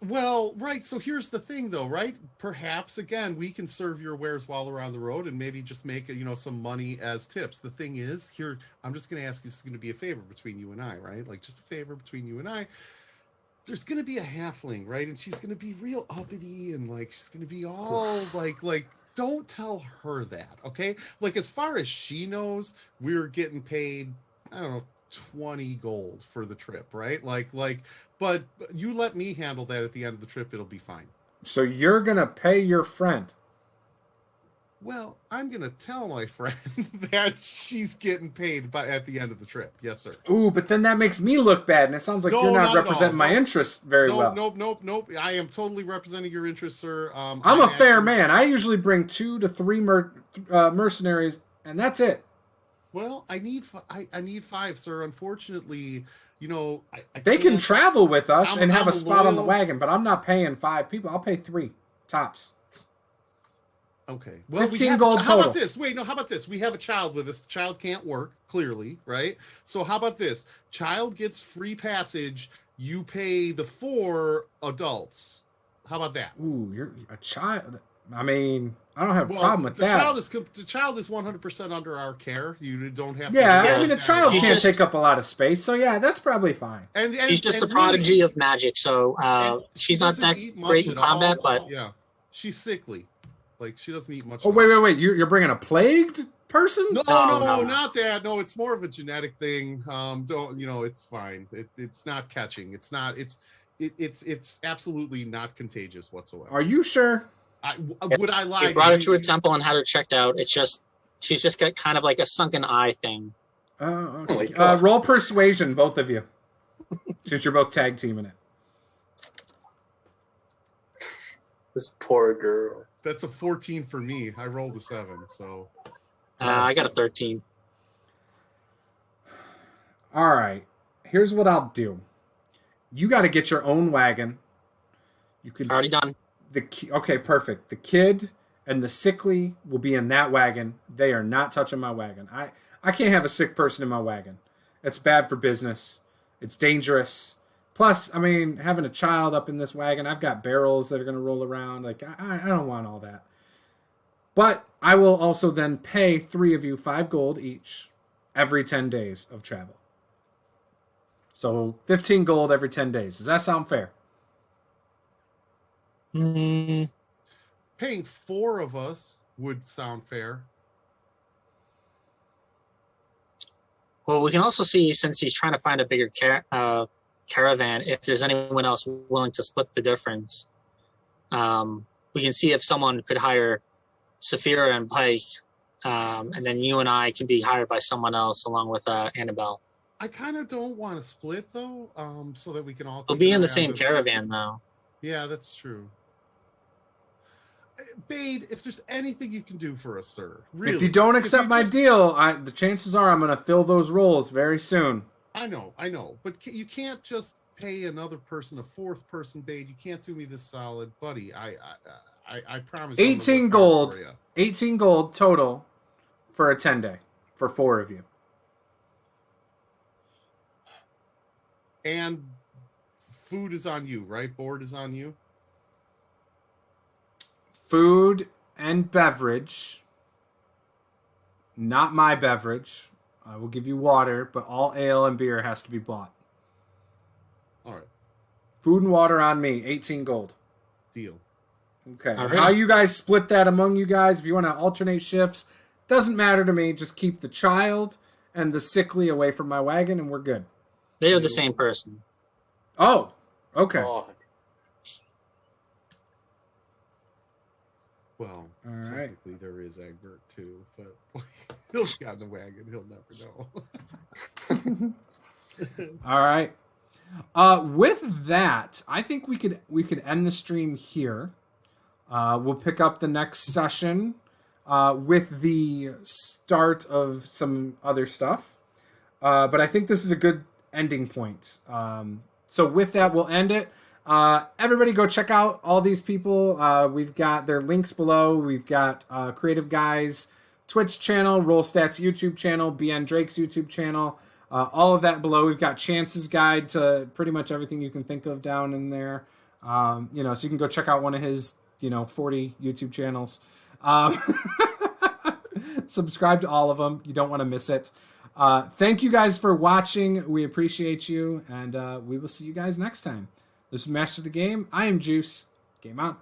Well, right. So here's the thing, though, right? Perhaps again, we can serve your wares while we're on the road and maybe just make some money as tips. The thing is, here, I'm just going to ask you. This is going to be a favor between you and I, right? Like just a favor between you and I. There's going to be a halfling, right? And she's going to be real uppity and she's going to be all like, don't tell her that, okay? Like, as far as she knows, we're getting paid, I don't know, 20 gold for the trip, right? But you let me handle that at the end of the trip. It'll be fine. So you're going to pay your friend? Well, I'm going to tell my friend that she's getting paid at the end of the trip. Yes, sir. Ooh, but then that makes me look bad, and it sounds like you're not representing my interests very well. Nope. I am totally representing your interests, sir. I'm a fair man. I usually bring 2 to 3 mercenaries, and that's it. Well, I need 5, sir. Unfortunately, they can travel with us and have a spot on the wagon, but I'm not paying 5 people. I'll pay 3 tops. Okay. Well, 15 gold total. How about this? Wait, no, how about this? We have a child with us. The child can't work, clearly, right? So how about this? Child gets free passage. You pay the 4 adults. How about that? Ooh, you're a child. I mean, I don't have a problem with that. The child is 100% under our care. You don't have. I mean, a child can't take up a lot. Of space, so yeah, that's probably fine. And she's just a prodigy of magic, so she's not that great in combat, but yeah, she's sickly. She doesn't eat much. Oh, wait! You're bringing a plagued person? No, not that. No, it's more of a genetic thing. It's fine. It's not catching. It's not. It's absolutely not contagious whatsoever. Are you sure? Would I lie? We brought her to a temple and had her checked out. It's just she's just got kind of like a sunken eye thing. Okay. Roll persuasion, both of you, since you're both tag teaming it. This poor girl. That's a 14 for me. I rolled a 7, so. I got a 13. All right. Here's what I'll do. You got to get your own wagon. You could already done. Okay, perfect. The kid and the sickly will be in that wagon. They are not touching my wagon. I can't have a sick person in my wagon. It's bad for business. It's dangerous. Plus, I mean, having a child up in this wagon, I've got barrels that are going to roll around. I don't want all that. But I will also then pay 3 of you 5 gold each every 10 days of travel. So 15 gold every 10 days. Does that sound fair? Mm, Paying 4 of us would sound fair. well, we can also see, since he's trying to find a bigger caravan, if there's anyone else willing to split the difference. We can see if someone could hire Saphira and Pike, and then you and I can be hired by someone else along with Annabelle. I kind of don't want to split though, so that we can all. We'll be in the same caravan though. Yeah, that's true. Bade, if there's anything you can do for us, sir. Really, if you don't accept my deal, the chances are I'm going to fill those roles very soon. I know, but you can't just pay another person, a 4th person, Bade. You can't do me this solid, buddy. I promise. 18 gold. 18 gold total for a 10-day for 4 of you. And food is on you, right? Board is on you. Food and beverage. Not my beverage. I will give you water, but all ale and beer has to be bought. All right. Food and water on me. 18 gold. Deal. Okay. All right. How you guys split that among you guys? If you want to alternate shifts, doesn't matter to me. Just keep the child and the sickly away from my wagon, and we're good. They are the same person. Oh, okay. Oh, Well, All right. technically there is Egbert too, but he'll get in the wagon. He'll never know. All right. With that, I think we could end the stream here. We'll pick up the next session with the start of some other stuff. But I think this is a good ending point. So with that, we'll end it. Everybody go check out all these people. We've got their links below. We've got Creative Guys Twitch channel, Roll Stats YouTube channel, BN Drake's YouTube channel. All of that below. We've got Chance's guide to pretty much everything you can think of down in there. So you can go check out one of his, 40 YouTube channels. Subscribe to all of them. You don't want to miss it. Thank you guys for watching. We appreciate you, and we will see you guys next time. This is Master of the Game. I am Juice. Game on.